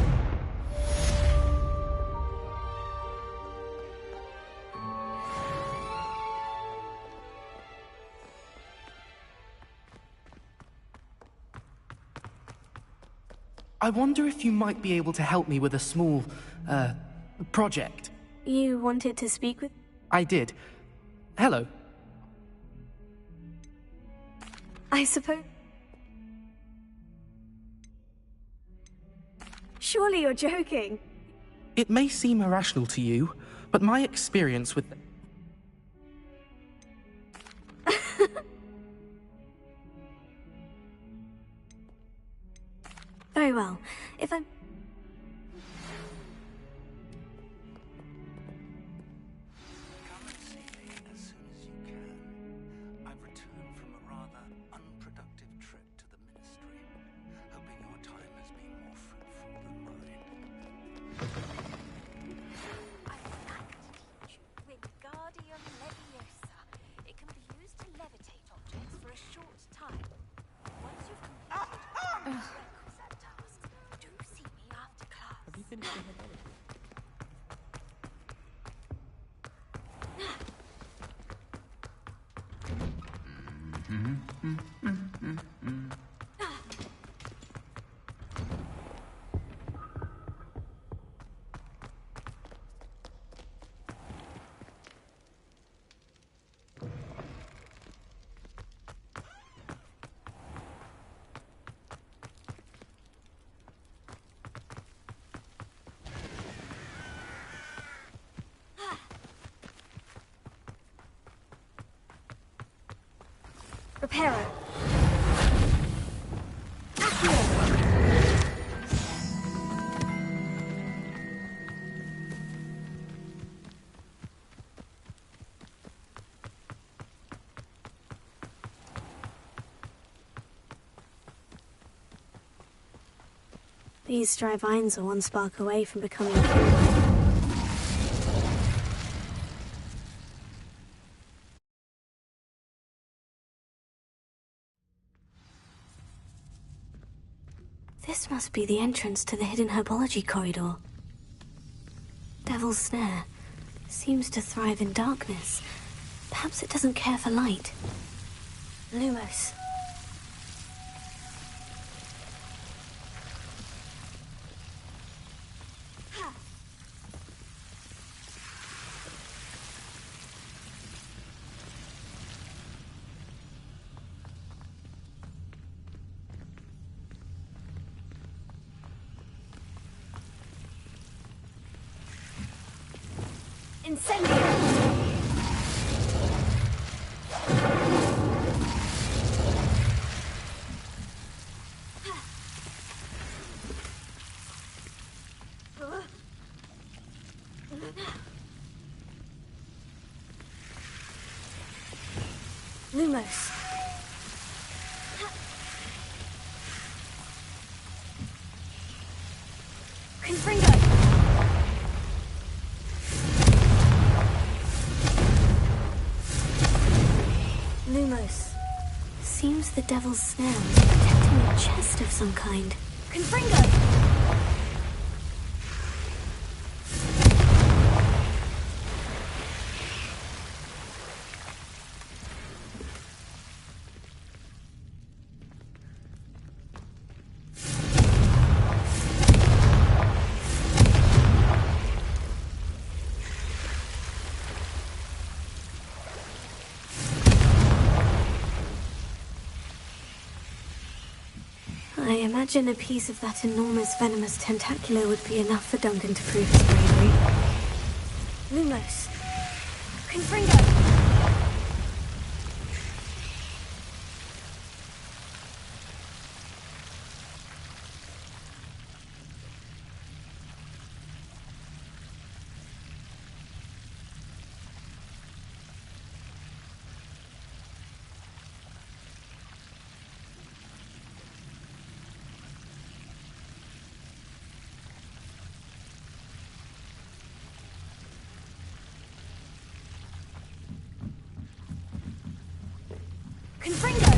I wonder if you might be able to help me with a small, project. You wanted to speak with... I did. Hello. I suppose... Surely you're joking. It may seem irrational to you, but my experience with... Very well. If I'm... I've returned from a rather unproductive trip to the Ministry, hoping your time has been more fruitful than mine. Wingardium Leviosa. It can be used to levitate objects for a short time. Once you've completed that task, do see me after class. Have you finished your herbology? Reparo. These dry vines are one spark away from becoming a tree. This must be the entrance to the hidden herbology corridor. Devil's Snare seems to thrive in darkness. Perhaps it doesn't care for light. Lumos. Incendio! Lumos. Confringo. Lumos. Seems the devil's snare is protecting a chest of some kind. Confringo! I imagine a piece of that enormous venomous tentacular would be enough for Duncan to prove his bravery. Lumos. Confringo! Confringo!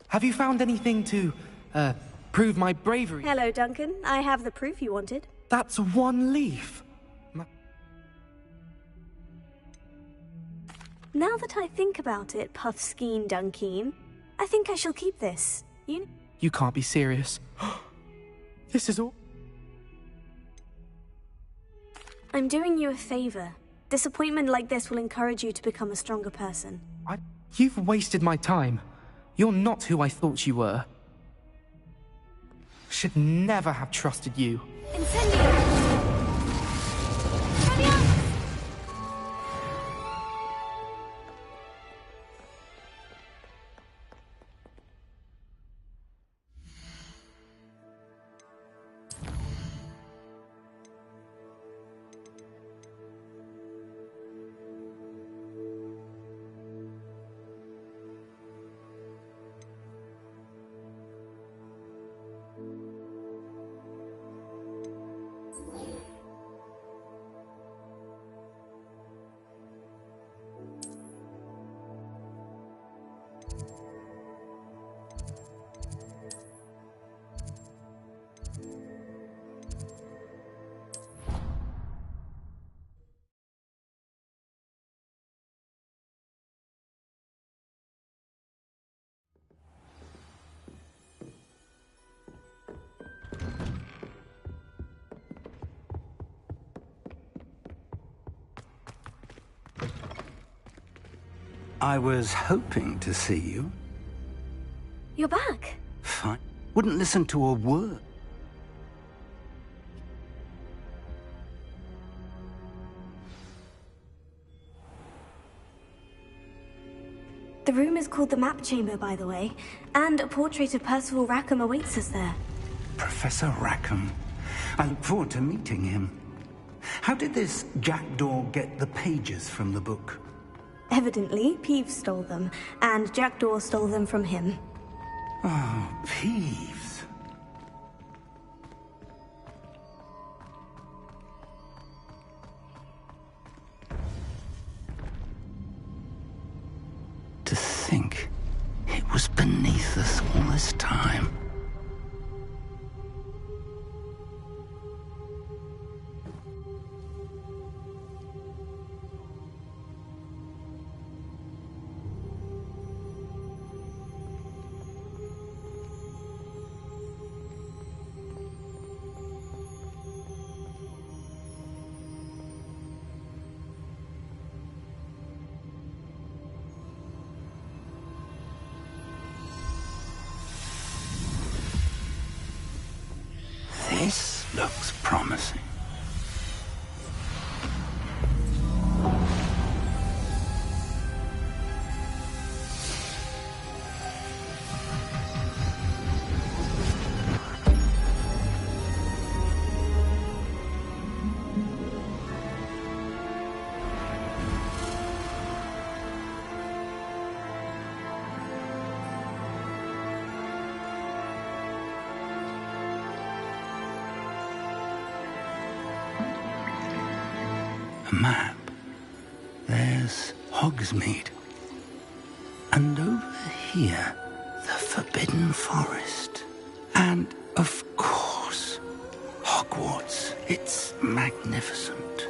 Have you found anything to, prove my bravery? Hello, Duncan. I have the proof you wanted. That's one leaf. Now that I think about it, Puffskein Dunkeen, I think I shall keep this. You can't be serious. This is all... I'm doing you a favor. Disappointment like this will encourage you to become a stronger person. You've wasted my time. You're not who I thought you were. Should never have trusted you. Incendio! I was hoping to see you. You're back. Fine. Wouldn't listen to a word. The room is called the Map Chamber, by the way, and a portrait of Percival Rackham awaits us there. Professor Rackham. I look forward to meeting him. How did this jackdaw get the pages from the book? Evidently, Peeves stole them, and Jackdaw stole them from him. Oh, Peeves. To think it was beneath us all this time. This looks promising. A map. There's Hogsmeade. And over here, the Forbidden Forest. And, of course, Hogwarts. It's magnificent.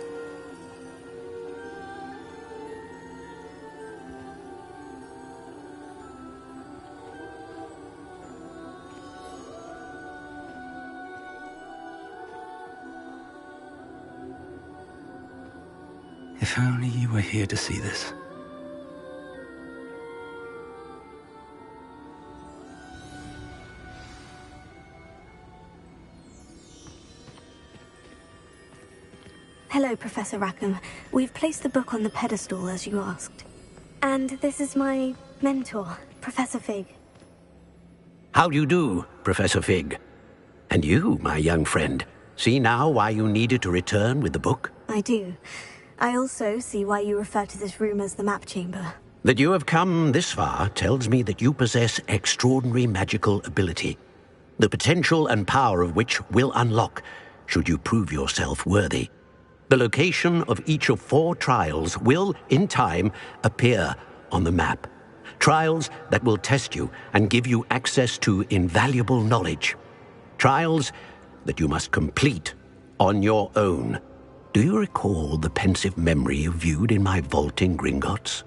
If only you were here to see this. Hello, Professor Rackham. We've placed the book on the pedestal, as you asked. And this is my mentor, Professor Fig. How do you do, Professor Fig? And you, my young friend, see now why you needed to return with the book? I do. I also see why you refer to this room as the Map Chamber. That you have come this far tells me that you possess extraordinary magical ability, the potential and power of which will unlock, should you prove yourself worthy. The location of each of 4 trials will, in time, appear on the map. Trials that will test you and give you access to invaluable knowledge. Trials that you must complete on your own. Do you recall the pensive memory you viewed in my vault in Gringotts?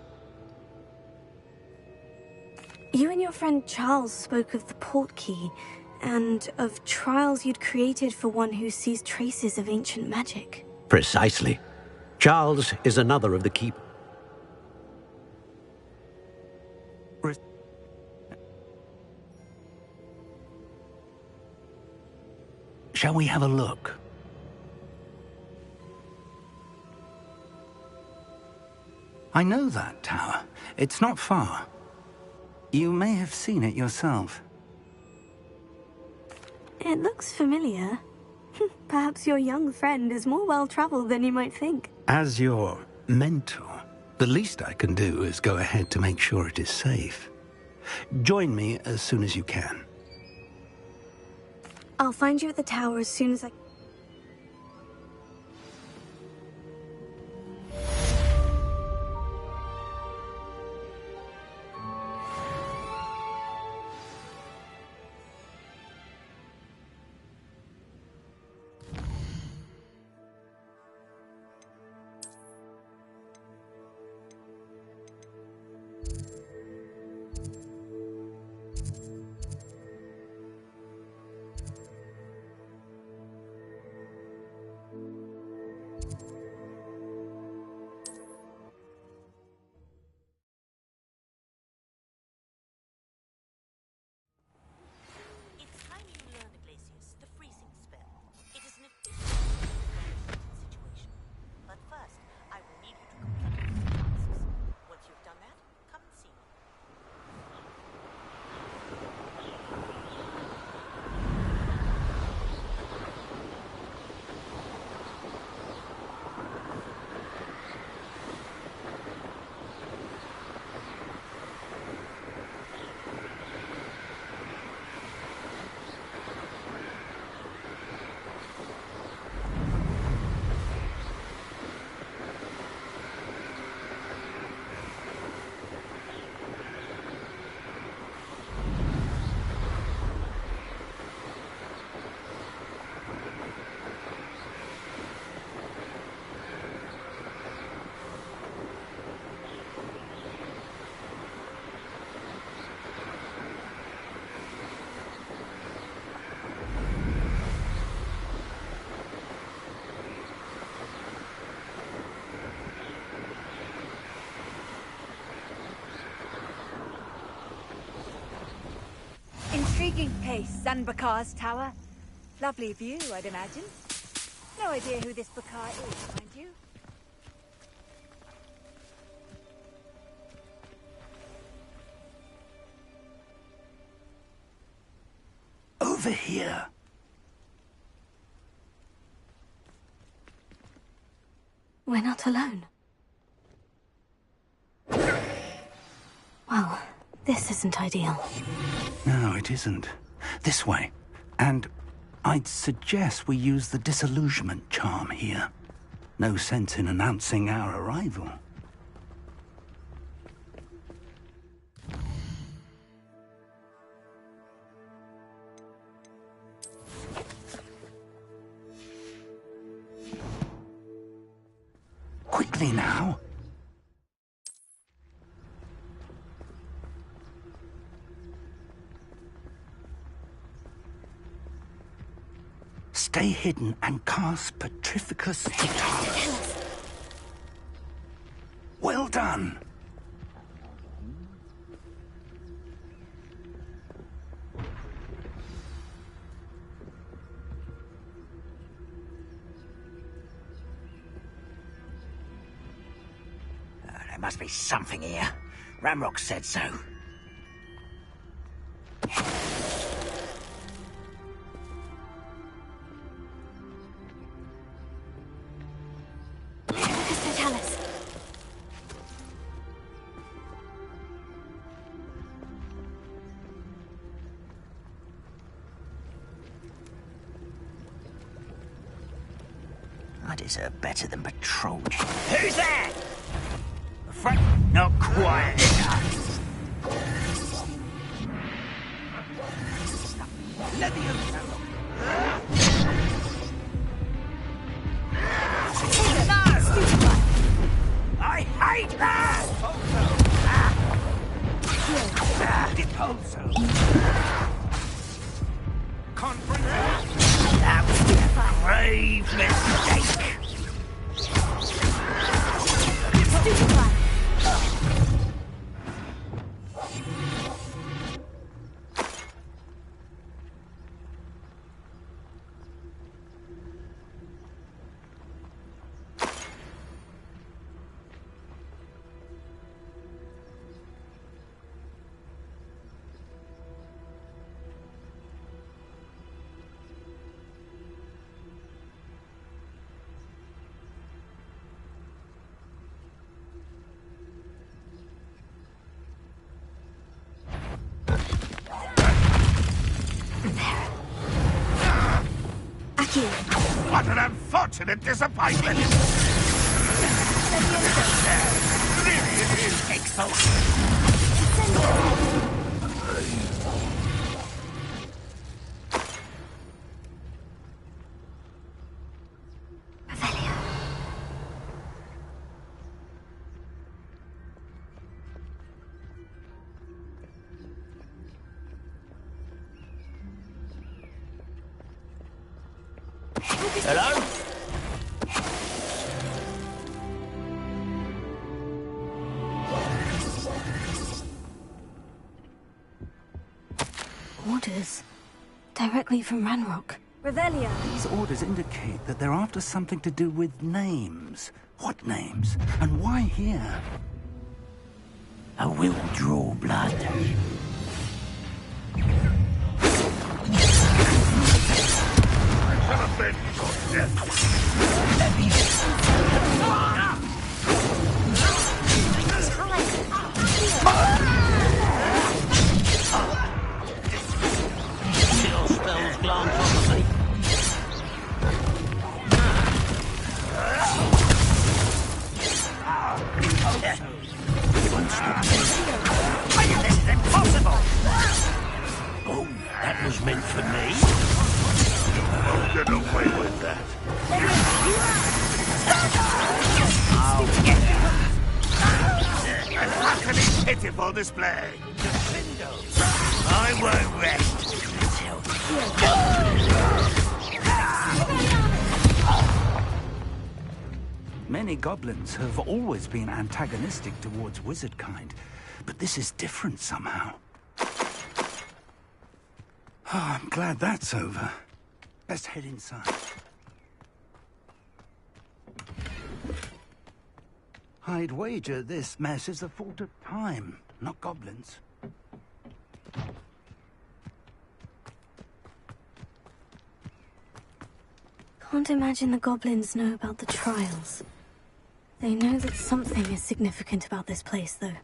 You and your friend Charles spoke of the Portkey, and of trials you'd created for one who sees traces of ancient magic. Precisely. Charles is another of the keep. Shall we have a look? I know that tower. It's not far. You may have seen it yourself. It looks familiar. Perhaps your young friend is more well-traveled than you might think. As your mentor, the least I can do is go ahead to make sure it is safe. Join me as soon as you can. I'll find you at the tower as soon as I... Intriguing place, Sanbakar's tower. Lovely view, I'd imagine. No idea who this Bakar is, mind you. Over here. We're not alone. Well, this isn't ideal. No, it isn't. This way. And I'd suggest we use the disillusionment charm here. No sense in announcing our arrival. Quickly now. Stay hidden and cast Petrificus Totalus. Well done. There must be something here. Ramrock said so. I deserve better than patrol. Who's there? Not quiet enough. Let me I hate that! Deposo. That was a grave mistake. What an unfortunate disappointment! Really, it is Hello? Orders. Directly from Ranrock. Revelio. These orders indicate that they're after something to do with names. What names? And why here? I will draw blood. Still spells glance off me. This is impossible! Oh, that was meant for me. Oh, get away with that. I'll get An utterly pitiful display. I won't rest. Many goblins have always been antagonistic towards wizard kind, but this is different somehow. Oh, I'm glad that's over. Let's head inside. I'd wager this mess is the fault of time, not goblins. Can't imagine the goblins know about the trials. They know that something is significant about this place, though.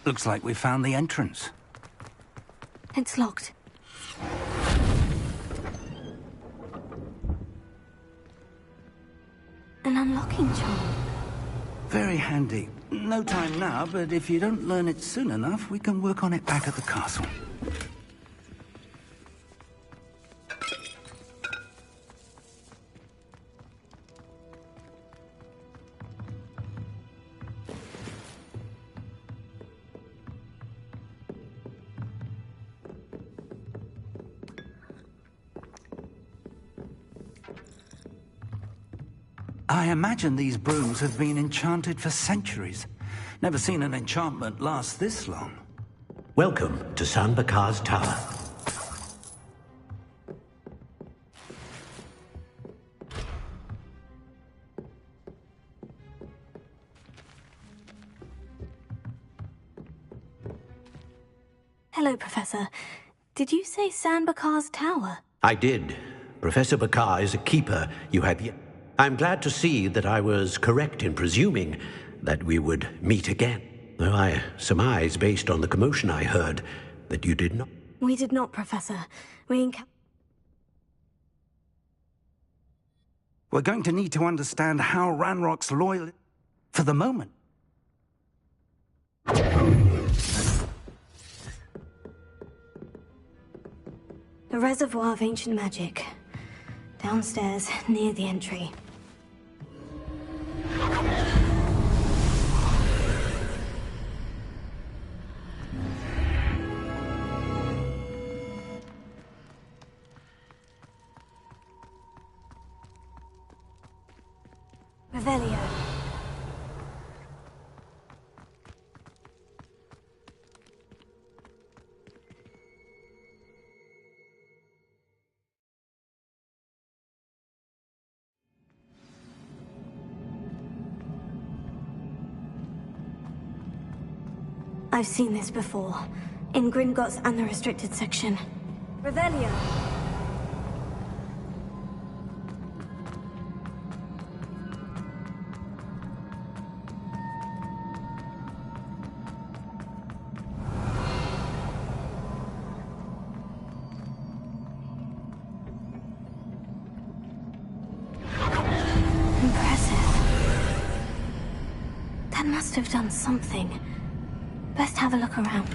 Looks like we found the entrance. It's locked. An unlocking charm. Very handy. No time now, but if you don't learn it soon enough, we can work on it back at the castle. I imagine these brooms have been enchanted for centuries. Never seen an enchantment last this long. Welcome to San Bakar's Tower. Hello, Professor. Did you say San Bakar's Tower? I did. Professor Bakar is a keeper you have yet. I'm glad to see that I was correct in presuming that we would meet again. Though I surmise, based on the commotion I heard, that you did not. We did not, Professor. We We're going to need to understand how Ranrock's loyal for the moment. A reservoir of ancient magic. Downstairs, near the entry. Revelio. I've seen this before. In Gringotts and the restricted section. Revelio. That must have done something. Best have a look around.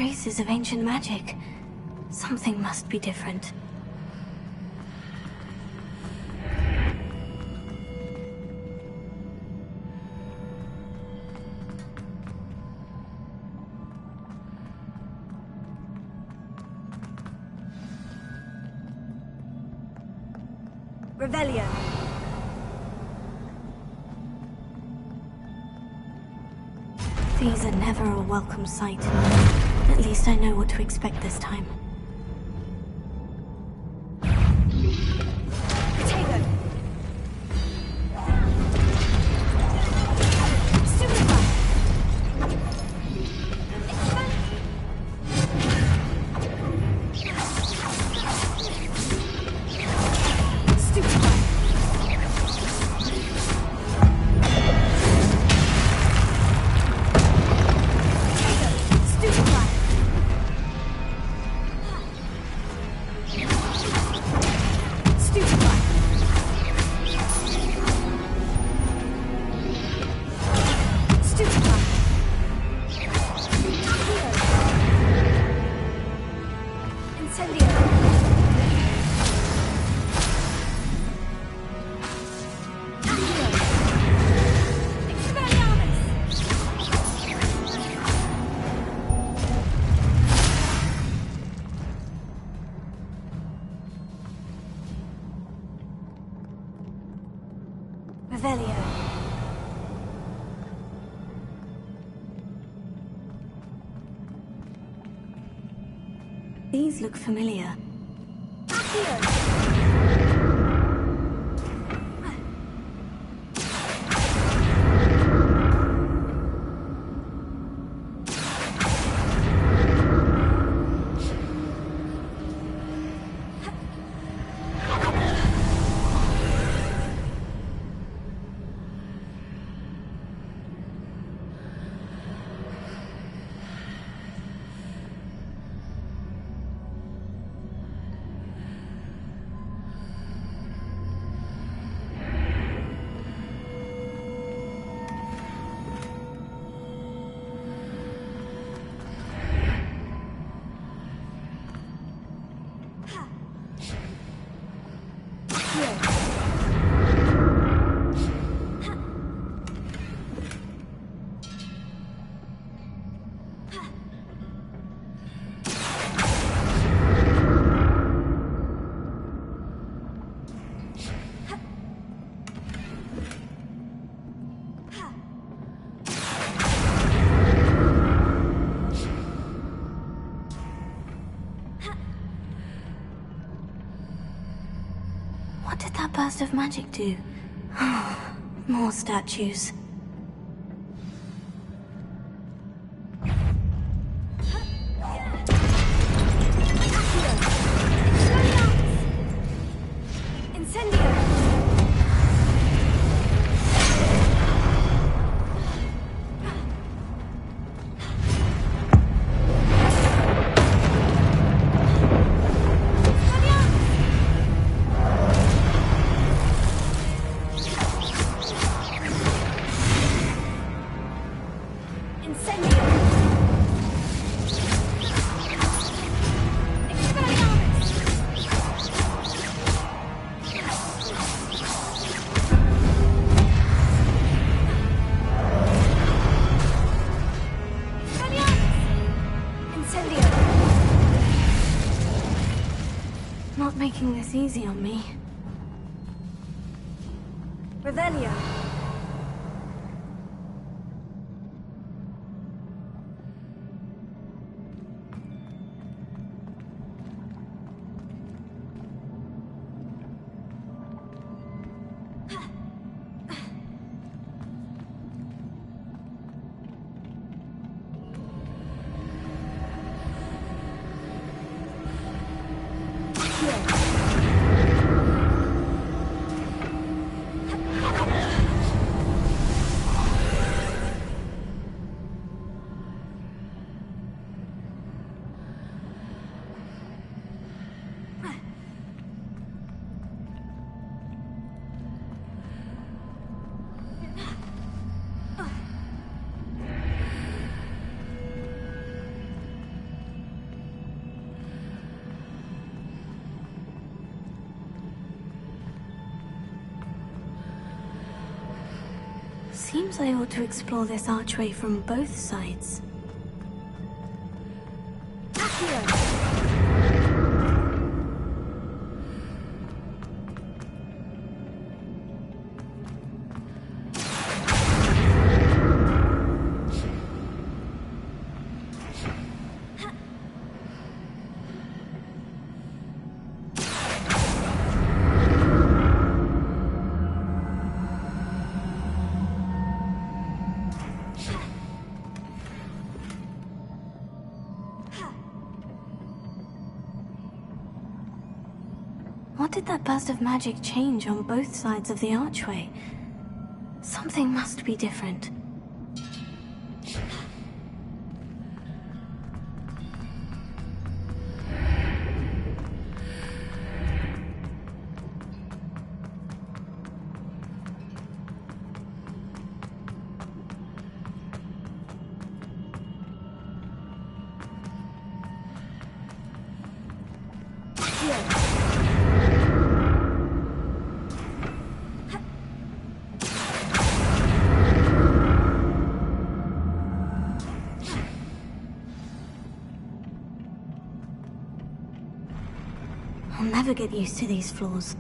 traces of ancient magic. Something must be different. Revelio. These are never a welcome sight. At least I know what to expect this time. Revelio. These look familiar. What did that burst of magic do? More statues. Not making this easy on me. Revelio. Seems I ought to explore this archway from both sides. What did that burst of magic change on both sides of the archway? Something must be different. I'll never get used to these floors.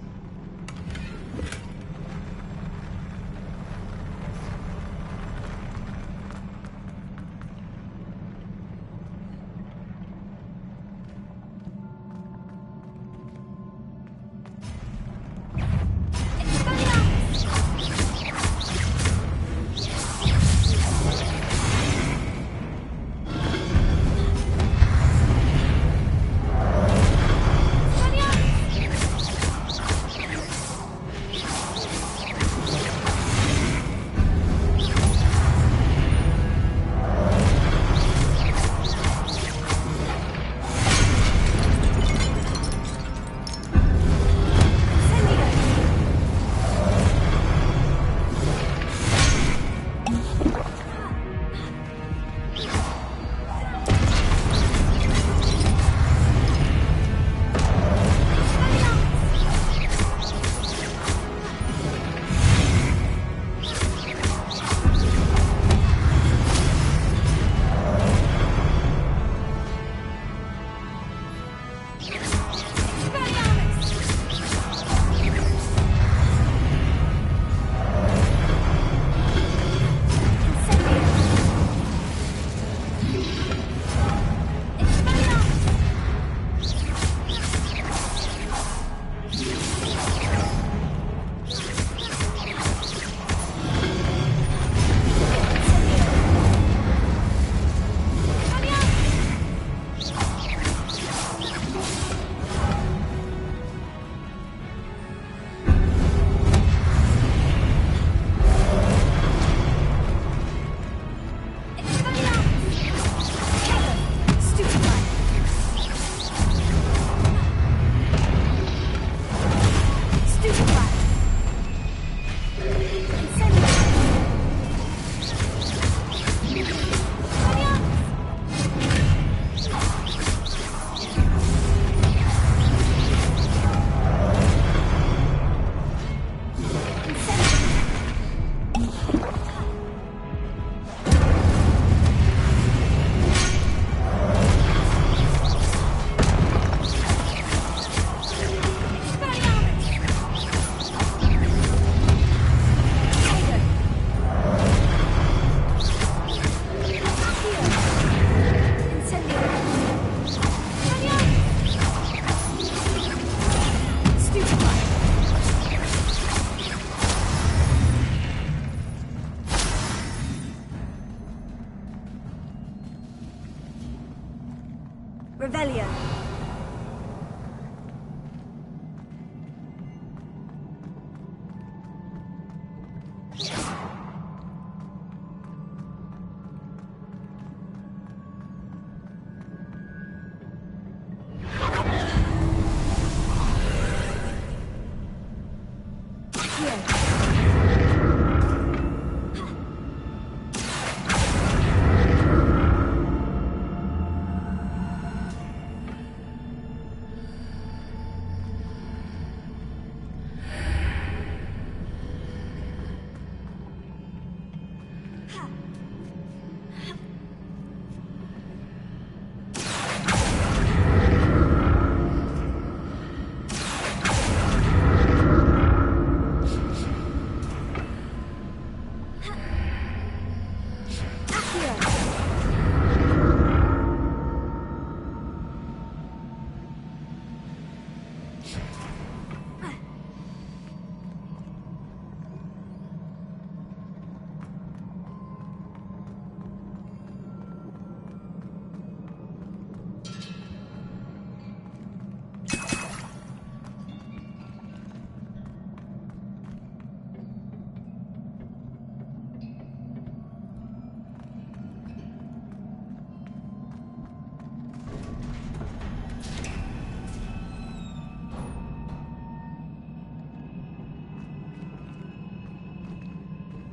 Revelio.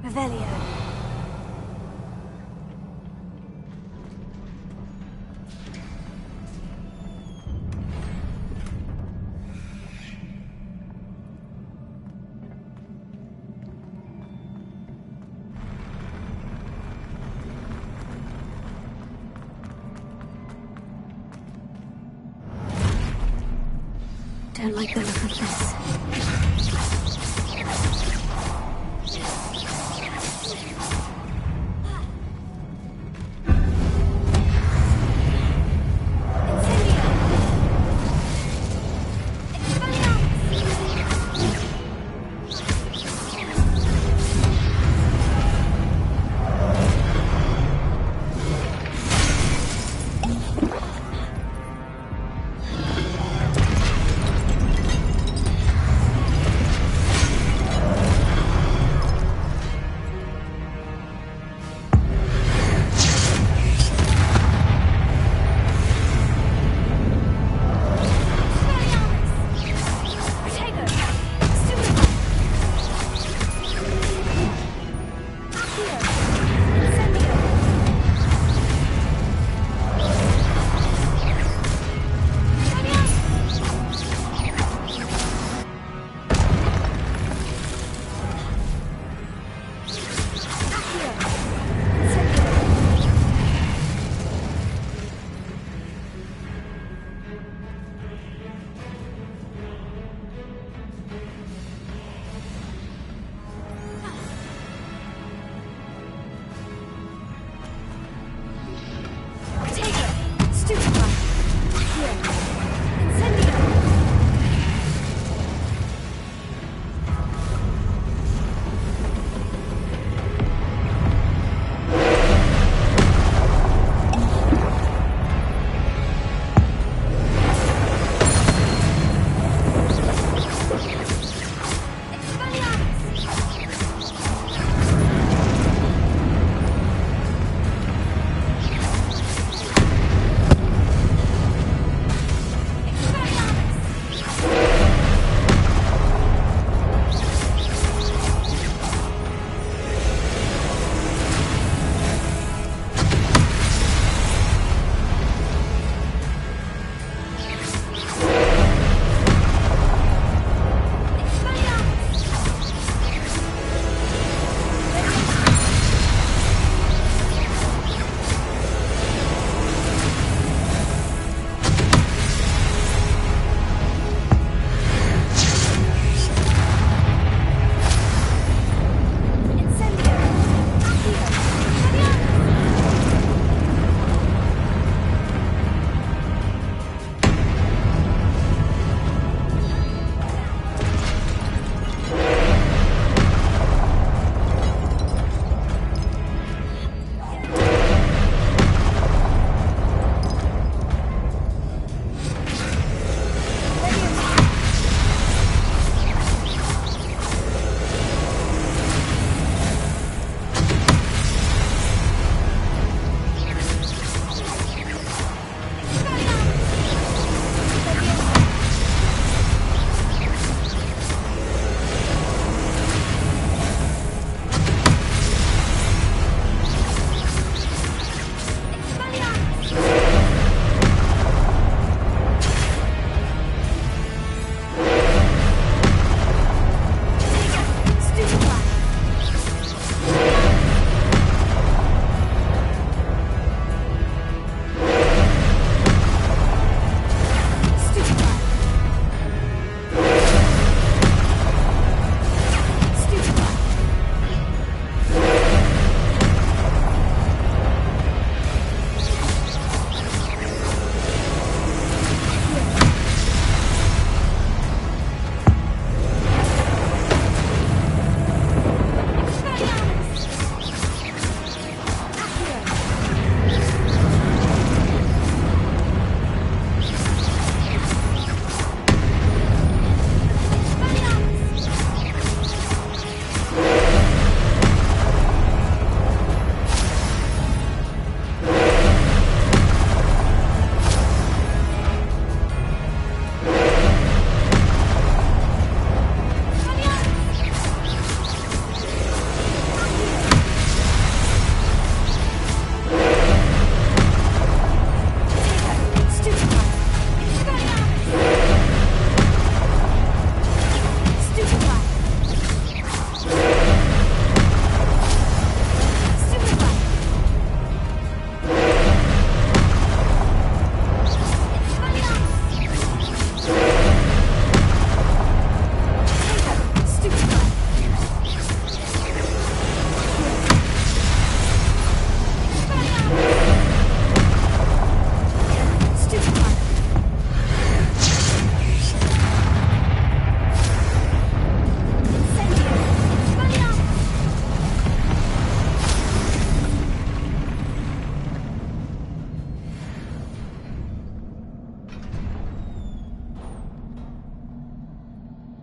Revelio. Don't like the look of this.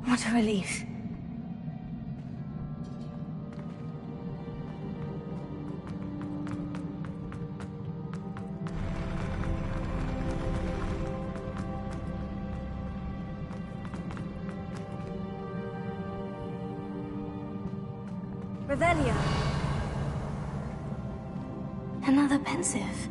What a relief. Revelio. Another pensive.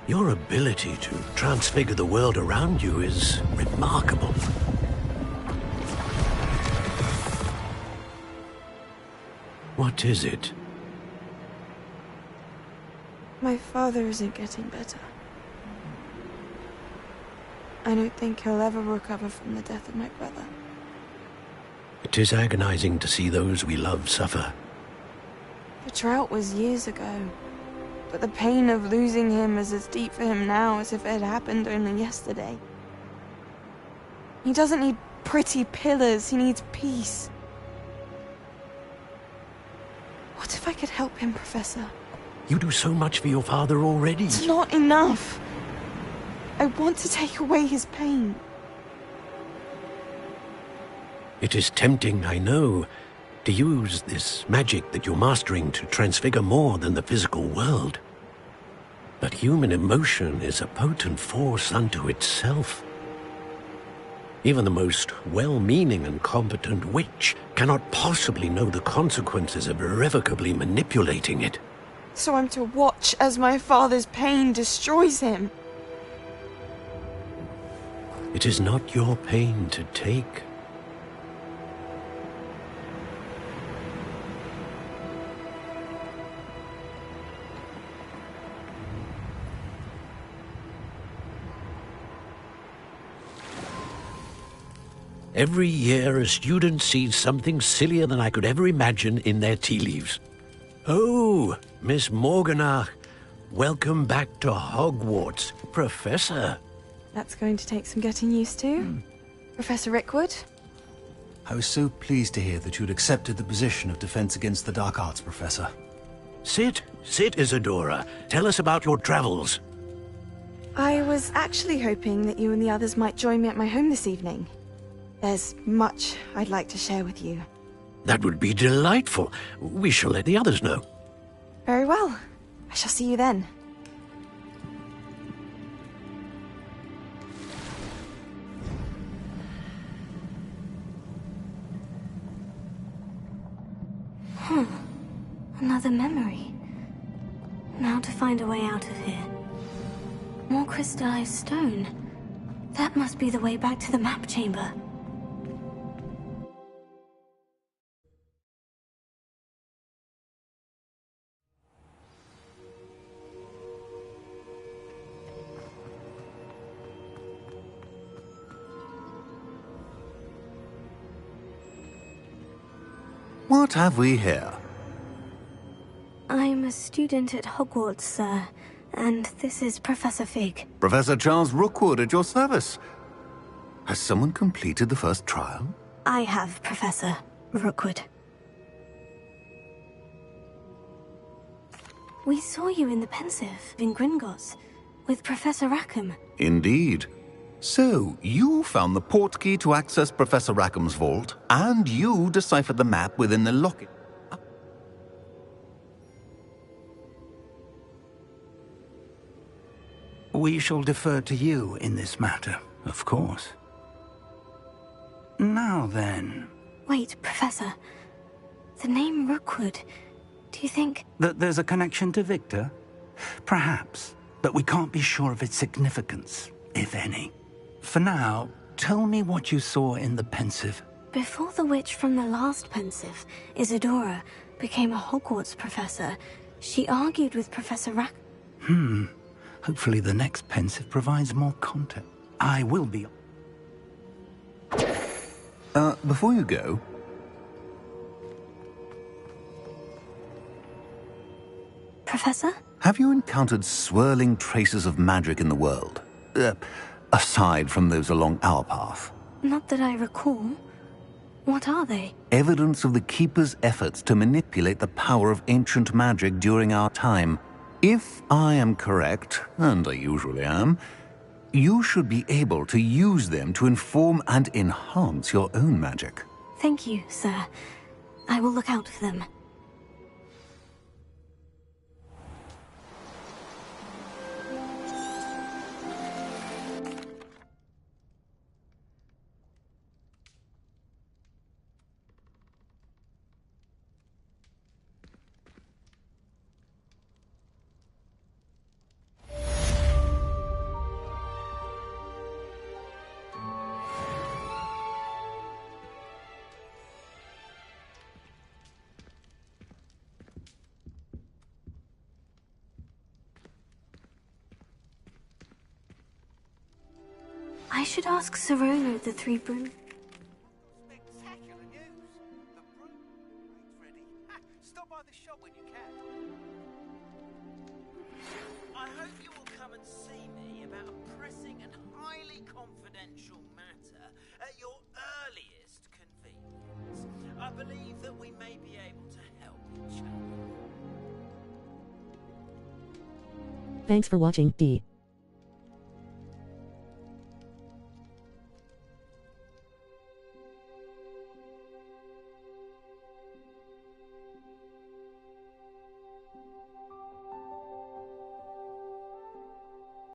Your ability to transfigure the world around you is remarkable. What is it? My father isn't getting better. I don't think he'll ever recover from the death of my brother. It is agonizing to see those we love suffer. The drought was years ago. But the pain of losing him is as deep for him now as if it had happened only yesterday. He doesn't need pretty pillars, he needs peace. What if I could help him, Professor? You do so much for your father already. It's not enough. I want to take away his pain. It is tempting, I know, to use this magic that you're mastering to transfigure more than the physical world. But human emotion is a potent force unto itself. Even the most well-meaning and competent witch cannot possibly know the consequences of irrevocably manipulating it. So I'm to watch as my father's pain destroys him. It is not your pain to take. Every year, a student sees something sillier than I could ever imagine in their tea leaves. Oh, Miss Morganach, welcome back to Hogwarts, Professor. That's going to take some getting used to. Professor Rickwood? I was so pleased to hear that you'd accepted the position of Defense Against the Dark Arts, Professor. Sit, Isadora. Tell us about your travels. I was actually hoping that you and the others might join me at my home this evening. There's much I'd like to share with you. That would be delightful. We shall let the others know. Very well. I shall see you then. Another memory. Now to find a way out of here. More crystallized stone. That must be the way back to the map chamber. What have we here? I'm a student at Hogwarts, sir, and this is Professor Fig. Professor Charles Rookwood at your service. Has someone completed the first trial? I have, Professor Rookwood. We saw you in the Pensive in Gringotts with Professor Rackham. Indeed. So, you found the portkey to access Professor Rackham's vault, and you deciphered the map within the locket. We shall defer to you in this matter, of course. Now then... Wait, Professor. The name Rookwood, do you think... That there's a connection to Victor? Perhaps, but we can't be sure of its significance, if any. For now, tell me what you saw in the Pensive. Before the witch from the last Pensive, Isadora, became a Hogwarts professor, she argued with Professor Rackham. Hopefully the next Pensive provides more context. I will be... Before you go... Professor? Have you encountered swirling traces of magic in the world? Aside from those along our path? Not that I recall. What are they? Evidence of the Keeper's efforts to manipulate the power of ancient magic during our time. If I am correct, and I usually am, you should be able to use them to inform and enhance your own magic. Thank you, sir. I will look out for them. I should ask Serona the Three Broom. Spectacular news! The broom is ready. Stop by the shop when you can. I hope you will come and see me about a pressing and highly confidential matter at your earliest convenience. I believe that we may be able to help each other. Thanks for watching, D.